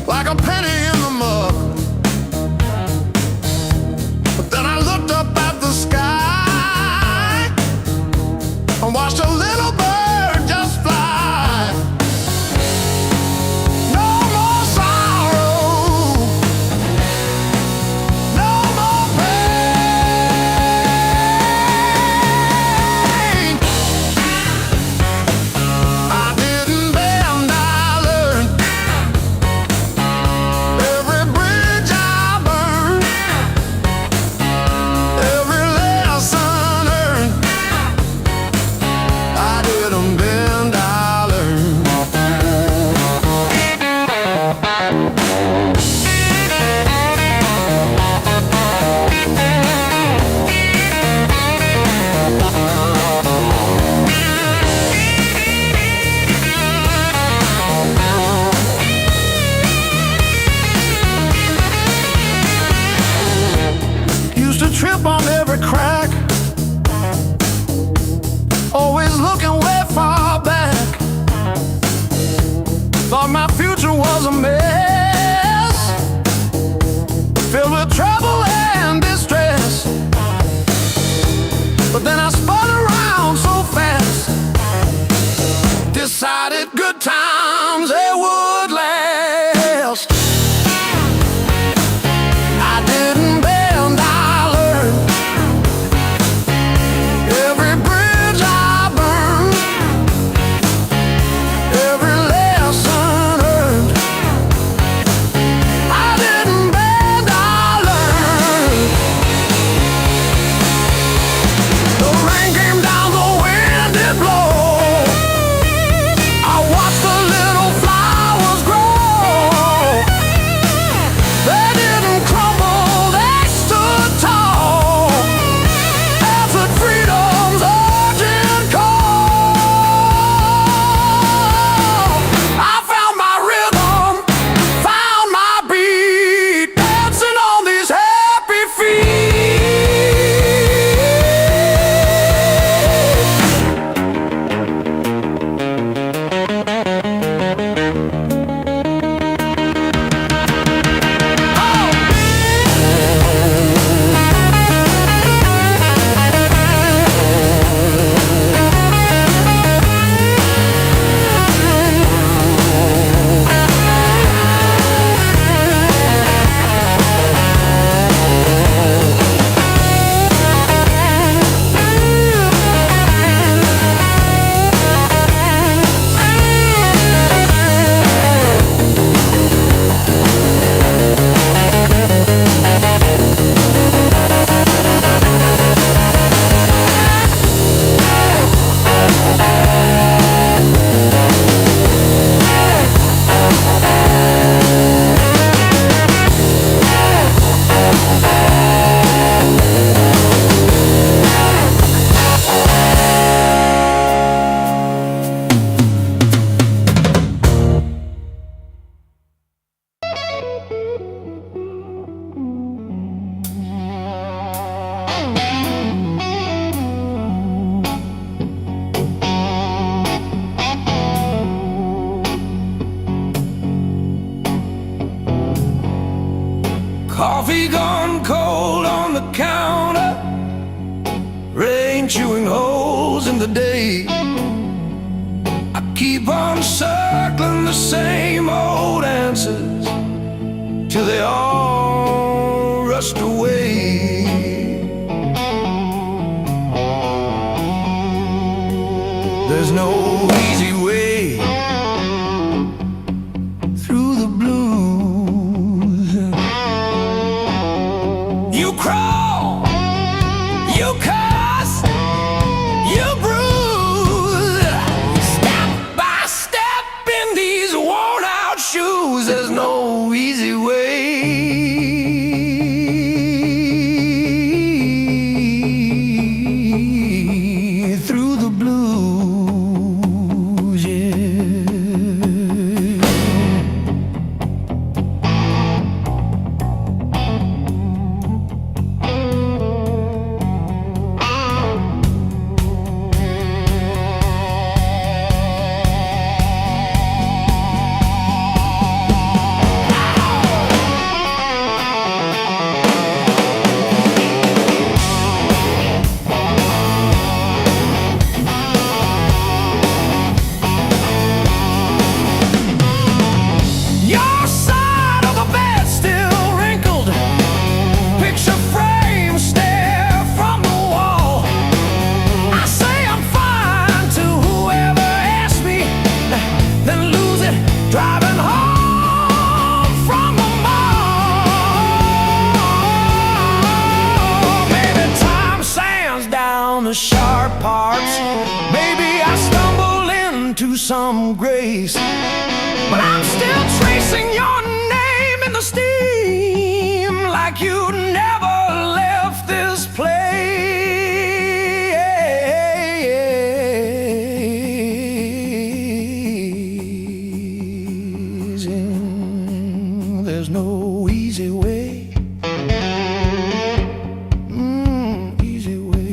A: Like a penny in the mug. But then I looked up at the sky and watched a little bird just fly. No more sorrow, no more pain. I didn't bend, I learned. Every bridge I burned, every lesson earned. I didn't bend, I learned. Used to trip on every crack, always looking way far back. Thought my future was a mess, filled with trouble and distress. But then I spun around so fast, decided good times they would last. I didn't bend, I learned. Every bridge I burned, every lesson earned. I didn't bend, I learned. The rain came down, the wind did blow. I watched the rain chewing holes in the day. I keep on circling the same old answers till they all rust away. There's no easy way through the blues. You crawl, you cuss, you bruise, step by step in these worn out shoes. There's no easy way through the blues, yeah. Your side of the bed still wrinkled, picture frame stare from the wall. I say I'm fine to whoever asks me, then lose it driving home from the mall. Maybe time sands down the sharp parts. Maybe I stumble into some grace, but I'm still tracing your name in the steam like you never left this place. And there's no easy way. Easy way.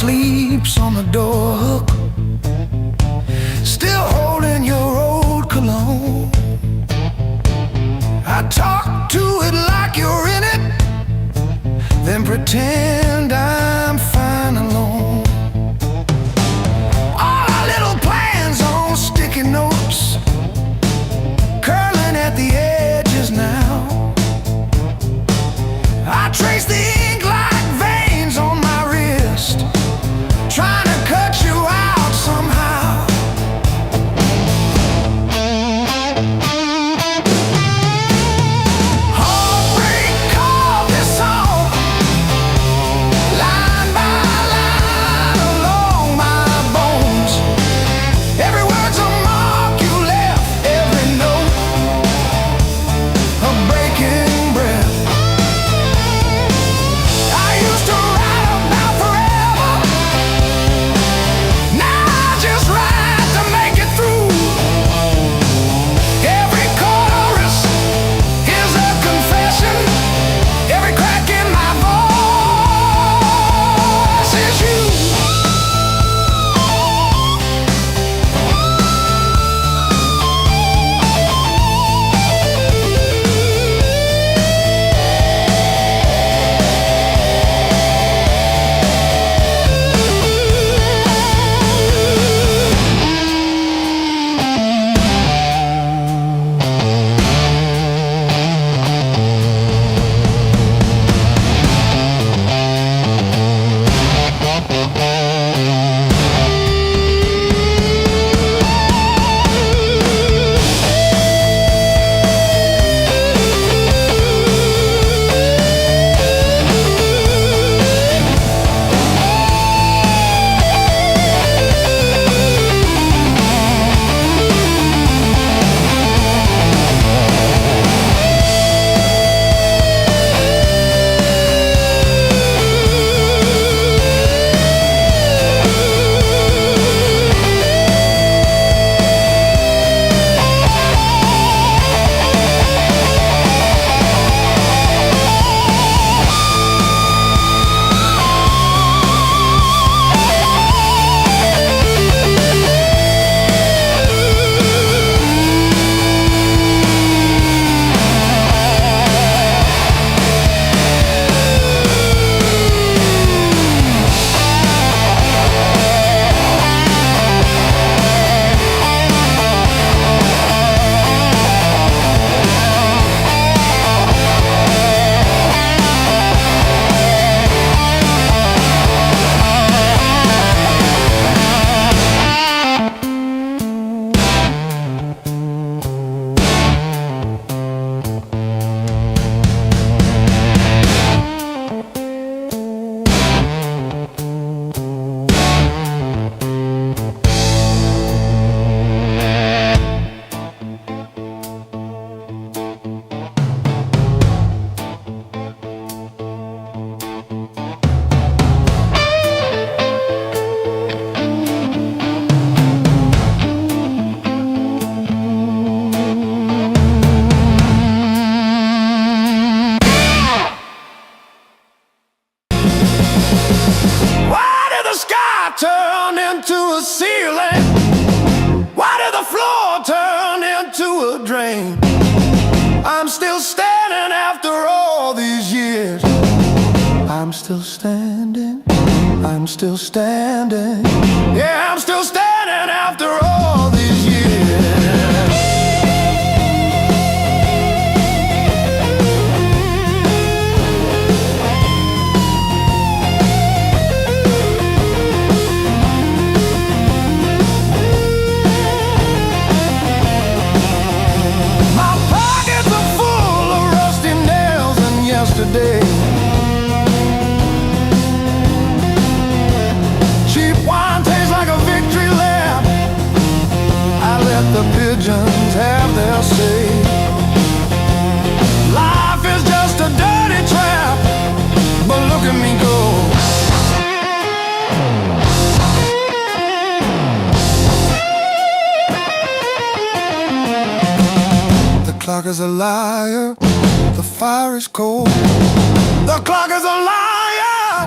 A: sleeps on the door hook, still holding your old cologne. I talk to it like you're in it, then pretend I'm fine alone. All our little plans on sticky notes, curling at the edges now. I trace the ink like veins on my wrist, trying to cut you out somehow. Heartbreak called this song, line by line along my bones. Every word's a mark you left, every note a breaking breath. I used to write about forever, now I just write to make it through. Every chorus is a confession, every crack in my voice is you. Why did the sky turn into a ceiling? Why did the floor turn into a drain? I'm still standing after all these years. I'm still standing, I'm still standing. Yeah, I'm still standing after all these years. Yesterday, cheap wine tastes like a victory lap. I let the pigeons have their say. Life is just a dirty trap, but look at me go. The clock is a liar, the fire is cold. The clock is a liar.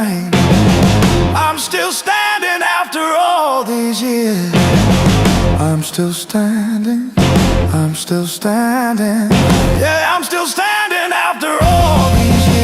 A: rain. I'm still standing after all these years. I'm still standing, I'm still standing. Yeah, I'm still standing after all these years.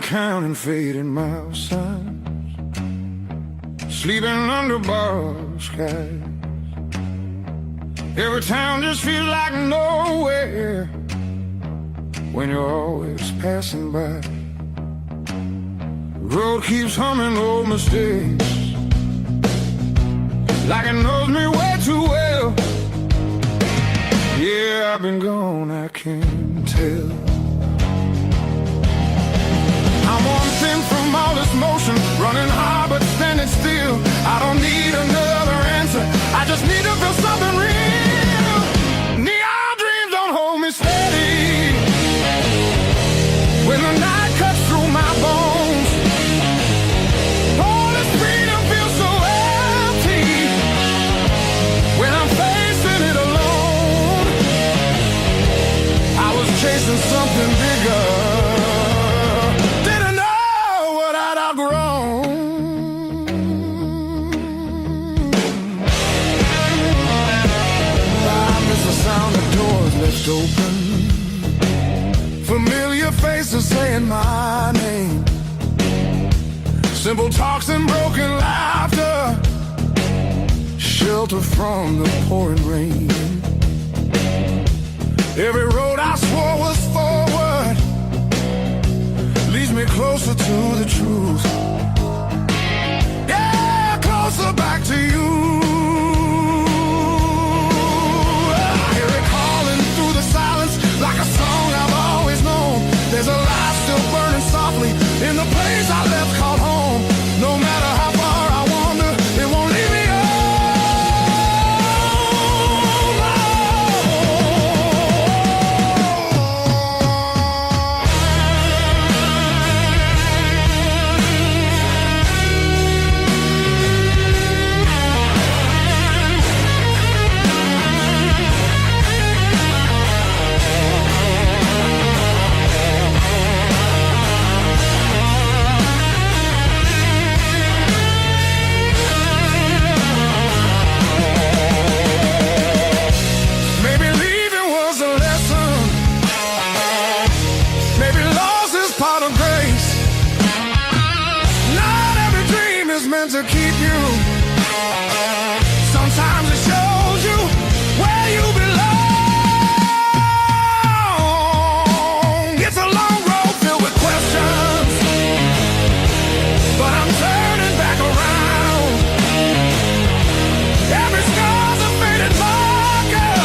A: Counting fading mile signs, sleeping under borrowed skies. Every town just feels like nowhere when you're always passing by. The road keeps humming old mistakes like it knows me way too well. Yeah, I've been gone, I can't tell. I'm one thing from all this motion, running hard but standing still. I don't need another answer, I just need to feel something real. Neon dreams don't hold me steady when the night cuts through my bones. All this freedom feels so empty when I'm facing it alone. I was chasing something bigger, open, familiar faces saying my name, simple talks and broken laughter, shelter from the pouring rain. Every road I swore was forward leads me closer to the truth. Yeah, closer back to you. Like a song I've always known, there's a light still burning softly in the place I left called home. No matter how far I wander, it won't leave me to keep you. Sometimes it shows you where you belong. It's a long road filled with questions, but I'm turning back around. Every scar's a faded marker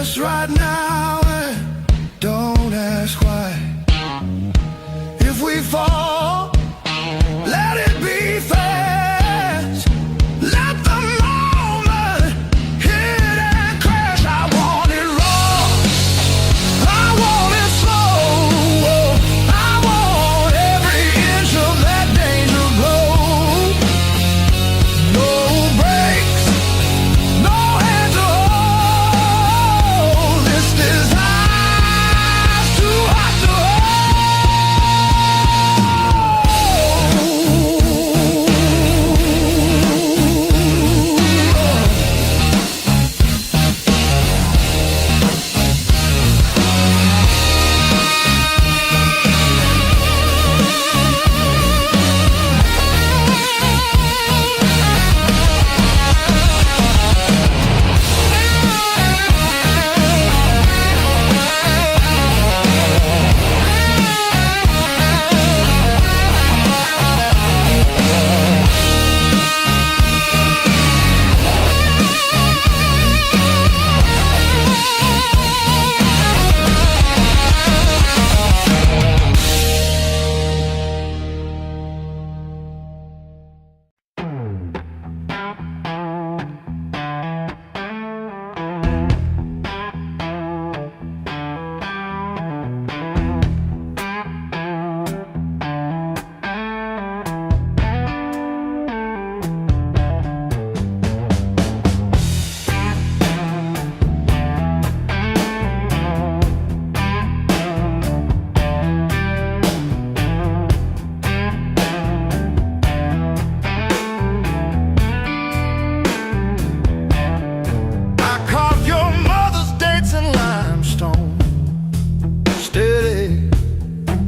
A: this right now, don't ask why. If we fall, let it be fast. Let the moment hit and crash. I want it raw, I want it slow, I want every inch of that danger blow. No brakes, no hands to hold. This desire's too hot to hold.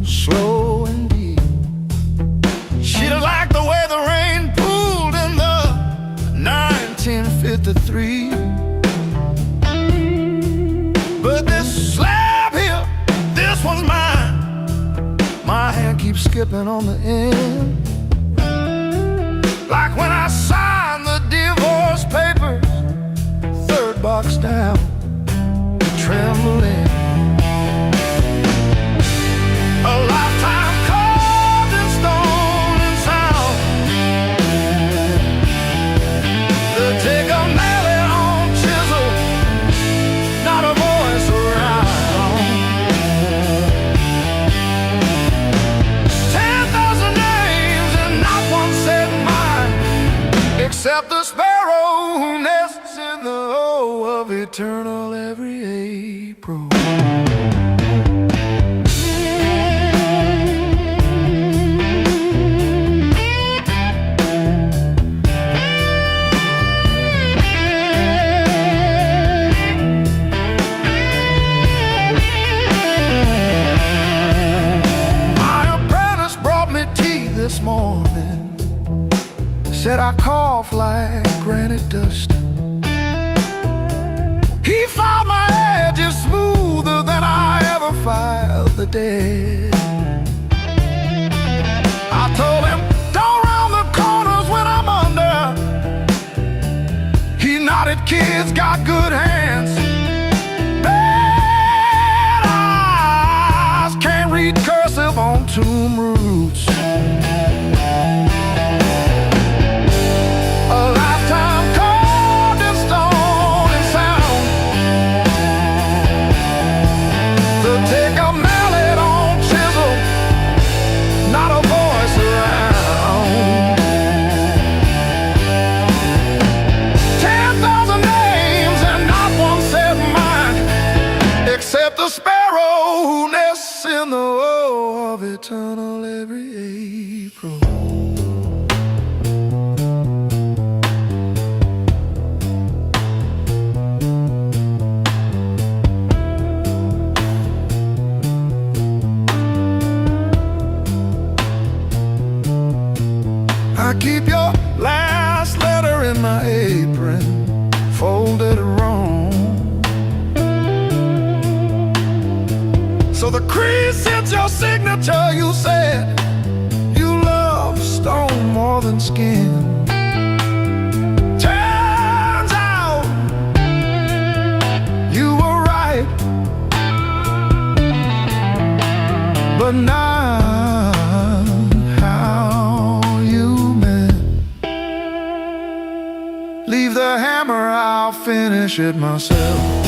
A: Slow and deep. She don't like the way the rain pooled in the 1953. But this slab here, this one's mine. My hand keeps skipping on the end, like when I signed the divorce papers, third box down, trembling. A lifetime carved in stone and sound. They take a mallet on chisel, not a voice around. 10,000 names and not one said mine, except the sparrow who nests in the O of eternal every April. This morning said I cough like granite dust. He filed my edges smoother than I ever filed the dead. I told him, don't round the corners when I'm under. He nodded, kids got good hands, bad eyes, can't read cursive on tomb roots. The sparrow who nests in the O of eternal every April. I keep your last letter in my apron, folded wrong. So the crease hits your signature. You said you love stone more than skin. Turns out you were right. finish it myself.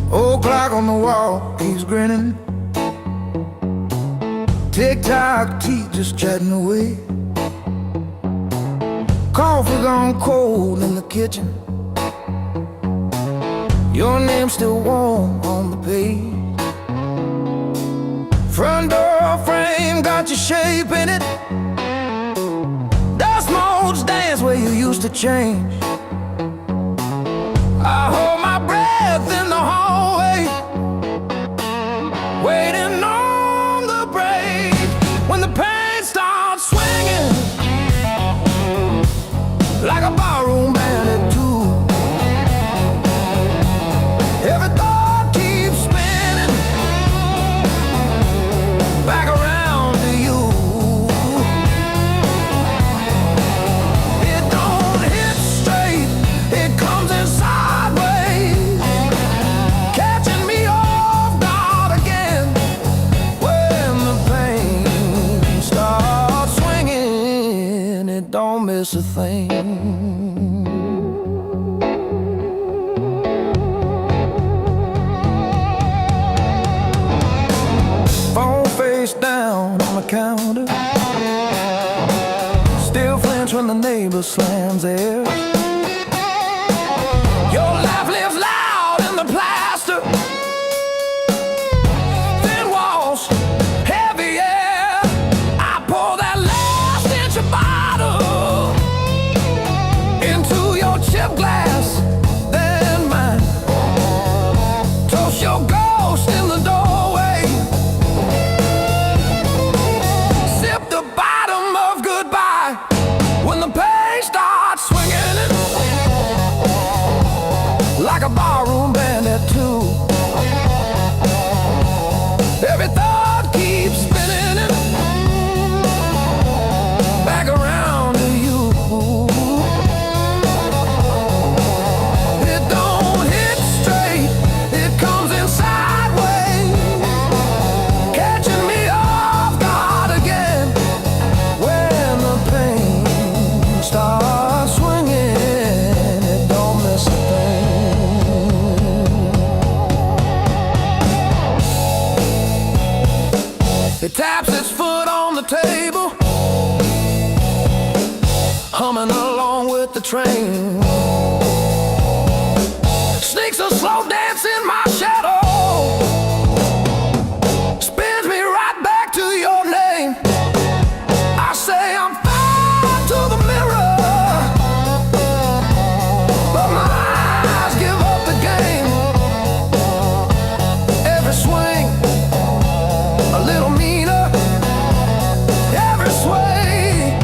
A: Old clock on the wall, he's grinning. Tick-tock, teeth just chatting away. Coffee gone cold in the kitchen. Your name's still warm on the page. Front door frame got your shape in it. Dust motes dance where you used to change. I hold my breath in the hallway, waiting on the break. When the pain starts swinging like a barroom band at two. Every thought keeps spinning back around to you. It don't hit straight, it comes in sideways, catching me off guard again. When the pain starts swinging, it don't miss a thing. Phone face down on the counter, still flinch when the neighbor slams theirs. Your laugh lives loud in the plaster, thin walls, heavy air. I pour that last inch of bottle into your chip glass, then mine. Toast your ghost in the doorway. Sip the bottom of goodbye when the pain starts swinging it like a barroom band at two. Every thought keeps spinning it back around to you. It don't hit straight, it comes in sideways, catching me off guard again. When the pain starts swinging, it don't miss a thing. It taps its foot on the table, humming along with the train. the slow dance in my shadow spins me right back to your name. I say I'm fine to the mirror, but my eyes give up the game. Every swing a little meaner, every sway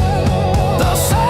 A: the same.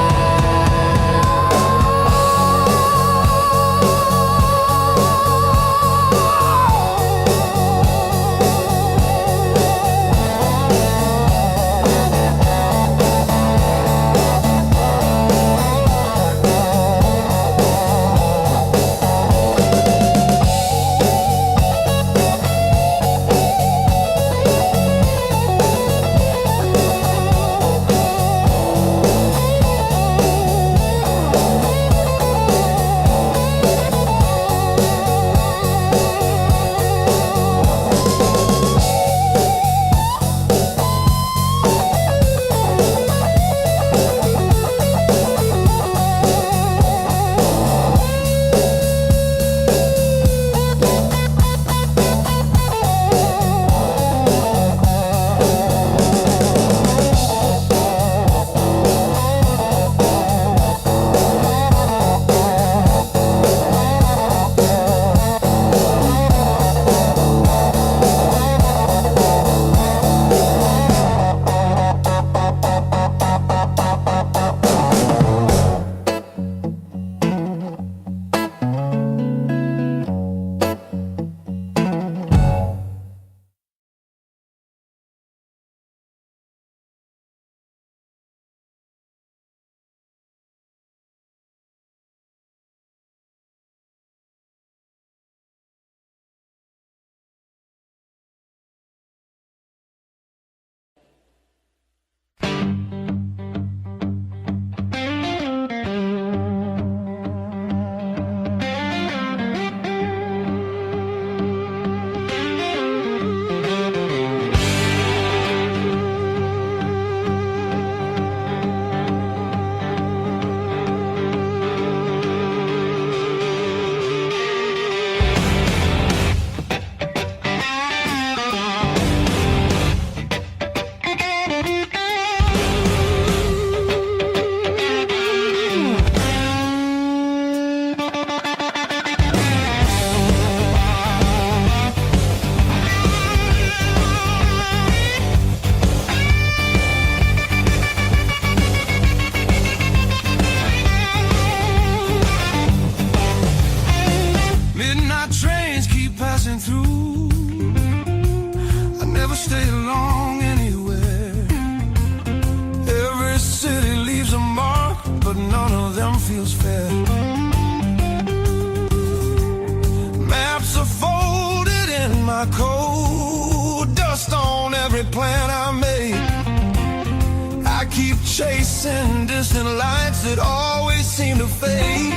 B: Chasing distant lights that always seem to fade.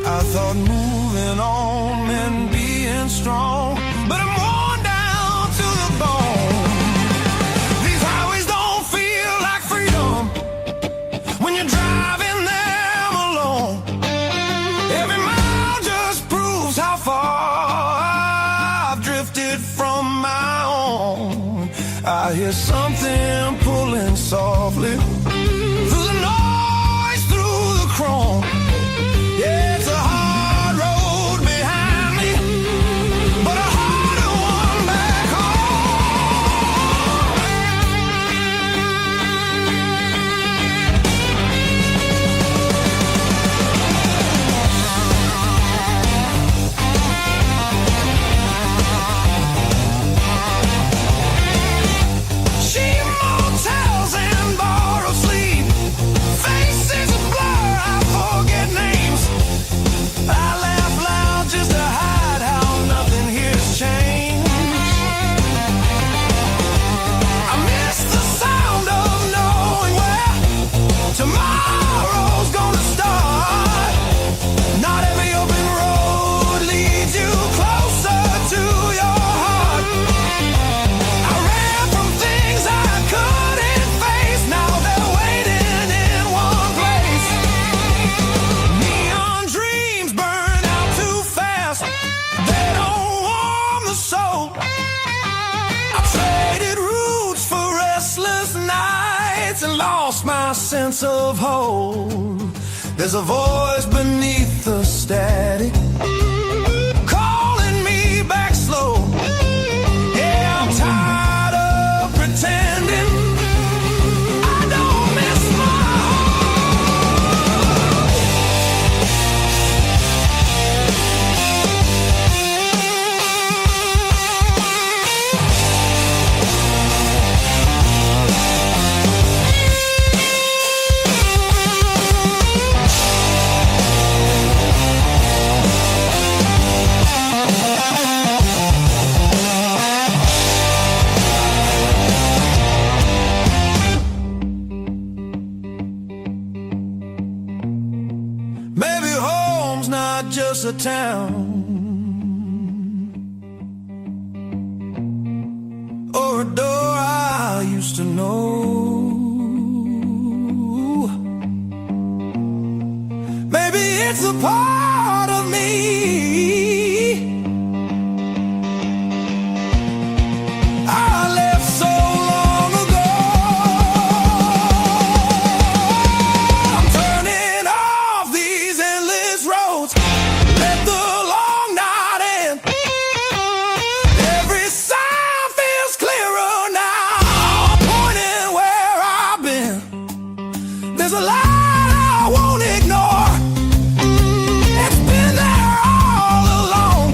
B: I thought moving on meant being strong, but I'm worn down to the bone. These highways don't feel like freedom when you're driving them alone. Every mile just proves how far I've drifted from my own. I hear something pulling softly through the noise, through the chrome. Yeah, it's a hard road behind me, but a harder one back She motels and borrows sleep. lost my sense of hold. There's a voice beneath the static calling me back slow. Yeah, I'm tired of pretending I don't miss my just a town or a door I used to know. Maybe it's a part of me I left so long ago. I'm turning off these endless roads. Let the long night end. Every sign feels clearer now, pointing where I've been. There's a light I won't ignore. It's been there all along.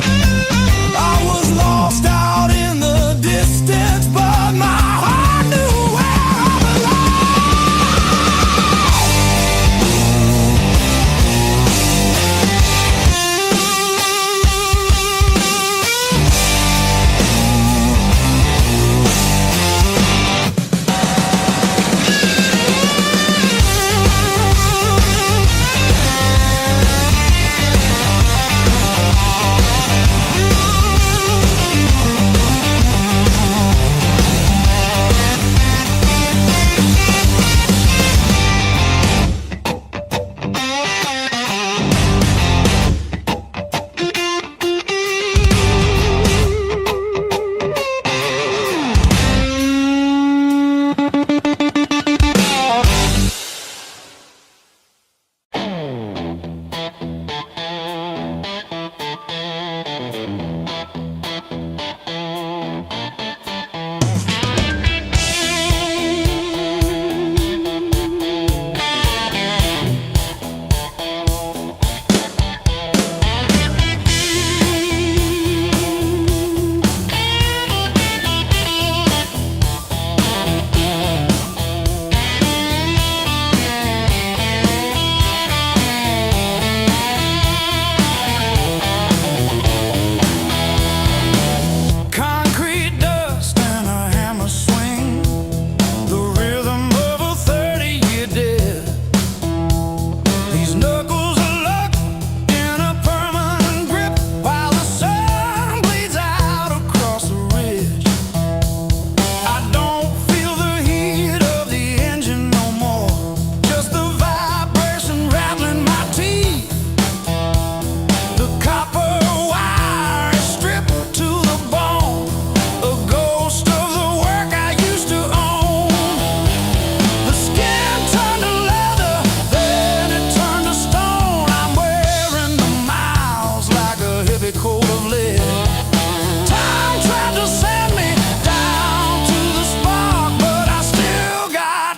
B: I was lost out in the distance, but my heart knew where I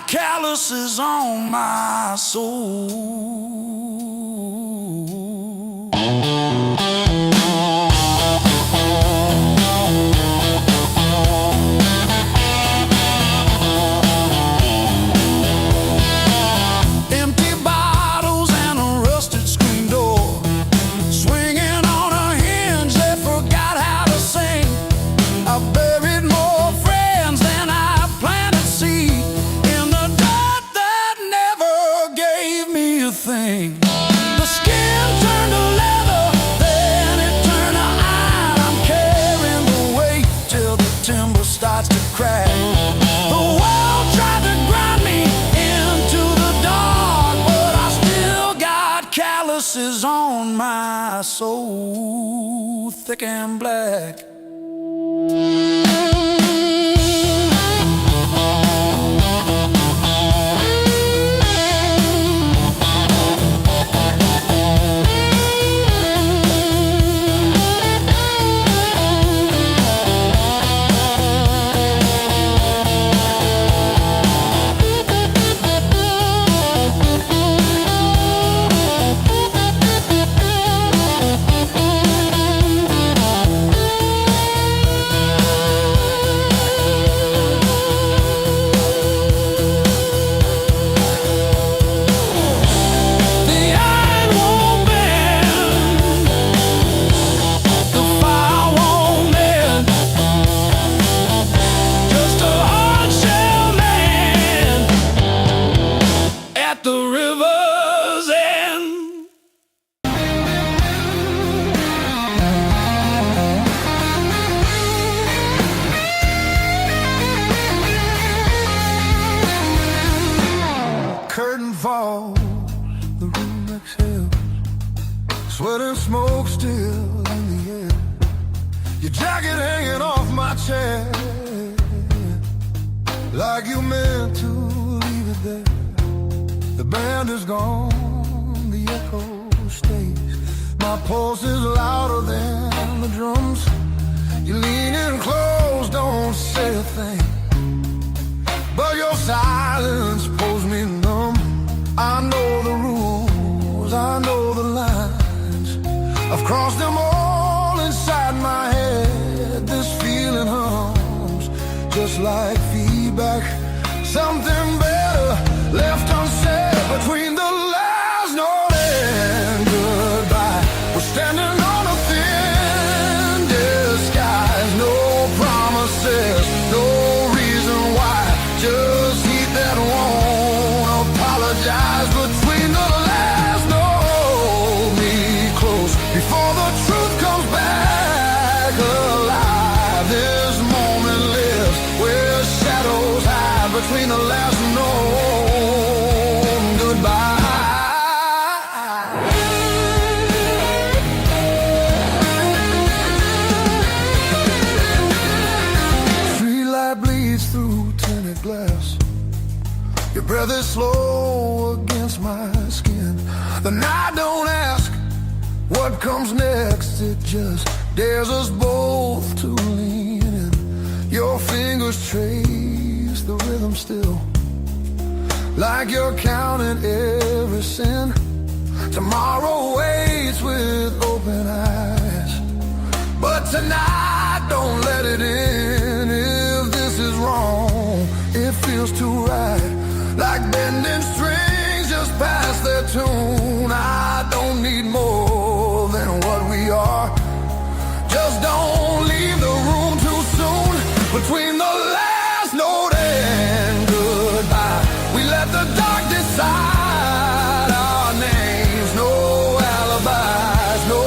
B: calluses on my soul. Empty bottles and a rusted screen door, swinging on a hinge that forgot how to sing. I buried more friends than I planted seed in the dirt that never gave me a thing. The skin turned to leather, then it turned to iron. I'm carrying the weight till the timber starts to crack. The world tried to grind me into the dark, but I still got calluses on my soul, thick and black.
A: smoke still in the air, your jacket hanging off my chair, like you meant to leave it there. The band is gone, the echo stays. My pulse is louder than the drums. You lean in close, don't say a thing, but your silence pulls me numb. I know the rules, I know the lines, I've crossed them all inside my head. This feeling hums just like feedback. Something better left unsaid between the last note and goodbye. We're standing on a thin disguise. No promises, no reason why. Just heat that won't apologize. Between the last note, me close before the truth comes back alive. This moment lives where shadows hide. Between the last note and goodbye. Street light bleeds through tinted glass. Your breath is slow against my skin. The night don't ask what comes next. It just dares us both to lean in. Your fingers trace the rhythm still, like you're counting every sin. Tomorrow waits with open eyes, but tonight don't let it in. If this is wrong, it feels too right, like bending strings just past their tune. I don't need more than what we are. Just don't leave the room too soon. Between the last note and goodbye, we let the dark decide our names. No alibis, no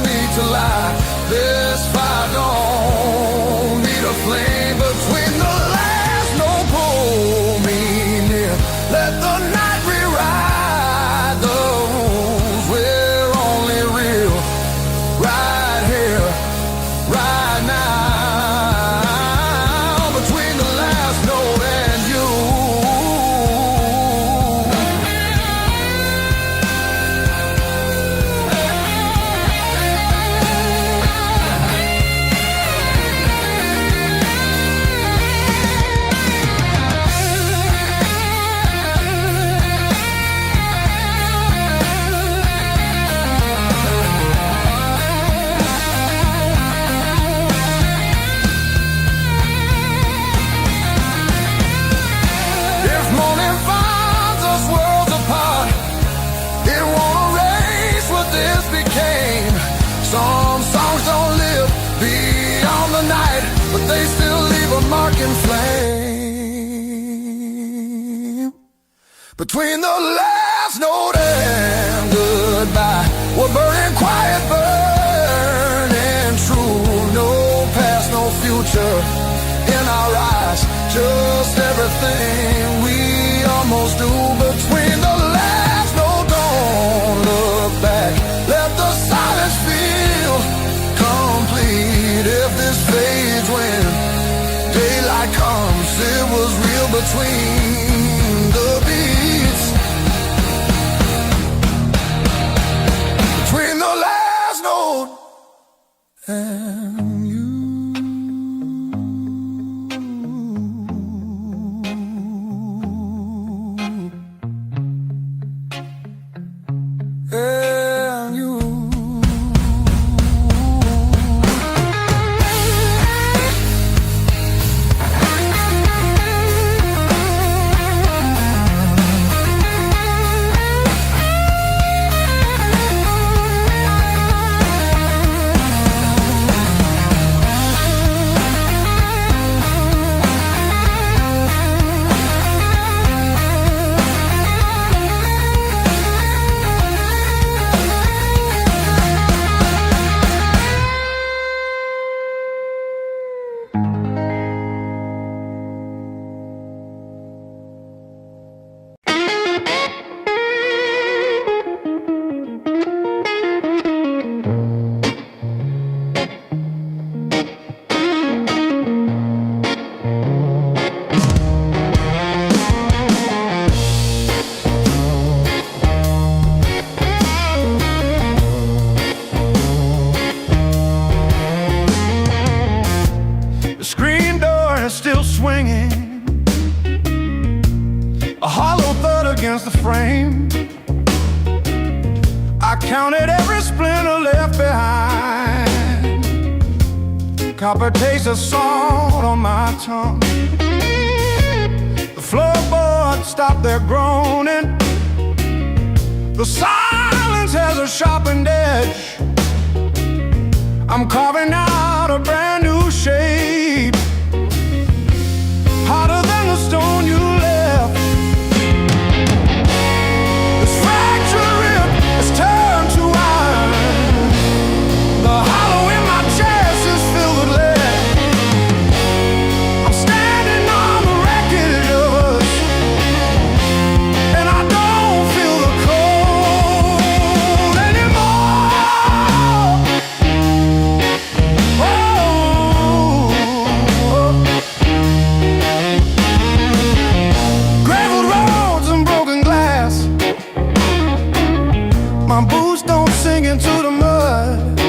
A: need to lie. This fire don't need a flame. Between the last note, pull me near. Let the night rewrite the rules. We're only real right here, right now. Between the last note and you. If morning finds us worlds apart, it won't erase what this became. Some songs don't live beyond the night, but they still leave a mark in flame. Between the last note and goodbye, we're burning quiet, burning true. No past, no future in our eyes, just everything we almost do. Between the last note, don't look back. Let the silence feel complete. If this fades when daylight comes, it was real between the beats. Between the last note and you. And you. against the frame. I counted every splinter left behind. Copper taste of salt on my tongue. The floorboards stopped their groaning. The silence has a sharpened edge. I'm carving out a brand new shape, harder than the stone you left. This fractured rib has turned to iron. The hollow in my chest is filled with lead. I'm standing on the wreckage of us, and I don't feel the cold anymore. Graveled roads and broken glass. My boots don't sink into the mud.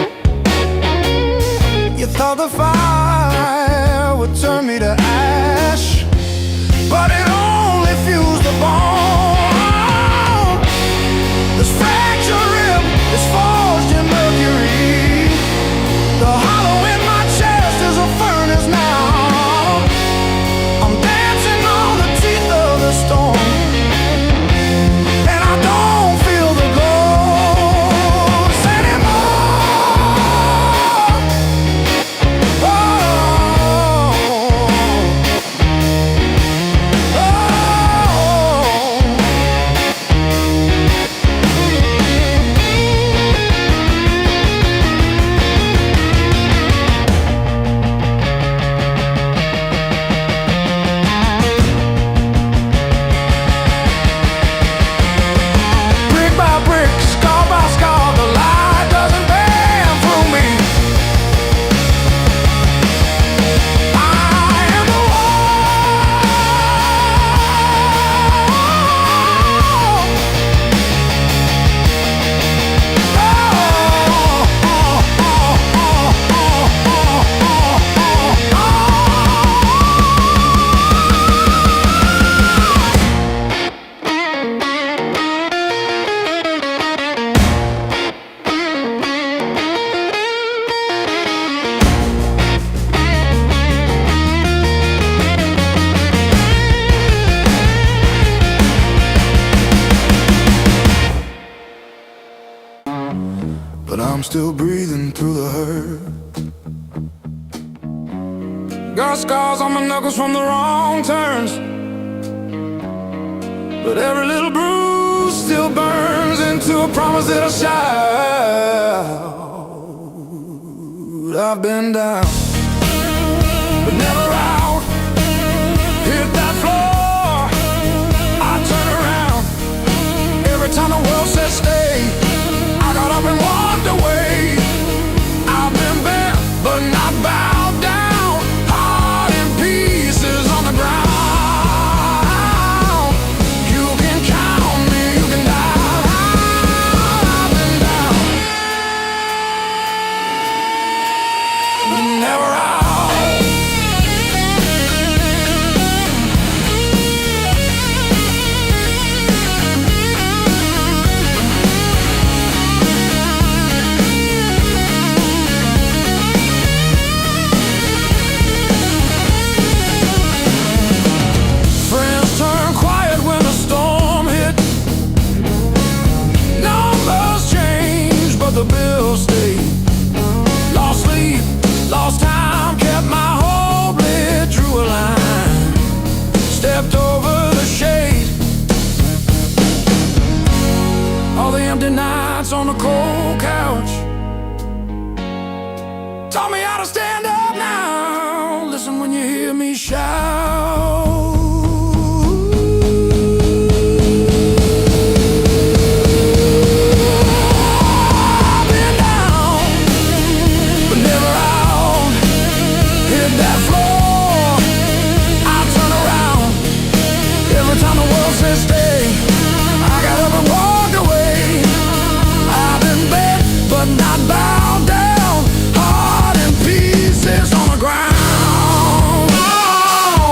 A: You thought the fire would turn me to ash, but it only fused the bone. This fractured rib is forged in mercury. The hollow in my chest is a furnace now. I'm dancing on the teeth of the storm, and I don't feel the ghost anymore. Oh, brick by brick, scar by scar, the light doesn't bend through me. I am the but I'm still breathing through the hurt. Got scars on my knuckles from the wrong turns, but every little bruise still burns into a promise that I'll shout. I've been down, but never out. Hit that floor, I turn around. Every time the world says stay, I got up and walked away. I've been bent, but not bowed down. Heart in pieces on the ground. You can count me, you can die. I've been down, but never out. Friends turn quiet when the storm hit. Numbers change, but the bills stay. Lost sleep, lost time, kept my hope lit, drew a line, stepped over the shade. All the empty nights on the cold couch taught me how to stand up now. Listen when you hear me shout. I've been down, but never out. Hit that floor, I turn around. Every time the world says stay, I got up and walked away. I've been bent, but not bowed down. Heart in pieces on the ground. Oh,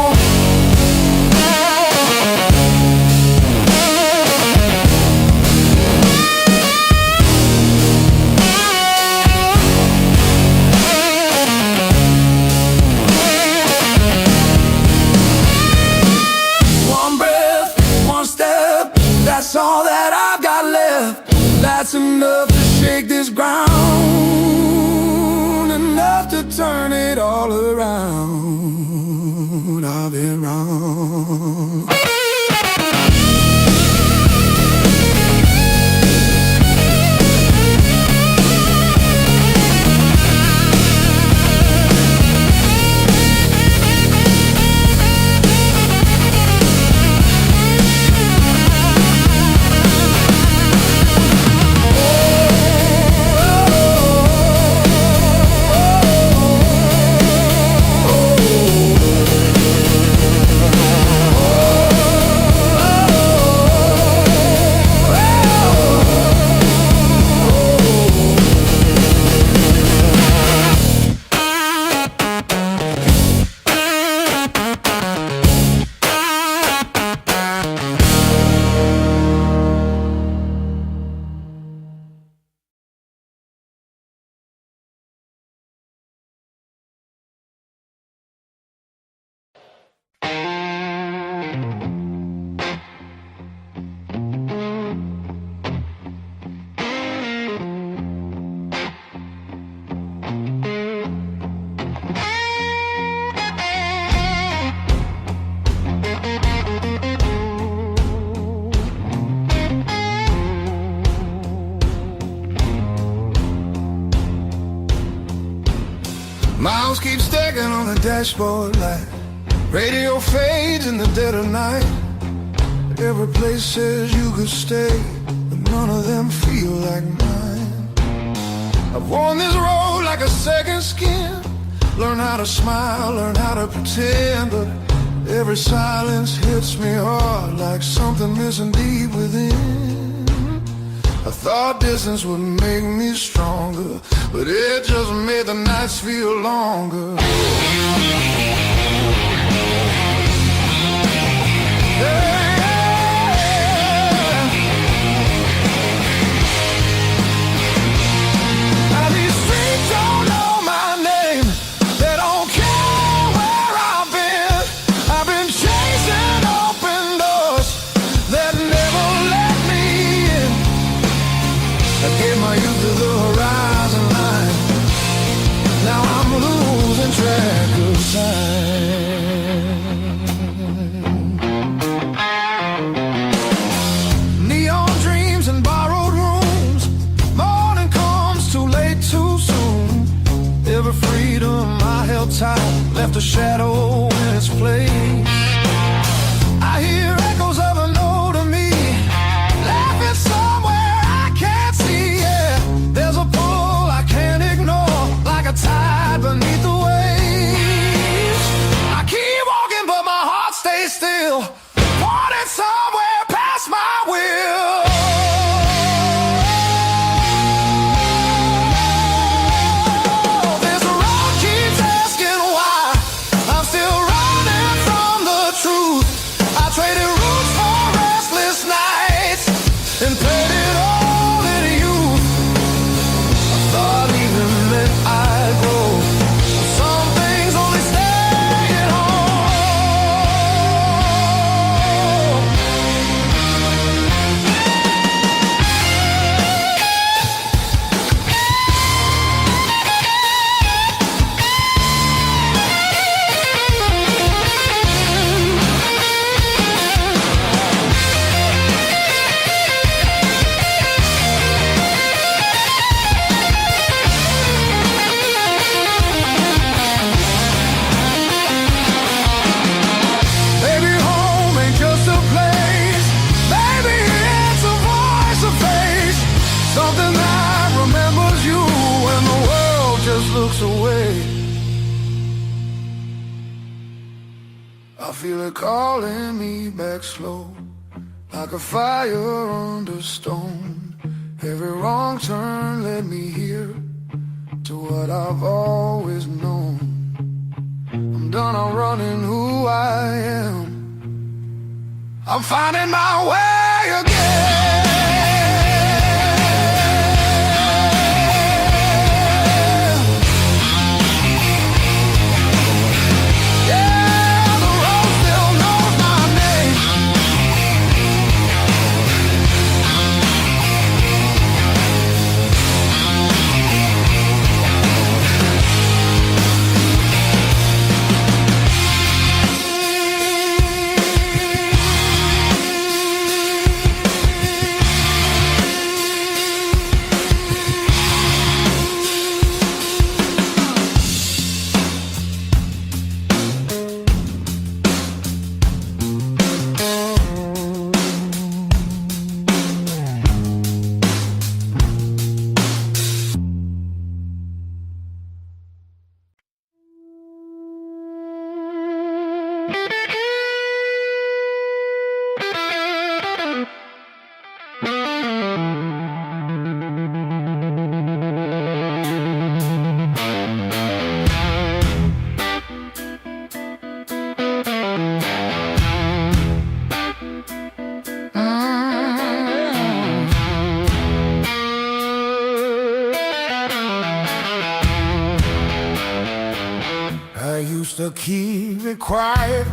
A: Miles keep stacking on the dashboard light. Radio fades in the dead of night. Every place says you could stay, but none of them feel like mine. I've worn this road like a second skin. Learn how to smile, learn how to pretend, but every silence hits me hard like something missing deep within. I thought distance would make me stronger, but it just made the nights feel longer. Neon dreams and borrowed rooms. Morning comes too late, too soon. Every freedom I held tight left a shadow in its place. I hear echoes of an older me laughing somewhere I can't see. Yeah, there's a pull I can't ignore, like a tide beneath the waves. I keep walking, but my heart stays still, pointing somewhere past my will. This road keeps asking why I'm still running from the truth. I traded roots for restless nights and played it all in youth. I thought even that I'd grow. Some things only stay at home. Maybe home ain't just a place. Maybe it's a voice, a face, something that remembers you when the world just looks away. I feel it calling me back slow, like a fire under stone. Every wrong turn led me here to what I've always known. I'm done outrunning who I am. I'm finding my way again. Yeah, the road still knows my name. I used to keep it quiet,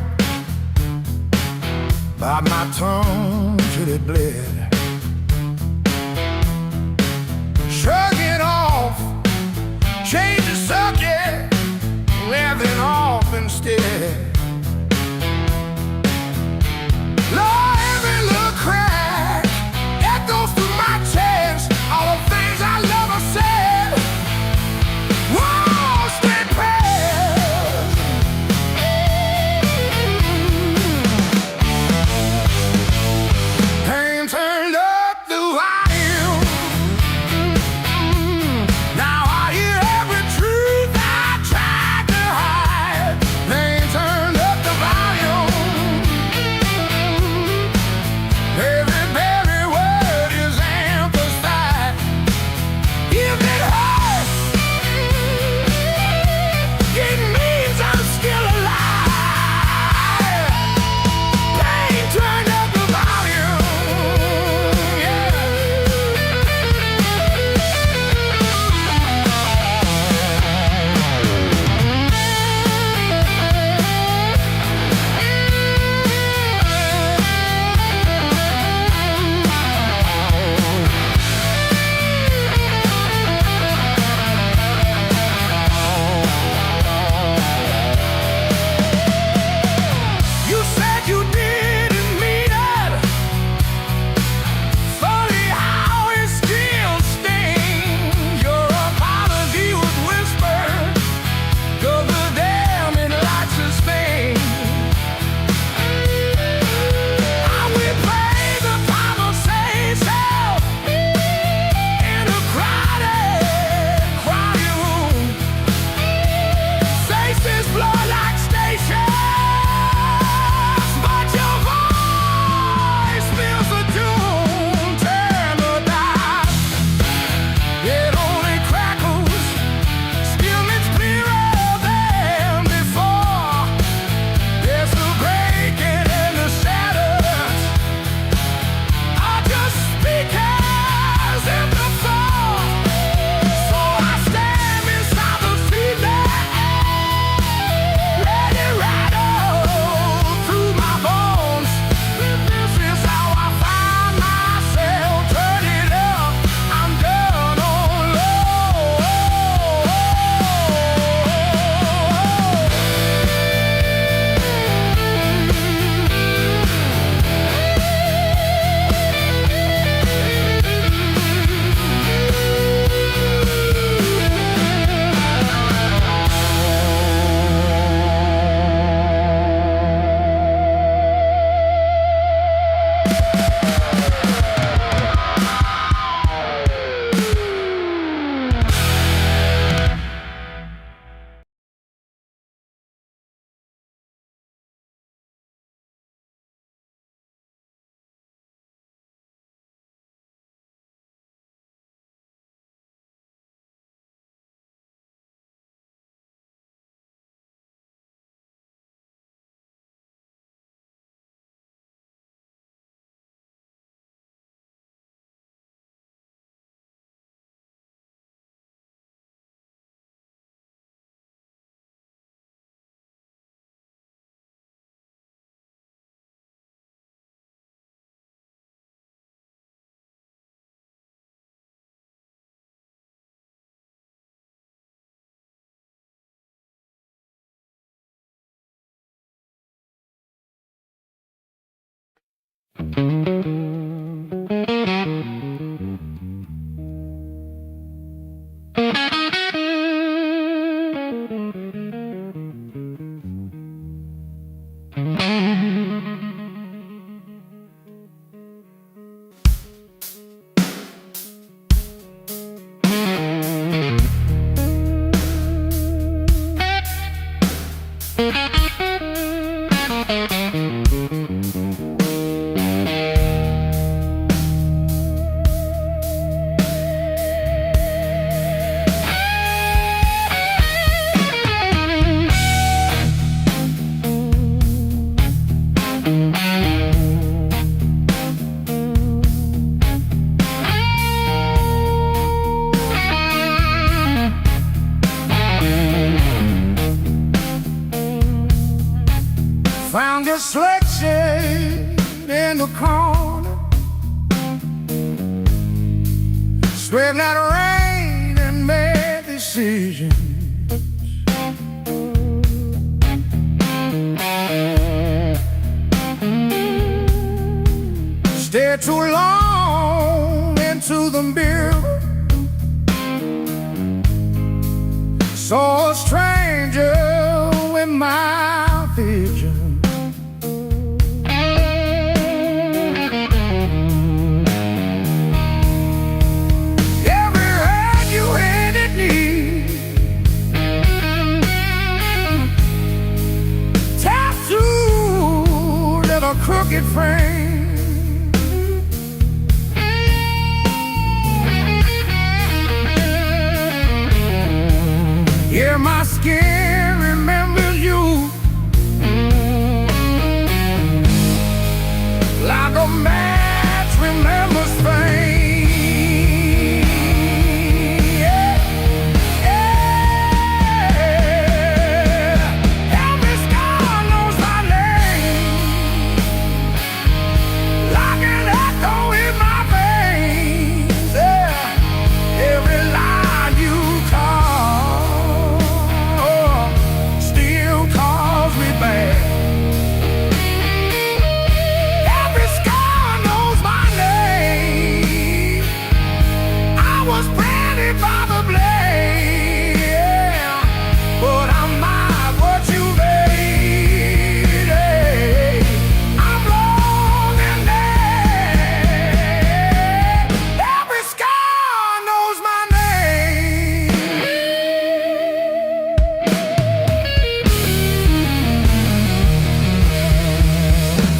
A: bite my tongue till it bled. Shrug it off, change the subject, laughing off instead. Lord, every little crack echoes through my chest, all the things I love I said. Whoa, stay past. just slouching in the corner, sweating out rain and bad decisions. Stay too long into the mirror, saw a stranger in my vision. Every hurt you handed me, tattooed in a crooked frame. Yeah, my skin remembers you like a match remembers fame. Yeah, yeah. Every scar knows my name, like an echo in my veins. Yeah, every line you call still calls me back. Every scar knows my name. I was branded by the blade, yeah, but I'm not what you made. Hey, I'm long and dead. Every scar knows my name.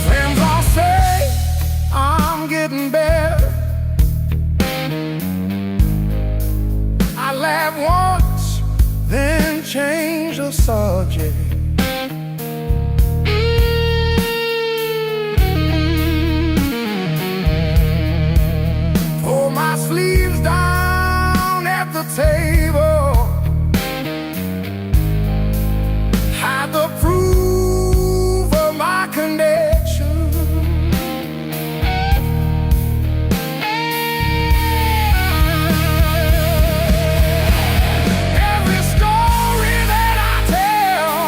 A: Friends all say I'm getting better. I laugh once, then change the subject. Pull my sleeves down at the table, hide the proof of my connection. Every story that I tell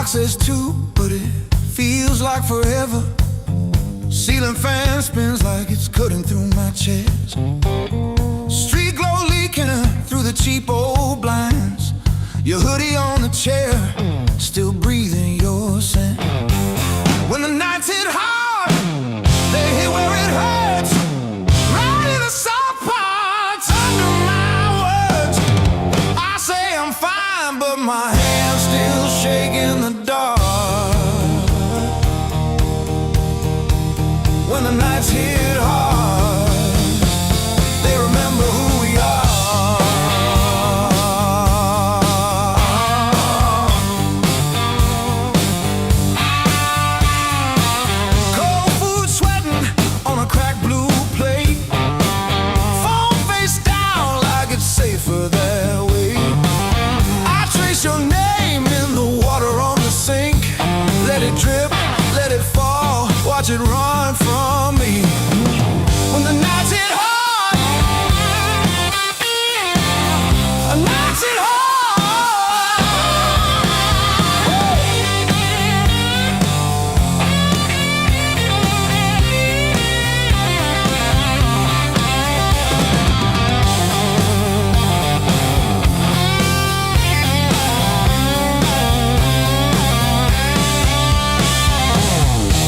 B: clock says 2, but it feels like forever. Ceiling fan spins like it's cutting through my chest. Street glow leaking through the cheap old blinds. Your hoodie on the chair, still breathing your scent. When the nights hit hard, they hit where it hurts, right in the soft parts under my words. I say I'm fine, but my hands still shake in the dark. When the nights hit hard, they remember who we are. Cold food sweating on a cracked blue plate. Phone face down like it's safer that way. I trace your name in the water on the sink. Let it drip, let it fall, watch it run from me. When the nights hit hard, nights hit hard.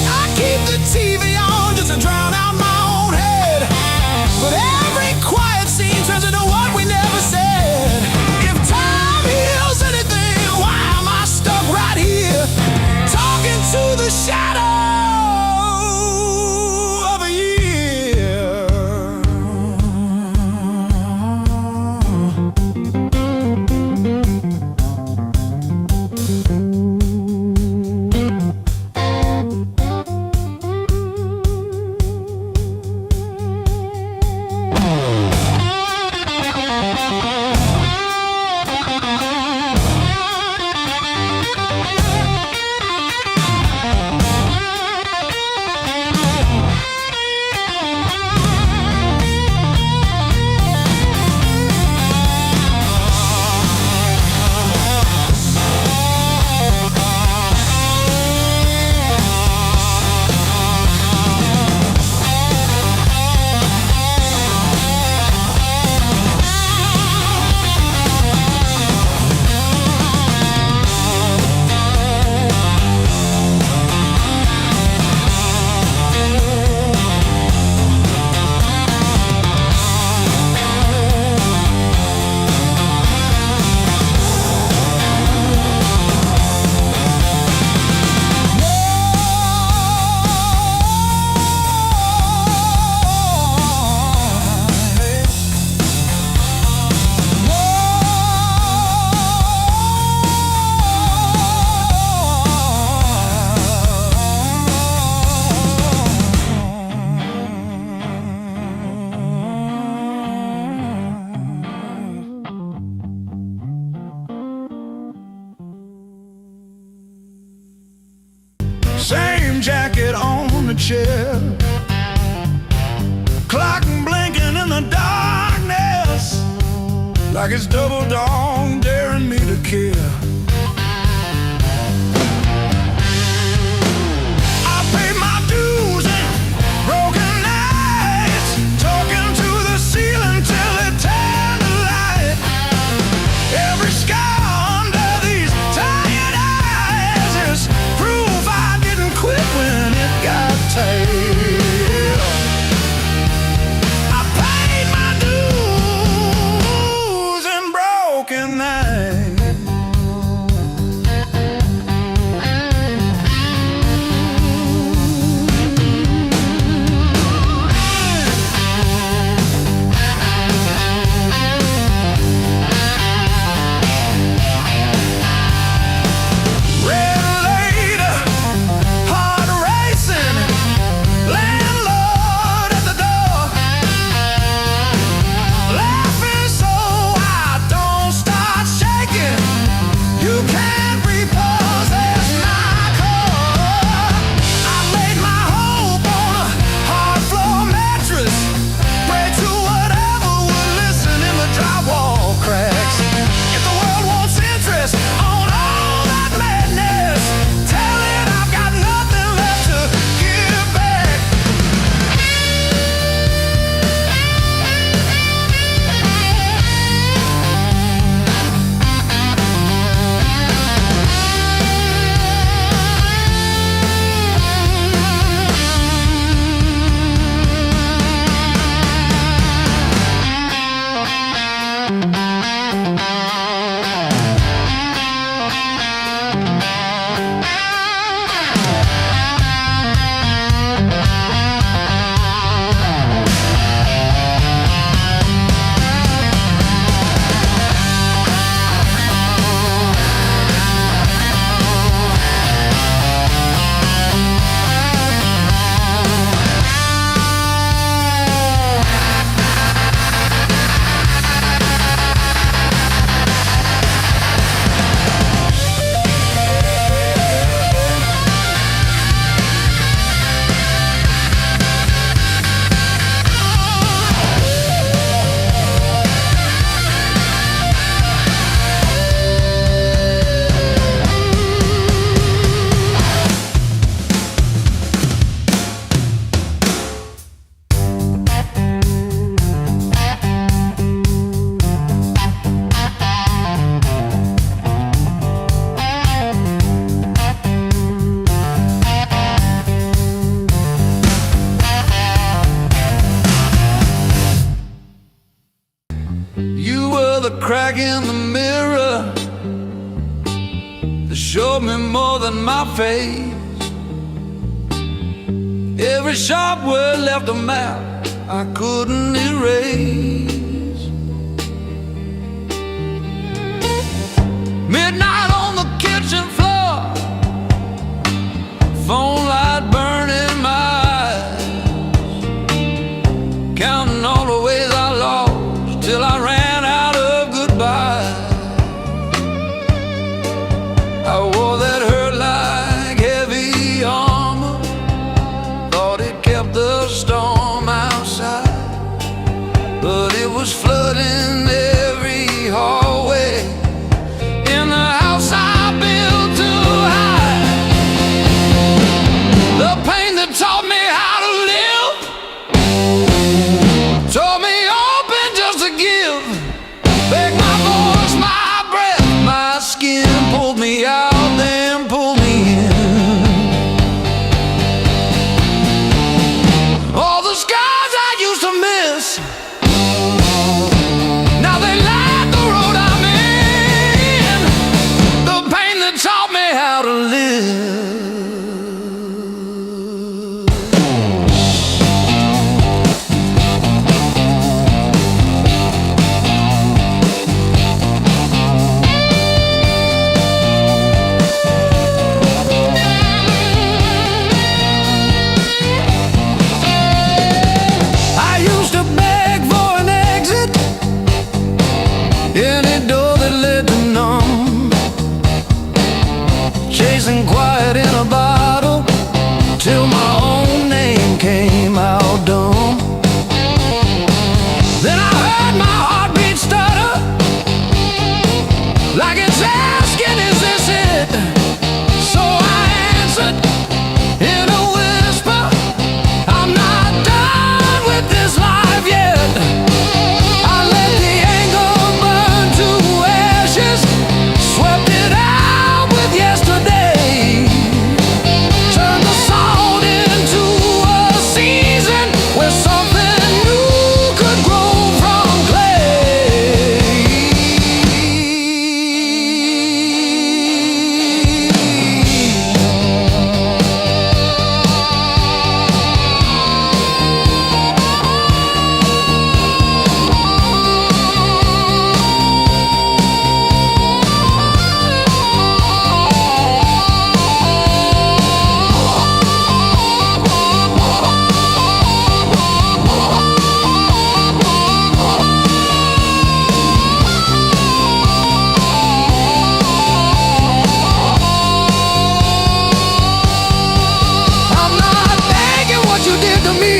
B: I keep the TV on just to drown out my own head, but every quiet scene turns into what we never said. If time heals anything, why am I stuck right here, talking to the shadow of a year? Same jacket on the chair, clock blinking in the darkness, like it's double dawn daring me to care. I paid my dues and broken nights, talking to the ceiling till it turned to light. Every scar under these tired eyes is proof I didn't quit when it got tight. I paid my dues and broken nights. in the mirror that showed me more than my face. Every sharp word left a map I couldn't erase. Midnight on the kitchen floor, phone light burning my eyes, counting all the ways I lost till I ran out of goodbye. I wore that hurt like heavy armor, thought it kept the storm outside, but it was flooding every hallway in the house I built to hide. The pain that taught me how to live taught me open just to give. Back my voice, my breath, my skin, pulled me out, then pulled me in. All the scars I used to miss, now they light the road I'm in. The pain that taught me how to live. I used to beg for an exit, any door that led to none, chasing quiet in a bottle till my own name came out dumb. Then I heard my heartbeat stutter, like it's asking, is this it? So I answered in a whisper, I'm not done with this life yet. I let the anger burn to ashes, swept it out with yesterday, turned the salt into a season where something new could grow from clay. I'm not thanking what you did to me,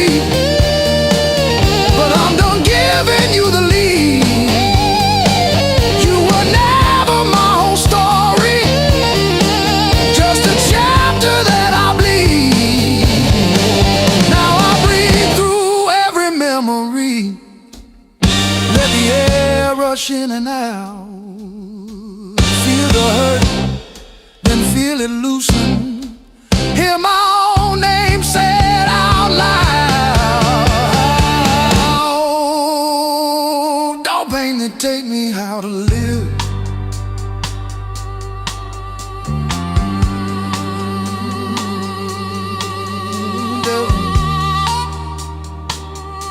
B: but I'm done giving you the lead. You were never my whole story, just a chapter that I bleed. Now I breathe through every memory, let the air rush in and out, feel the hurt, then feel it loosen, hear my own name said out loud. Don't pain that take me how to live.